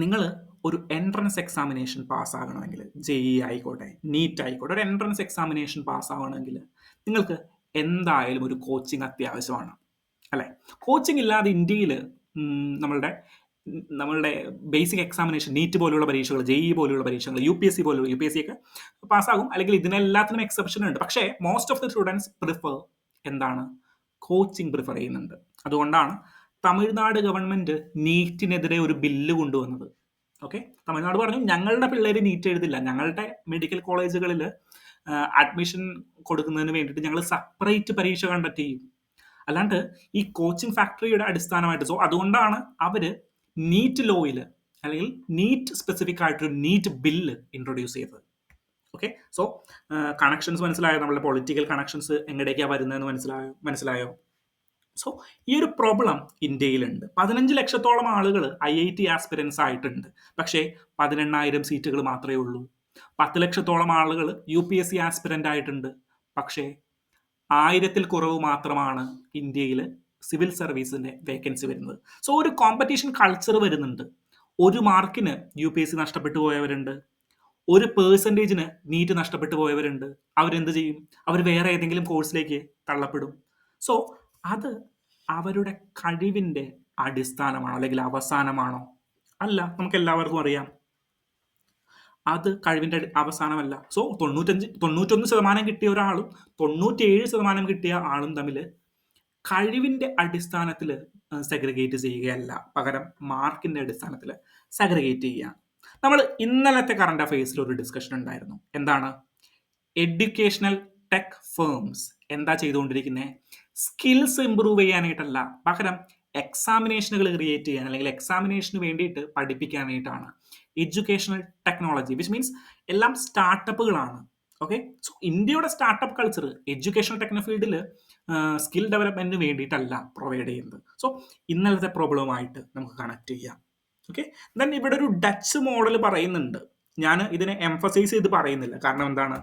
നിങ്ങൾ ഒരു എൻട്രൻസ് എക്സാമിനേഷൻ പാസ്സാകണമെങ്കിൽ, JEE ആയിക്കോട്ടെ, നീറ്റ് ആയിക്കോട്ടെ, ഒരു എൻട്രൻസ് എക്സാമിനേഷൻ പാസ്സാകണമെങ്കിൽ നിങ്ങൾക്ക് എന്തായാലും ഒരു കോച്ചിങ് അത്യാവശ്യമാണ്, അല്ലേ? കോച്ചിങ് ഇല്ലാതെ ഇന്ത്യയിൽ നമ്മളുടെ ബേസിക് എക്സാമിനേഷൻ, നീറ്റ് പോലുള്ള പരീക്ഷകൾ, JEE പോലുള്ള പരീക്ഷകൾ, UPSC ഒക്കെ പാസ്സാകും. അല്ലെങ്കിൽ ഇതിനെല്ലാത്തിനും എക്സെപ്ഷൻ ഉണ്ട്. പക്ഷേ most of the students prefer എന്താണ്? കോച്ചിങ് പ്രിഫർ ചെയ്യുന്നുണ്ട്. അതുകൊണ്ടാണ് തമിഴ്നാട് ഗവൺമെന്റ് നീറ്റിനെതിരെ ഒരു ബില്ല് കൊണ്ടുവന്നത്. ഓക്കെ, തമിഴ്നാട് പറഞ്ഞു ഞങ്ങളുടെ പിള്ളേർ നീറ്റ് എഴുതില്ല, ഞങ്ങളുടെ മെഡിക്കൽ കോളേജുകളിൽ അഡ്മിഷൻ കൊടുക്കുന്നതിന് വേണ്ടിയിട്ട് ഞങ്ങൾ സെപ്പറേറ്റ് പരീക്ഷ കണ്ടക്ട് ചെയ്യും, അല്ലാണ്ട് ഈ കോച്ചിങ് ഫാക്ടറിയുടെ അടിസ്ഥാനമായിട്ട്. സോ അതുകൊണ്ടാണ് അവര് നീറ്റ് ലോയിൽ അല്ലെങ്കിൽ നീറ്റ് സ്പെസിഫിക് ആയിട്ടൊരു നീറ്റ് ബില്ല് ഇൻട്രൊഡ്യൂസ് ചെയ്തത്. ഓക്കെ, സോ കണക്ഷൻസ് മനസ്സിലായോ? നമ്മളുടെ പൊളിറ്റിക്കൽ കണക്ഷൻസ് എങ്ങടേക്കാണ് വരുന്നതെന്ന് മനസ്സിലായോ? സോ ഈ ഒരു പ്രോബ്ലം ഇന്ത്യയിലുണ്ട്. 15 ലക്ഷത്തോളം ആളുകൾ IIT ആസ്പിരൻസ് ആയിട്ടുണ്ട്, പക്ഷേ 18,000 സീറ്റുകൾ മാത്രമേ ഉള്ളൂ. 10 ലക്ഷത്തോളം ആളുകൾ UPSC ആസ്പിരൻ്റ് ആയിട്ടുണ്ട്, പക്ഷേ 1000-ൽ കുറവ് മാത്രമാണ് ഇന്ത്യയിൽ സിവിൽ സർവീസിന്റെ വേക്കൻസി വരുന്നത്. സോ ഒരു കോമ്പറ്റീഷൻ കൾച്ചർ വരുന്നുണ്ട്. 1 മാർക്കിന് UPSC നഷ്ടപ്പെട്ടു പോയവരുണ്ട്, 1% നീറ്റ് നഷ്ടപ്പെട്ടു പോയവരുണ്ട്. അവരെന്ത് ചെയ്യും? അവർ വേറെ ഏതെങ്കിലും കോഴ്സിലേക്ക് തള്ളപ്പെടും. സോ അത് അവരുടെ കഴിവിൻ്റെ അടിസ്ഥാനമാണോ അല്ലെങ്കിൽ അവസാനമാണോ? അല്ല, നമുക്ക് എല്ലാവർക്കും അറിയാം അത് കഴിവിൻ്റെ അവസാനമല്ല. സോ 91% കിട്ടിയ ഒരാളും 97% കിട്ടിയ ആളും തമ്മിൽ കഴിവിൻ്റെ അടിസ്ഥാനത്തിൽ സെഗ്രിഗേറ്റ് ചെയ്യുകയല്ല, പകരം മാർക്കിൻ്റെ അടിസ്ഥാനത്തിൽ സെഗ്രിഗേറ്റ് ചെയ്യുകയാണ്. നമ്മൾ ഇന്നലത്തെ കറണ്ട് അഫയേഴ്സിൽ ഒരു ഡിസ്കഷൻ ഉണ്ടായിരുന്നു. എന്താണ്? എഡ്യൂക്കേഷണൽ ടെക് ഫേംസ് എന്താ ചെയ്തുകൊണ്ടിരിക്കുന്നത്? സ്കിൽസ് ഇമ്പ്രൂവ് ചെയ്യാനായിട്ടല്ല, പകരം എക്സാമിനേഷനുകൾ ക്രിയേറ്റ് ചെയ്യാൻ അല്ലെങ്കിൽ എക്സാമിനേഷന് വേണ്ടിയിട്ട് പഠിപ്പിക്കാനായിട്ടാണ് എഡ്യൂക്കേഷണൽ ടെക്നോളജി, വിച്ച് മീൻസ് എല്ലാം സ്റ്റാർട്ടപ്പുകളാണ്. ഓക്കെ, സോ ഇന്ത്യയുടെ സ്റ്റാർട്ടപ്പ് കൾച്ചർ എഡ്യൂക്കേഷണൽ ടെക്നോ ഫീൽഡിൽ സ്കിൽ ഡെവലപ്മെന്റിന് വേണ്ടിയിട്ടല്ല പ്രൊവൈഡ് ചെയ്യുന്നത്. സോ ഇന്നലത്തെ പ്രോബ്ലവുമായിട്ട് നമുക്ക് കണക്ട് ചെയ്യാം. ഓക്കെ, ദെൻ ഇവിടെ ഒരു ഡച്ച് മോഡൽ പറയുന്നുണ്ട്. ഞാൻ ഇതിനെ എംഫസൈസ് ചെയ്ത് പറയുന്നില്ല, കാരണം എന്താണ്?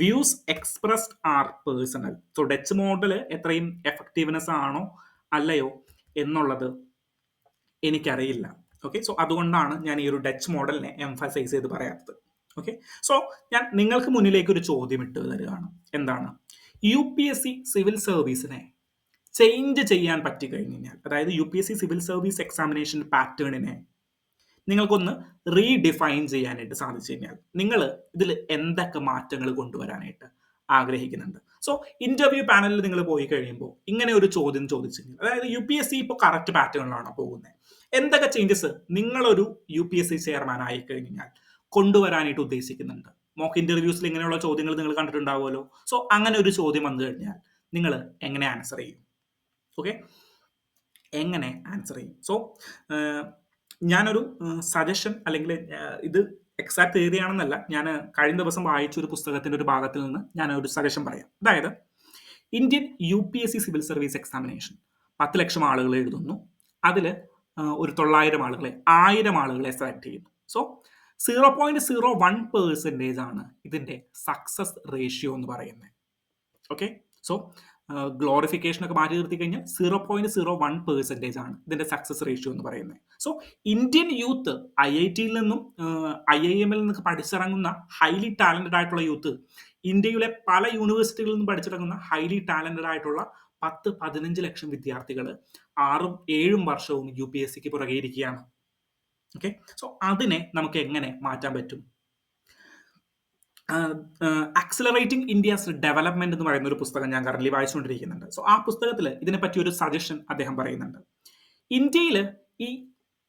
Views expressed are personal. So Dutch model എത്രയും എഫക്റ്റീവ്നെസ് ആണോ അല്ലയോ എന്നുള്ളത് എനിക്കറിയില്ല. ഓക്കെ, സോ അതുകൊണ്ടാണ് ഞാൻ ഈ ഒരു ഡച്ച് മോഡലിനെ എംഫസൈസ് ചെയ്ത് പറയാത്തത്. ഓക്കെ, സോ ഞാൻ നിങ്ങൾക്ക് മുന്നിലേക്ക് ഒരു ചോദ്യം ഇട്ട് തരികയാണ്. എന്താണ്? UPSC സിവിൽ സർവീസിനെ ചേഞ്ച് ചെയ്യാൻ പറ്റി കഴിഞ്ഞാൽ, അതായത് UPSC സിവിൽ സർവീസ് എക്സാമിനേഷൻ പാറ്റേണിനെ നിങ്ങൾക്കൊന്ന് റീഡിഫൈൻ ചെയ്യാനായിട്ട് സാധിച്ചു കഴിഞ്ഞാൽ നിങ്ങൾ ഇതിൽ എന്തൊക്കെ മാറ്റങ്ങൾ കൊണ്ടുവരാനായിട്ട് ആഗ്രഹിക്കുന്നുണ്ട്? സോ ഇന്റർവ്യൂ പാനലിൽ നിങ്ങൾ പോയി കഴിയുമ്പോൾ ഇങ്ങനെ ഒരു ചോദ്യം ചോദിച്ചു കഴിഞ്ഞാൽ, അതായത് UPSC ഇപ്പോൾ കറക്റ്റ് പാറ്റേണിലാണോ പോകുന്നത്, എന്തൊക്കെ ചേഞ്ചസ് നിങ്ങളൊരു UPSC ചെയർമാൻ ആയി കഴിഞ്ഞാൽ കൊണ്ടുവരാനായിട്ട് ഉദ്ദേശിക്കുന്നുണ്ട്? മോക്ക് ഇന്റർവ്യൂസിൽ ഇങ്ങനെയുള്ള ചോദ്യങ്ങൾ നിങ്ങൾ കണ്ടിട്ടുണ്ടാവുമല്ലോ. സോ അങ്ങനെ ഒരു ചോദ്യം വന്നു കഴിഞ്ഞാൽ നിങ്ങൾ എങ്ങനെ ആൻസർ ചെയ്യും? ഓക്കെ, എങ്ങനെ ആൻസർ ചെയ്യും? സോ ഞാനൊരു സജഷൻ, അല്ലെങ്കിൽ ഇത് എക്സാക്ട് തിയറിയാണെന്നല്ല, ഞാൻ കഴിഞ്ഞ ദിവസം വായിച്ച ഒരു പുസ്തകത്തിന്റെ ഒരു ഭാഗത്തിൽ നിന്ന് ഞാൻ ഒരു സജഷൻ പറയാം. അതായത് Indian UPSC civil service examination 10 ലക്ഷം ആളുകൾ എഴുതുന്നു. അതിൽ ഒരു 900 ആളുകളെ 1000 ആളുകളെ സെലക്ട് ചെയ്യുന്നു. സോ 0.01% ആണ് ഇതിന്റെ സക്സസ് റേഷ്യോ എന്ന് പറയുന്നത്. ഓക്കെ, സോ ഗ്ലോറിഫിക്കേഷൻ ഒക്കെ മാറ്റി നിർത്തി കഴിഞ്ഞാൽ 0.01% ആണ് ഇതിന്റെ സക്സസ് റേഷ്യോ എന്ന് പറയുന്നത്. സോ ഇന്ത്യൻ യൂത്ത് IIT-യിൽ നിന്നും IIM-ൽ നിന്നൊക്കെ പഠിച്ചിറങ്ങുന്ന ഹൈലി ടാലന്റഡ് ആയിട്ടുള്ള യൂത്ത്, ഇന്ത്യയിലെ പല യൂണിവേഴ്സിറ്റികളിൽ നിന്നും പഠിച്ചിറങ്ങുന്ന ഹൈലി ടാലന്റഡ് ആയിട്ടുള്ള 10-15 ലക്ഷം വിദ്യാർത്ഥികൾ 6-7 വർഷവും UPSC-ക്ക് പുറകെ ഇരിക്കുകയാണ്. ഓക്കെ, സോ അതിനെ നമുക്ക് എങ്ങനെ മാറ്റാൻ പറ്റും? ആക്സിലറേറ്റിംഗ് ഇന്ത്യസ് ഡെവലപ്മെന്റ് എന്ന് പറയുന്ന ഒരു പുസ്തകം ഞാൻ കറന്റ് വായിച്ചുകൊണ്ടിരിക്കുന്നുണ്ട്. സോ ആ പുസ്തകത്തിൽ ഇതിനെപ്പറ്റി ഒരു സജഷൻ അദ്ദേഹം പറയുന്നുണ്ട്. ഇന്ത്യയിൽ ഈ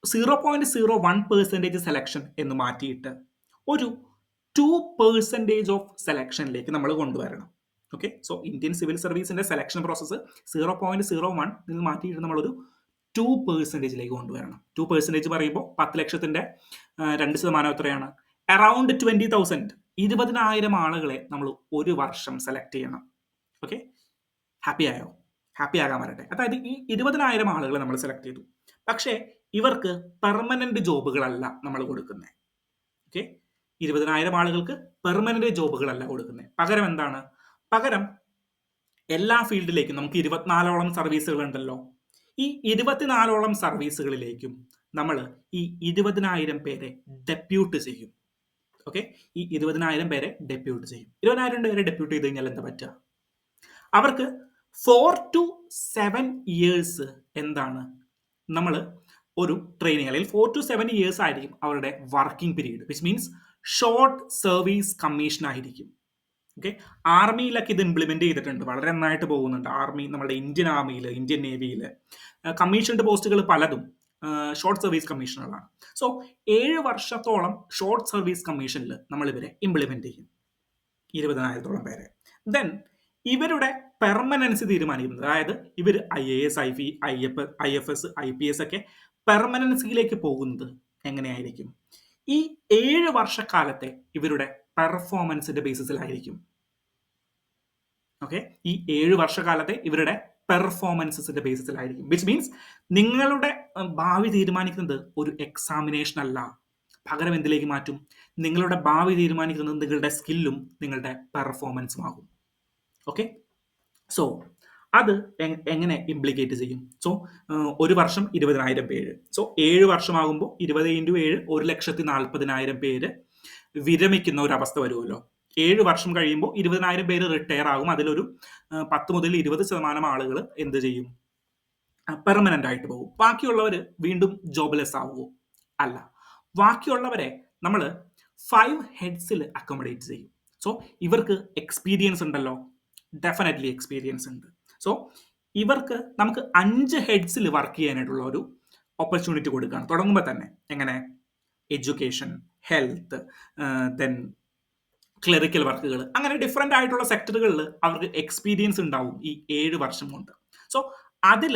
0.01% സെലക്ഷൻ എന്ന് മാറ്റിയിട്ട് ഒരു 2% ഓഫ് സെലക്ഷനിലേക്ക് നമ്മൾ കൊണ്ടുവരണം. ഓക്കെ, സോ ഇന്ത്യൻ സിവിൽ സർവീസിന്റെ സെലക്ഷൻ പ്രോസസ്സ് 0.01 നിന്ന് മാറ്റിയിട്ട് നമ്മളൊരു 2%ലേക്ക് കൊണ്ടുവരണം. 2% പറയുമ്പോൾ 10 ലക്ഷത്തിന്റെ 2% എത്രയാണ്? അറൌണ്ട് 20,000, 20,000 ആളുകളെ നമ്മൾ ഒരു വർഷം സെലക്ട് ചെയ്യണം. ഓക്കെ, ഹാപ്പി ആയോ? ഹാപ്പി ആകാൻ വരട്ടെ. അതായത് ഈ 20,000 ആളുകളെ നമ്മൾ സെലക്ട് ചെയ്തു, പക്ഷേ ഇവർക്ക് പെർമനന്റ് ജോബുകളല്ല നമ്മൾ കൊടുക്കുന്നത്. ഓക്കെ, 20,000 ആളുകൾക്ക് പെർമനന്റ് ജോബുകളല്ല കൊടുക്കുന്നത്. പകരം എന്താണ്? പകരം എല്ലാ ഫീൽഡിലേക്കും നമുക്ക് 24ഓളം സർവീസുകൾ ഉണ്ടല്ലോ. ഈ 24ഓളം സർവീസുകളിലേക്കും നമ്മൾ ഈ 20,000 പേരെ ഡെപ്യൂട്ട് ചെയ്യും. ഓക്കെ, ഈ 20,000 പേരെ ഡെപ്യൂട്ട് ചെയ്യും. 20,000 പേരെ ഡെപ്യൂട്ട് ചെയ്ത് കഴിഞ്ഞാൽ എന്താ പറ്റുക? അവർക്ക് 4 to 7 ഇയേഴ്സ് എന്താണ് നമ്മൾ ഒരു ട്രെയിനിങ്, അല്ലെങ്കിൽ 4 to 7 ഇയേഴ്സ് ആയിരിക്കും അവരുടെ working period, which means short service commission ആയിരിക്കും. ഓക്കെ, ആർമിയിലൊക്കെ ഇത് ഇംപ്ലിമെന്റ് ചെയ്തിട്ടുണ്ട്, വളരെ നന്നായിട്ട് പോകുന്നുണ്ട്. ആർമി, നമ്മുടെ ഇന്ത്യൻ ആർമിയിൽ, ഇന്ത്യൻ നേവിയിൽ കമ്മീഷൻഡ് പോസ്റ്റുകൾ പലതും ഷോർട്ട് സർവീസ് കമ്മീഷനുകളാണ്. സോ 7 വർഷത്തോളം ഷോർട്ട് സർവീസ് കമ്മീഷനിൽ നമ്മൾ ഇവരെ ഇംപ്ലിമെന്റ് ചെയ്യും, 20,000-ഓളം പേരെ. ദെൻ ഇവരുടെ പെർമനൻസി തീരുമാനിക്കുന്നത്, അതായത് ഇവർ IAS, IFS, IPS ഒക്കെ പെർമനൻസിയിലേക്ക് പോകുന്നത് എങ്ങനെയായിരിക്കും? ഈ 7 വർഷക്കാലത്തെ ഇവരുടെ പെർഫോമൻസിന്റെ ബേസിസിലായിരിക്കും. ഓക്കെ, ഈ 7 വർഷക്കാലത്തെ ഇവരുടെ പെർഫോമൻസിന്റെ ബേസിസിലായിരിക്കും, വിച്ച് മീൻസ് നിങ്ങളുടെ ഭാവി തീരുമാനിക്കുന്നത് ഒരു എക്സാമിനേഷൻ അല്ല, പകരം എന്തിലേക്ക് മാറ്റും? നിങ്ങളുടെ ഭാവി തീരുമാനിക്കുന്നത് നിങ്ങളുടെ സ്കില്ലും നിങ്ങളുടെ പെർഫോമൻസും ആകും. ഓക്കെ, സോ അത് എങ്ങനെ ഇംപ്ലിക്കേറ്റ് ചെയ്യും? സോ ഒരു വർഷം 20,000 പേര്, സോ 7 വർഷമാകുമ്പോൾ 20 × 7 1,40,000 പേര് വിരമിക്കുന്ന ഒരു അവസ്ഥ വരുമല്ലോ. 7 വർഷം കഴിയുമ്പോൾ 20,000 പേര് റിട്ടയർ ആകും. അതിലൊരു 10 മുതൽ 20% ആളുകൾ എന്ത് ചെയ്യും? പെർമനന്റ് ആയിട്ട് പോകും. ബാക്കിയുള്ളവർ വീണ്ടും ജോബ്ലെസ് ആവുമോ? അല്ല, ബാക്കിയുള്ളവരെ നമ്മൾ 5 ഹെഡ്സിൽ അക്കോമഡേറ്റ് ചെയ്യും. സോ ഇവർക്ക് എക്സ്പീരിയൻസ് ഉണ്ടല്ലോ, ഡെഫിനറ്റ്ലി എക്സ്പീരിയൻസ് ഉണ്ട്. സോ ഇവർക്ക് നമുക്ക് 5 ഹെഡ്സിൽ വർക്ക് ചെയ്യാനായിട്ടുള്ള ഒരു ഓപ്പർച്യൂണിറ്റി കൊടുക്കുകയാണ് തുടങ്ങുമ്പോൾ തന്നെ. എങ്ങനെ? എഡ്യൂക്കേഷൻ, ഹെൽത്ത്, ദെൻ ക്ലറിക്കൽ വർക്കുകൾ, അങ്ങനെ ഡിഫറെൻ്റ് ആയിട്ടുള്ള സെക്ടറുകളിൽ അവർക്ക് എക്സ്പീരിയൻസ് ഉണ്ടാവും ഈ 7 വർഷം കൊണ്ട്. സോ അതിൽ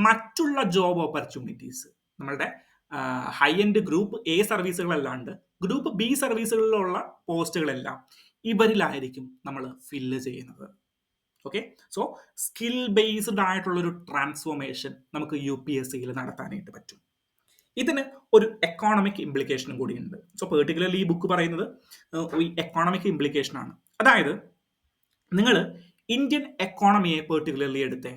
മറ്റുള്ള ജോബ് ഓപ്പർച്യൂണിറ്റീസ് നമ്മളുടെ ഹൈ എൻഡ് ഗ്രൂപ്പ് എ സർവീസുകളല്ലാണ്ട് ഗ്രൂപ്പ് ബി സർവീസുകളിലുള്ള പോസ്റ്റുകളെല്ലാം ഇവരിലായിരിക്കും നമ്മൾ ഫില്ല് ചെയ്യുന്നത്. ഓക്കെ, സോ സ്കിൽ ബേസ്ഡ് ആയിട്ടുള്ളൊരു ട്രാൻസ്ഫോർമേഷൻ നമുക്ക് UPSCയിൽ നടത്താനായിട്ട് പറ്റും. ഇതിന് ഒരു എക്കോണമിക് ഇംപ്ലിക്കേഷനും കൂടിയുണ്ട്. സോ പെർട്ടിക്കുലർലി ഈ ബുക്ക് പറയുന്നത് ഈ എക്കോണമിക് ഇംപ്ലിക്കേഷൻ ആണ്. അതായത് നിങ്ങൾ ഇന്ത്യൻ എക്കോണമിയെ പെർട്ടിക്കുലർലി എടുത്തേ,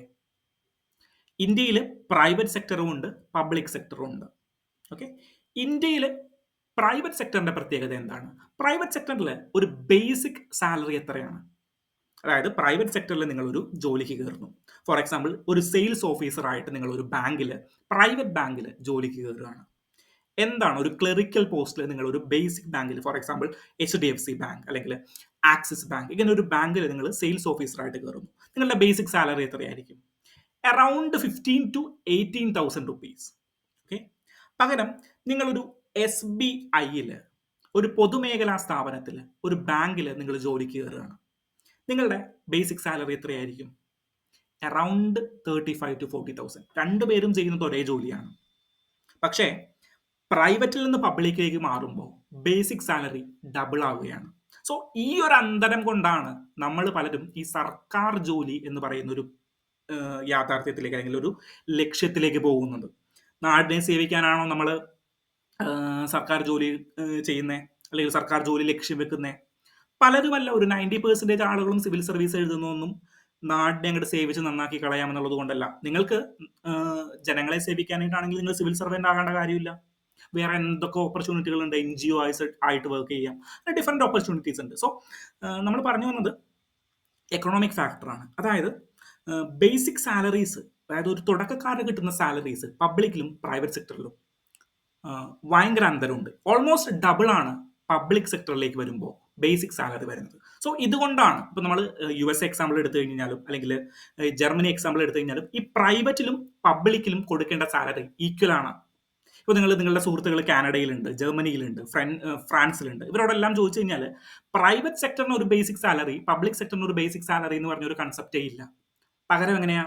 ഇന്ത്യയിൽ പ്രൈവറ്റ് സെക്ടറും ഉണ്ട്, പബ്ലിക് സെക്ടറും ഉണ്ട്. ഓക്കെ, ഇന്ത്യയിൽ പ്രൈവറ്റ് സെക്ടറിന്റെ പ്രത്യേകത എന്താണ്? പ്രൈവറ്റ് സെക്ടറിൽ ഒരു ബേസിക് സാലറി എത്രയാണ്? അതായത് പ്രൈവറ്റ് സെക്ടറിൽ നിങ്ങൾ ഒരു ജോലിക്ക് കയറുന്നു. ഫോർ എക്സാമ്പിൾ ഒരു സെയിൽസ് ഓഫീസർ ആയിട്ട് നിങ്ങൾ ഒരു ബാങ്കിൽ, പ്രൈവറ്റ് ബാങ്കിൽ ജോലിക്ക് കയറുകയാണ്. എന്താണ് ഒരു ക്ലറിക്കൽ പോസ്റ്റിൽ നിങ്ങൾ ഒരു ബേസിക് ബാങ്കിൽ, ഫോർ എക്സാമ്പിൾ HDFC ബാങ്ക് അല്ലെങ്കിൽ ആക്സിസ് ബാങ്ക്, ഇങ്ങനെ ഒരു ബാങ്കിൽ നിങ്ങൾ സെയിൽസ് ഓഫീസറായിട്ട് കയറുന്നു. നിങ്ങളുടെ ബേസിക് സാലറി എത്രയായിരിക്കും? Around 15,000 to 18,000 rupees. ഓക്കെ, പകരം നിങ്ങളൊരു SBIയിൽ, ഒരു പൊതുമേഖലാ സ്ഥാപനത്തിൽ, ഒരു ബാങ്കിൽ നിങ്ങൾ ജോലിക്ക് കയറുകയാണ്. നിങ്ങളുടെ ബേസിക് സാലറി എത്രയായിരിക്കും? Around 35,000 to 40,000. രണ്ടുപേരും ചെയ്യുന്നത് ഒരേ ജോലിയാണ്. പക്ഷേ പ്രൈവറ്റിൽ നിന്ന് പബ്ലിക്കിലേക്ക് മാറുമ്പോൾ ബേസിക് സാലറി ഡബിൾ ആവുകയാണ്. സോ ഈ ഒരു അന്തരം കൊണ്ടാണ് നമ്മൾ പലരും ഈ സർക്കാർ ജോലി എന്ന് പറയുന്ന ഒരു യാഥാർത്ഥ്യത്തിലേക്ക് അല്ലെങ്കിൽ ഒരു ലക്ഷ്യത്തിലേക്ക് പോകുന്നത്. നാടിനെ സേവിക്കാനാണോ നമ്മൾ സർക്കാർ ജോലി ചെയ്യുന്നത്, അല്ലെങ്കിൽ സർക്കാർ ജോലി ലക്ഷ്യം വെക്കുന്നത്? പലരുമല്ല, ഒരു 90% ആളുകളും സിവിൽ സർവീസ് എഴുതുന്നതൊന്നും നാടിനെ അങ്ങോട്ട് സേവിച്ച് നന്നാക്കി കളയാമെന്നുള്ളത് കൊണ്ടല്ല. നിങ്ങൾക്ക് ജനങ്ങളെ സേവിക്കാനായിട്ടാണെങ്കിൽ നിങ്ങൾ സിവിൽ സർവൻ്റ് ആകേണ്ട കാര്യമില്ല. വേറെ എന്തൊക്കെ ഓപ്പർച്യൂണിറ്റികൾ ഉണ്ട്, NGO ആയിട്ട് വർക്ക് ചെയ്യാം, ഡിഫറെൻറ്റ് ഓപ്പർച്യൂണിറ്റീസ് ഉണ്ട്. സോ നമ്മൾ പറഞ്ഞു വന്നത് എക്കണോമിക് ഫാക്ടറാണ്. അതായത് ബേസിക് സാലറീസ്, അതായത് ഒരു തുടക്കക്കാരന് കിട്ടുന്ന സാലറീസ് പബ്ലിക്കിലും പ്രൈവറ്റ് സെക്ടറിലും ഭയങ്കര അന്തരമുണ്ട്. ഓൾമോസ്റ്റ് ഡബിൾ ആണ് പബ്ലിക് സെക്ടറിലേക്ക് വരുമ്പോൾ ബേസിക് സാലറി വരുന്നത്. സോ ഇതുകൊണ്ടാണ് ഇപ്പോൾ നമ്മൾ USA എക്സാമ്പിൾ എടുത്തു കഴിഞ്ഞാലും അല്ലെങ്കിൽ ജർമ്മനി എക്സാമ്പിൾ എടുത്തു കഴിഞ്ഞാലും ഈ പ്രൈവറ്റിലും പബ്ലിക്കിലും കൊടുക്കേണ്ട സാലറി ഈക്വൽ ആണ്. ഇപ്പോൾ നിങ്ങളുടെ സുഹൃത്തുക്കൾ കാനഡയിലുണ്ട്, ജർമ്മനിയിലുണ്ട്, ഫ്രാൻസിലുണ്ട്, ഇവരോടെല്ലാം ചോദിച്ചു കഴിഞ്ഞാൽ പ്രൈവറ്റ് സെക്ടറിന് ഒരു ബേസിക് സാലറി, പബ്ലിക് സെക്ടറിന് ഒരു ബേസിക് സാലറി എന്ന് പറഞ്ഞൊരു കൺസെപ്റ്റേ ഇല്ല. പകരം എങ്ങനെയാ?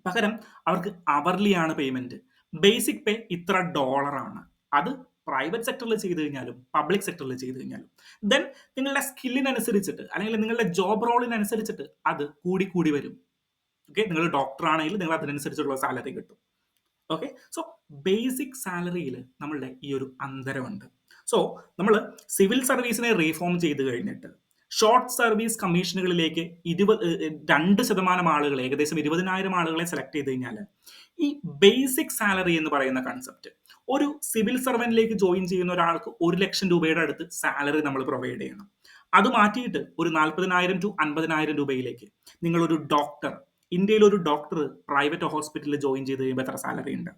പകരം അവർക്ക് അവർലി ആണ് പേയ്മെന്റ്. ബേസിക് പേ ഇത്ര ഡോളറാണ്. അത് പ്രൈവറ്റ് സെക്ടറിൽ ചെയ്ത് കഴിഞ്ഞാലും പബ്ലിക് സെക്ടറിൽ ചെയ്ത് കഴിഞ്ഞാലും ദെൻ നിങ്ങളുടെ സ്കില്ലിനനുസരിച്ചിട്ട് അല്ലെങ്കിൽ നിങ്ങളുടെ ജോബ് റോളിനനുസരിച്ചിട്ട് അത് കൂടി കൂടി വരും. ഓക്കെ, നിങ്ങൾ ഡോക്ടർ ആണെങ്കിൽ നിങ്ങൾ അതിനനുസരിച്ചുള്ള സാലറി കിട്ടും. ഓക്കെ, സോ ബേസിക് സാലറിയിൽ നമ്മളുടെ ഈ ഒരു അന്തരമുണ്ട്. സോ നമ്മൾ സിവിൽ സർവീസിനെ റീഫോം ചെയ്ത് കഴിഞ്ഞിട്ട് ഷോർട്ട് സർവീസ് കമ്മീഷനുകളിലേക്ക് 2% ആളുകളെ, ഏകദേശം 20,000 ആളുകളെ സെലക്ട് ചെയ്ത് കഴിഞ്ഞാൽ ഈ ബേസിക് സാലറി എന്ന് പറയുന്ന കൺസെപ്റ്റ് ഒരു സിവിൽ സർവന്റിലേക്ക് ജോയിൻ ചെയ്യുന്ന ഒരാൾക്ക് 1,00,000 രൂപയുടെ അടുത്ത് സാലറി നമ്മൾ പ്രൊവൈഡ് ചെയ്യണം. അത് മാറ്റിയിട്ട് ഒരു 40,000 to 50,000 രൂപയിലേക്ക് നിങ്ങളൊരു ഡോക്ടർ, ഇന്ത്യയിൽ ഒരു ഡോക്ടർ പ്രൈവറ്റ് ഹോസ്പിറ്റലിൽ ജോയിൻ ചെയ്ത് കഴിയുമ്പോൾ എത്ര സാലറി ഉണ്ട്?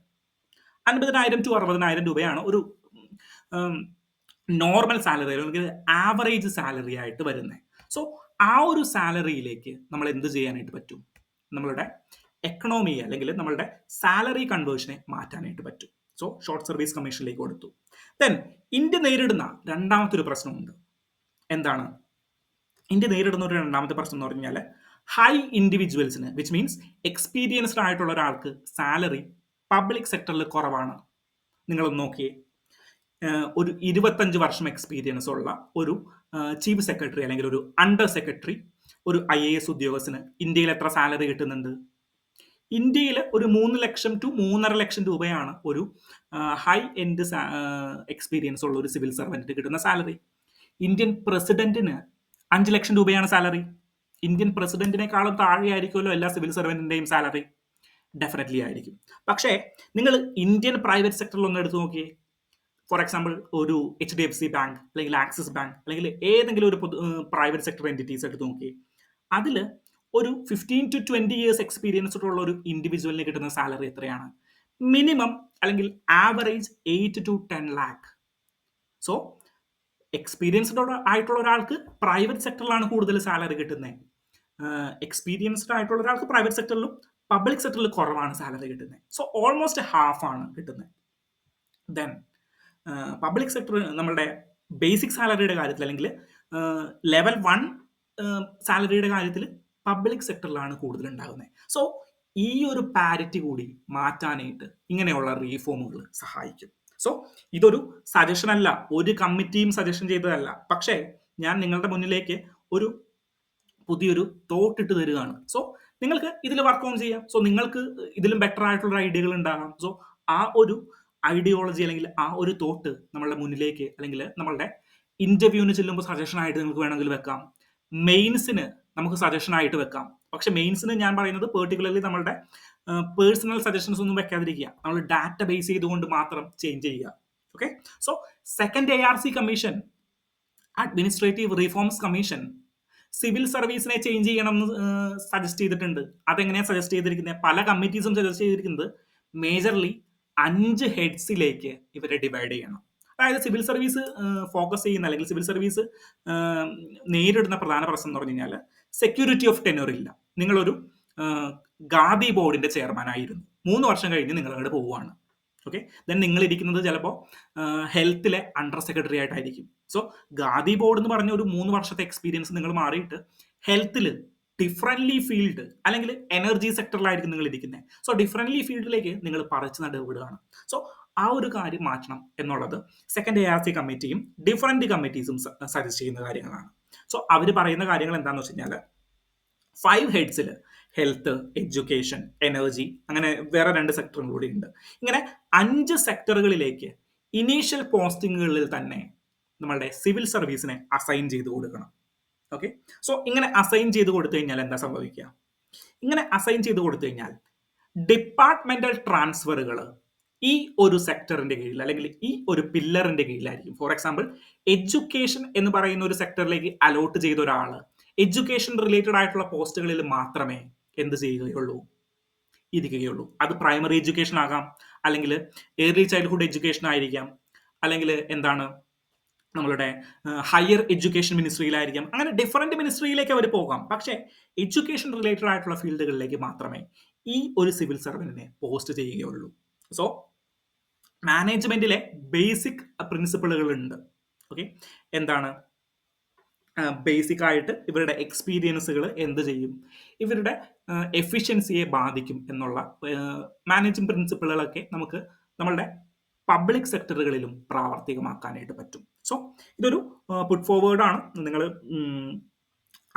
50,000 to 60,000 രൂപയാണ് ഒരു നോർമൽ സാലറി അല്ലെങ്കിൽ ആവറേജ് സാലറി ആയിട്ട് വരുന്നത്. സോ ആ ഒരു സാലറിയിലേക്ക് നമ്മൾ എന്ത് ചെയ്യാനായിട്ട് പറ്റും? നമ്മളുടെ എക്കണോമിയെ അല്ലെങ്കിൽ നമ്മളുടെ സാലറി കൺവേർഷനെ മാറ്റാനായിട്ട് പറ്റും. സോ ഷോർട്ട് സർവീസ് കമ്മീഷനിലേക്ക് കൊടുത്തു. ദെൻ ഇന്ത്യ നേരിടുന്ന രണ്ടാമത്തെ ഒരു പ്രശ്നമുണ്ട്. എന്താണ് ഇന്ത്യ നേരിടുന്ന ഒരു രണ്ടാമത്തെ പ്രശ്നം എന്ന് പറഞ്ഞാൽ ഹൈ ഇൻഡിവിജ്വൽസിന്, വിച്ച് മീൻസ് എക്സ്പീരിയൻസ്ഡ് ആയിട്ടുള്ള ഒരാൾക്ക് സാലറി പബ്ലിക് സെക്ടറിൽ കുറവാണ്. നിങ്ങളൊന്ന് നോക്കിയേ, ഒരു 25 വർഷം എക്സ്പീരിയൻസ് ഉള്ള ഒരു ചീഫ് സെക്രട്ടറി അല്ലെങ്കിൽ ഒരു അണ്ടർ സെക്രട്ടറി, ഒരു IAS ഉദ്യോഗസ്ഥന് ഇന്ത്യയിൽ എത്ര സാലറി കിട്ടുന്നുണ്ട്? ഇന്ത്യയിൽ ഒരു 3 ലക്ഷം to 3.5 ലക്ഷം രൂപയാണ് ഒരു ഹൈ എൻഡ് എക്സ്പീരിയൻസ് ഉള്ള ഒരു സിവിൽ സർവന്റിന് കിട്ടുന്ന സാലറി. ഇന്ത്യൻ പ്രസിഡന്റിന് 5 ലക്ഷം രൂപയാണ് സാലറി. ഇന്ത്യൻ പ്രസിഡന്റിനേക്കാളും താഴെ ആയിരിക്കുമല്ലോ എല്ലാ സിവിൽ സർവന്റിന്റെയും സാലറി. ഡെഫിനറ്റ്ലി ആയിരിക്കും. പക്ഷേ നിങ്ങൾ ഇന്ത്യൻ പ്രൈവറ്റ് സെക്ടറിൽ ഒന്ന് എടുത്തു നോക്കിയേ. ഫോർ എക്സാമ്പിൾ ഒരു HDFC ബാങ്ക് അല്ലെങ്കിൽ ആക്സിസ് ബാങ്ക് അല്ലെങ്കിൽ ഏതെങ്കിലും ഒരു പ്രൈവറ്റ് സെക്ടർ എൻറ്റിറ്റീസ് എടുത്ത് നോക്കി, അതിൽ ഒരു 15 to 20 years എക്സ്പീരിയൻസ് ഉള്ള ഒരു ഇൻഡിവിജ്വലിന് കിട്ടുന്ന സാലറി എത്രയാണ്? മിനിമം അല്ലെങ്കിൽ average 8 to 10 lakh. So experienced ആയിട്ടുള്ള ഒരാൾക്ക് പ്രൈവറ്റ് സെക്ടറിലാണ് കൂടുതൽ സാലറി കിട്ടുന്നത്. എക്സ്പീരിയൻസ്ഡ് ആയിട്ടുള്ള ഒരാൾക്ക് പ്രൈവറ്റ് സെക്ടറിലും പബ്ലിക് സെക്ടറിൽ കുറവാണ് സാലറി കിട്ടുന്നത്. സോ ഓൾമോസ്റ്റ് ഹാഫ് ആണ് കിട്ടുന്നത്. ദെൻ പബ്ലിക് സെക്ടർ നമ്മളുടെ ബേസിക് സാലറിയുടെ കാര്യത്തിൽ അല്ലെങ്കിൽ ലെവൽ 1 സാലറിയുടെ കാര്യത്തിൽ പബ്ലിക് സെക്ടറിലാണ് കൂടുതൽ ഉണ്ടാകുന്നത്. സോ ഈ ഒരു പാരിറ്റി കൂടി മാറ്റാനായിട്ട് ഇങ്ങനെയുള്ള റീഫോമുകൾ സഹായിക്കും. സോ ഇതൊരു സജഷൻ അല്ല, ഒരു കമ്മിറ്റിയും സജഷൻ ചെയ്തതല്ല, പക്ഷേ ഞാൻ നിങ്ങളുടെ മുന്നിലേക്ക് ഒരു പുതിയൊരു തോട്ട് ഇട്ട് തരികയാണ്. സോ നിങ്ങൾക്ക് ഇതിൽ വർക്ക് ഓൺ ചെയ്യാം. സോ നിങ്ങൾക്ക് ഇതിലും ബെറ്റർ ആയിട്ടുള്ള ഐഡിയകൾ ഉണ്ടാകാം. സോ ആ ഒരു ഐഡിയോളജി അല്ലെങ്കിൽ ആ ഒരു തോട്ട് നമ്മളുടെ മുന്നിലേക്ക് അല്ലെങ്കിൽ നമ്മളുടെ ഇന്റർവ്യൂവിന് ചെല്ലുമ്പോൾ സജഷൻ ആയിട്ട് നിങ്ങൾക്ക് വേണമെങ്കിൽ വെക്കാം. മെയിൻസിന് നമുക്ക് സജഷൻ ആയിട്ട് വെക്കാം. പക്ഷെ മെയിൻസിന് ഞാൻ പറയുന്നത് പെർട്ടിക്കുലർലി നമ്മളുടെ പേഴ്സണൽ സജഷൻസ് ഒന്നും വെക്കാതിരിക്കുക. നമ്മൾ ഡാറ്റ ബേസ് ചെയ്തുകൊണ്ട് മാത്രം ചേഞ്ച് ചെയ്യുക. Okay. So second ARC commission, administrative reforms commission, civil സർവീസിനെ ചേഞ്ച് ചെയ്യണം എന്ന് സജസ്റ്റ് ചെയ്തിട്ടുണ്ട്. അതെങ്ങനെയാണ് സജസ്റ്റ് ചെയ്തിരിക്കുന്നത്? പല കമ്മിറ്റീസും സജസ്റ്റ് ചെയ്തിരിക്കുന്നത് മേജർലി 5 ഹെഡ്സിലേക്ക് ഇവരെ ഡിവൈഡ് ചെയ്യണം. അതായത് സിവിൽ സർവീസ് ഫോക്കസ് ചെയ്യുന്ന അല്ലെങ്കിൽ സിവിൽ സർവീസ് നേരിടുന്ന പ്രധാന പ്രശ്നം എന്ന് പറഞ്ഞു കഴിഞ്ഞാൽ സെക്യൂരിറ്റി ഓഫ് ടെന്യൂർ ഇല്ല. നിങ്ങളൊരു ഗാദി ബോർഡിന്റെ ചെയർമാൻ ആയിരുന്നു, 3 വർഷം കഴിഞ്ഞ് നിങ്ങൾ അങ്ങോട്ട് പോവുകയാണ്. ഓക്കെ. ദെൻ നിങ്ങൾ ഇരിക്കുന്നത് ചിലപ്പോൾ ഹെൽത്തിലെ അണ്ടർ സെക്രട്ടറി ആയിട്ടായിരിക്കും. സോ ഗാദി ബോർഡ് എന്ന് പറഞ്ഞ ഒരു 3 വർഷത്തെ എക്സ്പീരിയൻസ് നിങ്ങൾ മാറിയിട്ട് ഹെൽത്തിൽ ഡിഫറൻറ്റ്ലി ഫീൽഡ് അല്ലെങ്കിൽ എനർജി സെക്ടറിലായിരിക്കും നിങ്ങൾ ഇരിക്കുന്നത്. സോ ഡിഫറൻറ്റ്ലി ഫീൽഡിലേക്ക് നിങ്ങൾ പറിച്ച് നടുവിടുകയാണ്. സോ ആ ഒരു കാര്യം മാറ്റണം എന്നുള്ളത് സെക്കൻഡ് ARC കമ്മിറ്റിയും ഡിഫറൻറ്റ് കമ്മിറ്റീസും സജസ്റ്റ് ചെയ്യുന്ന കാര്യങ്ങളാണ്. സോ അവർ പറയുന്ന കാര്യങ്ങൾ എന്താണെന്ന് വെച്ച് കഴിഞ്ഞാൽ 5 ഹെഡ്സിൽ ഹെൽത്ത്, എഡ്യൂക്കേഷൻ, എനർജി, അങ്ങനെ വേറെ 2 സെക്ടറും കൂടി ഉണ്ട്. ഇങ്ങനെ 5 സെക്ടറുകളിലേക്ക് ഇനീഷ്യൽ പോസ്റ്റിങ്ങുകളിൽ തന്നെ നമ്മളുടെ സിവിൽ സർവീസിനെ അസൈൻ ചെയ്ത് കൊടുക്കണം. ഓക്കെ. സോ ഇങ്ങനെ അസൈൻ ചെയ്ത് കൊടുത്തു കഴിഞ്ഞാൽ എന്താ സംഭവിക്കുക? ഇങ്ങനെ അസൈൻ ചെയ്ത് കൊടുത്തു കഴിഞ്ഞാൽ ഡിപ്പാർട്ട്മെന്റൽ ട്രാൻസ്ഫറുകൾ ഈ ഒരു സെക്ടറിന്റെ കീഴിൽ അല്ലെങ്കിൽ ഈ ഒരു പില്ലറിന്റെ കീഴിലായിരിക്കും. ഫോർ എക്സാമ്പിൾ, എഡ്യൂക്കേഷൻ എന്ന് പറയുന്ന ഒരു സെക്ടറിലേക്ക് അലോട്ട് ചെയ്ത ഒരാൾ എഡ്യൂക്കേഷൻ റിലേറ്റഡ് ആയിട്ടുള്ള പോസ്റ്റുകളിൽ മാത്രമേ എന്ത് ചെയ്യുകയുള്ളൂ? ഇരിക്കുകയുള്ളൂ. അത് പ്രൈമറി എഡ്യൂക്കേഷൻ ആകാം, അല്ലെങ്കിൽ ഏർലി ചൈൽഡ്ഹുഡ് എഡ്യൂക്കേഷൻ ആയിരിക്കാം, അല്ലെങ്കിൽ എന്താണ് നമ്മളുടെ ഹയർ എഡ്യൂക്കേഷൻ മിനിസ്ട്രിയിലായിരിക്കാം. അങ്ങനെ ഡിഫറൻറ്റ് മിനിസ്ട്രിയിലേക്ക് അവർ പോകാം. പക്ഷേ എഡ്യൂക്കേഷൻ റിലേറ്റഡ് ആയിട്ടുള്ള ഫീൽഡുകളിലേക്ക് മാത്രമേ ഈ ഒരു സിവിൽ സർവന്റിനെ പോസ്റ്റ് ചെയ്യുകയുള്ളൂ. സോ മാനേജ്മെന്റിലെ ബേസിക് പ്രിൻസിപ്പിളുകളുണ്ട്. ഓക്കെ. എന്താണ് ബേസിക് ആയിട്ട് ഇവരുടെ എക്സ്പീരിയൻസുകൾ എന്ത് ചെയ്യും, ഇവരുടെ എഫിഷ്യൻസിയെ ബാധിക്കും എന്നുള്ള മാനേജിംഗ് പ്രിൻസിപ്പിളുകളൊക്കെ നമുക്ക് നമ്മളുടെ പബ്ലിക് സെക്ടറുകളിലും പ്രാവർത്തികമാക്കാനായിട്ട് പറ്റും. സോ ഇതൊരു പുട്ട് ഫോർവേഡാണ്. നിങ്ങൾ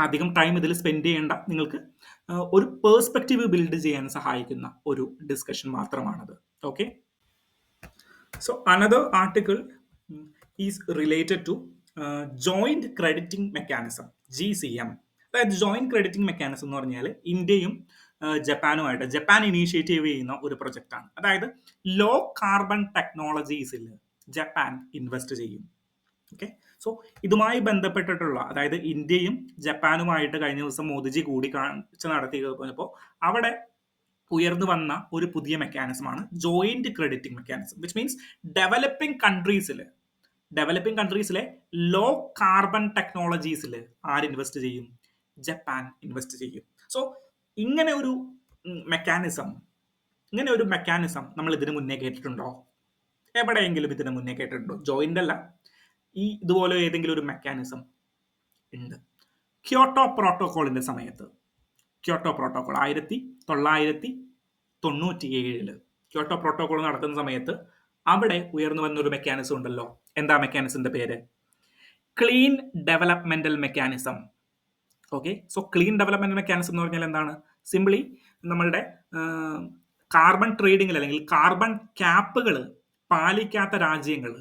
അധികം ടൈം ഇതിൽ സ്പെൻഡ് ചെയ്യേണ്ട. നിങ്ങൾക്ക് ഒരു പേഴ്സ്പെക്റ്റീവ് ബിൽഡ് ചെയ്യാൻ സഹായിക്കുന്ന ഒരു ഡിസ്കഷൻ മാത്രമാണത്. Okay. So another article is related to joint crediting mechanism, GCM. അതായത് ജോയിന്റ് ക്രെഡിറ്റിംഗ് മെക്കാനിസം എന്ന് പറഞ്ഞാൽ ഇന്ത്യയും ജപ്പാനുമായിട്ട് ജപ്പാൻ ഇനീഷ്യേറ്റീവ് ചെയ്യുന്ന ഒരു പ്രൊജക്റ്റാണ്. അതായത് ലോ കാർബൺ ടെക്നോളജീസിൽ ജപ്പാൻ ഇൻവെസ്റ്റ് ചെയ്യും. ഓക്കെ. സോ ഇതുമായി ബന്ധപ്പെട്ടിട്ടുള്ള, അതായത് ഇന്ത്യയും ജപ്പാനുമായിട്ട് കഴിഞ്ഞ ദിവസം മോദിജി കൂടിക്കാഴ്ച നടത്തിയപ്പോൾ അവിടെ ഉയർന്നു വന്ന ഒരു പുതിയ മെക്കാനിസമാണ് joint crediting mechanism. Which means developing കൺട്രീസിലെ ലോ കാർബൺ ടെക്നോളജീസിൽ ആര് ഇൻവെസ്റ്റ് ചെയ്യും? ജപ്പാൻ ഇൻവെസ്റ്റ് ചെയ്യും. സോ ഇങ്ങനെ ഒരു മെക്കാനിസം നമ്മൾ ഇതിനു മുന്നേ കേട്ടിട്ടുണ്ടോ? എവിടെയെങ്കിലും ഇതിനു മുന്നേ കേട്ടിട്ടുണ്ടോ? ജോയിന്റ് അല്ല, ഈ ഇതുപോലെ ഏതെങ്കിലും ഒരു മെക്കാനിസം ഉണ്ട്. ക്യോട്ടോ പ്രോട്ടോകോളിന്റെ സമയത്ത്, ക്യോട്ടോ പ്രോട്ടോകോൾ 1997 ക്യോട്ടോ പ്രോട്ടോകോൾ നടത്തുന്ന സമയത്ത് അവിടെ ഉയർന്നു വന്ന ഒരു മെക്കാനിസം ഉണ്ടല്ലോ. എന്താ മെക്കാനിസത്തിന്റെ പേര്? Clean developmental mechanism. Okay. So clean development mechanism എന്ന് പറഞ്ഞാൽ എന്താണ്? സിംപ്ലി നമ്മളുടെ കാർബൺ ട്രേഡിംഗിൽ അല്ലെങ്കിൽ കാർബൺ ക്യാപ്പുകൾ പാലിക്കാത്ത രാജ്യങ്ങൾ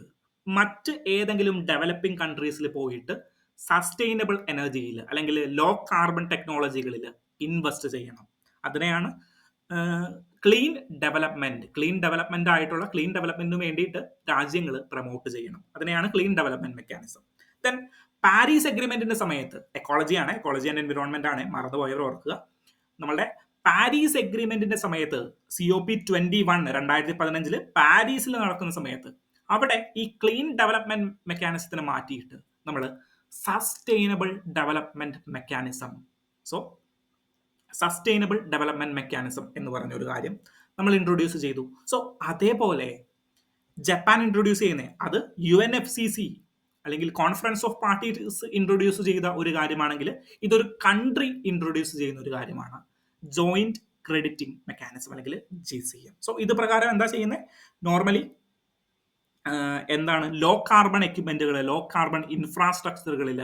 മറ്റ് ഏതെങ്കിലും ഡെവലപ്പിംഗ് കൺട്രീസിൽ പോയിട്ട് സസ്റ്റൈനബിൾ എനർജിയിൽ അല്ലെങ്കിൽ ലോ കാർബൺ ടെക്നോളജികളിൽ ഇൻവെസ്റ്റ് ചെയ്യണം. അതിനെയാണ് ക്ലീൻ ഡെവലപ്മെന്റ് ആയിട്ടുള്ള ക്ലീൻ ഡെവലപ്മെന്റിന് വേണ്ടിയിട്ട് രാജ്യങ്ങൾ പ്രൊമോട്ട് ചെയ്യണം. അതിനെയാണ് clean development mechanism. Then Paris അഗ്രിമെന്റിന്റെ സമയത്ത്, എക്കോളജി ആൻഡ് എൻവിറോൺമെന്റ് ആണ്, മറന്നുപോയവർ ഓർക്കുക. നമ്മളുടെ പാരീസ് അഗ്രിമെന്റിന്റെ സമയത്ത് COP21 2015 പാരീസിൽ നടക്കുന്ന സമയത്ത് അവിടെ ഈ ക്ലീൻ ഡെവലപ്മെന്റ് മെക്കാനിസത്തിനെ മാറ്റിയിട്ട് നമ്മൾ sustainable development mechanism, so sustainable development mechanism എന്ന് പറഞ്ഞ ഒരു കാര്യം നമ്മൾ ഇൻട്രൊഡ്യൂസ് ചെയ്തു. സോ അതേപോലെ ജപ്പാൻ ഇൻട്രൊഡ്യൂസ് ചെയ്യുന്നത് അത് UNFCC അല്ലെങ്കിൽ കോൺഫറൻസ് ഓഫ് പാർട്ടീസ് ഇൻട്രൊഡ്യൂസ് ചെയ്ത ഒരു കാര്യമാണെങ്കിൽ ഇതൊരു കൺട്രി ഇൻട്രൊഡ്യൂസ് ചെയ്യുന്ന ഒരു കാര്യമാണ്, ജോയിന്റ് ക്രെഡിറ്റിംഗ് മെക്കാനിസം അല്ലെങ്കിൽ GCM. സോ ഇത് പ്രകാരം എന്താ ചെയ്യുന്നത്, നോർമലി എന്താണ് ലോ കാർബൺ എക്യുപ്മെന്റുകൾ, ലോ കാർബൺ ഇൻഫ്രാസ്ട്രക്ചറുകളിൽ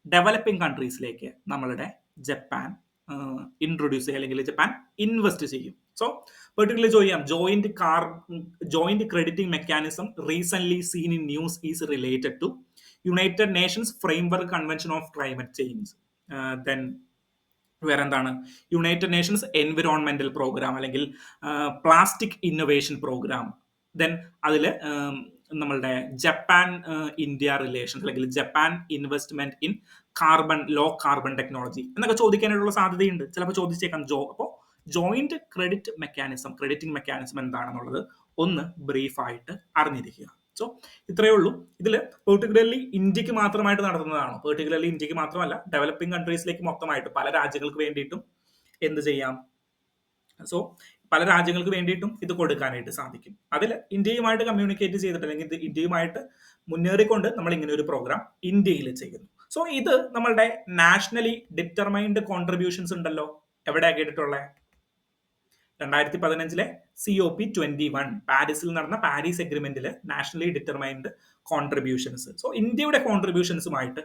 ഡെവലപ്പിംഗ് കൺട്രീസിലേക്ക് നമ്മളുടെ ജപ്പാൻ ഇൻട്രൊഡ്യൂസ് ചെയ്യുക അല്ലെങ്കിൽ ജപ്പാൻ ഇൻവെസ്റ്റ് ചെയ്യും. സോ പെർട്ടിക്കുലർലി ചോദിക്കാം, joint crediting mechanism recent seen in news is related to United Nations Framework Convention of Climate Change. Then വേറെ എന്താണ്, യുണൈറ്റഡ് നേഷൻസ് എൻവിറോൺമെന്റൽ പ്രോഗ്രാം അല്ലെങ്കിൽ പ്ലാസ്റ്റിക് ഇന്നൊവേഷൻ പ്രോഗ്രാം. ദെൻ അതിൽ നമ്മളുടെ Japan India relation അല്ലെങ്കിൽ Japan investment in carbon, low carbon technology എന്നൊക്കെ ചോദിക്കാനായിട്ടുള്ള സാധ്യതയുണ്ട്, ചിലപ്പോൾ ചോദിച്ചേക്കാം. അപ്പോൾ ജോയിന്റ് ക്രെഡിറ്റിംഗ് മെക്കാനിസം എന്താണെന്നുള്ളത് ഒന്ന് ബ്രീഫായിട്ട് അറിഞ്ഞിരിക്കുക. സോ ഇത്രയേ ഉള്ളൂ. ഇതിൽ പെർട്ടിക്കുലർലി ഇന്ത്യക്ക് മാത്രമായിട്ട് നടത്തുന്നതാണ്, പെർട്ടിക്കുലർലി ഇന്ത്യക്ക് മാത്രമല്ല ഡെവലപ്പിംഗ് കൺട്രീസിലേക്ക് മൊത്തമായിട്ട് പല രാജ്യങ്ങൾക്ക് വേണ്ടിയിട്ടും എന്ത് ചെയ്യാം, സോ പല രാജ്യങ്ങൾക്ക് വേണ്ടിയിട്ടും ഇത് കൊടുക്കാനായിട്ട് സാധിക്കും. അതിൽ ഇന്ത്യയുമായിട്ട് കമ്മ്യൂണിക്കേറ്റ് ചെയ്തിട്ട് അല്ലെങ്കിൽ ഇന്ത്യയുമായിട്ട് മുന്നേറിക്കൊണ്ട് നമ്മൾ ഇങ്ങനെ ഒരു പ്രോഗ്രാം ഇന്ത്യയിൽ ചെയ്യുന്നു. സോ ഇത് നമ്മളുടെ നാഷണലി ഡിറ്റർമൈൻഡ് കോൺട്രിബ്യൂഷൻസ് ഉണ്ടല്ലോ, എവിടെയാ കേട്ടിട്ടുള്ളത്? 2015 COP21 പാരീസിൽ നടന്ന പാരീസ് എഗ്രിമെന്റിൽ നാഷണലി ഡിറ്റർമൈൻഡ് കോൺട്രിബ്യൂഷൻസ്. സോ ഇന്ത്യയുടെ കോൺട്രിബ്യൂഷൻസുമായിട്ട്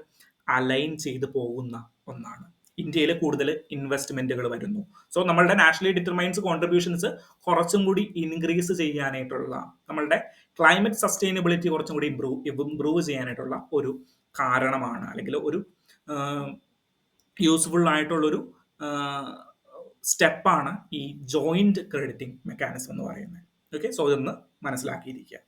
അലൈൻ ചെയ്ത് പോകുന്ന ഒന്നാണ്. ഇന്ത്യയിൽ കൂടുതൽ ഇൻവെസ്റ്റ്മെന്റുകൾ വരുന്നു. സോ നമ്മളുടെ നാഷണലി ഡിറ്റർമൈൻസ് കോൺട്രിബ്യൂഷൻസ് കുറച്ചും കൂടി ഇൻക്രീസ് ചെയ്യാനായിട്ടുള്ള, നമ്മളുടെ ക്ലൈമറ്റ് സസ്റ്റൈനബിലിറ്റി കുറച്ചും കൂടി ഇംപ്രൂവ് ചെയ്യാനായിട്ടുള്ള ഒരു കാരണമാണ്, അല്ലെങ്കിൽ ഒരു യൂസ്ഫുൾ ആയിട്ടുള്ളൊരു സ്റ്റെപ്പാണ് ഈ ജോയിന്റ് ക്രെഡിറ്റിംഗ് മെക്കാനിസം എന്ന് പറയുന്നത്. ഓക്കെ, സോ ഇതൊന്ന് മനസ്സിലാക്കിയിരിക്കുക.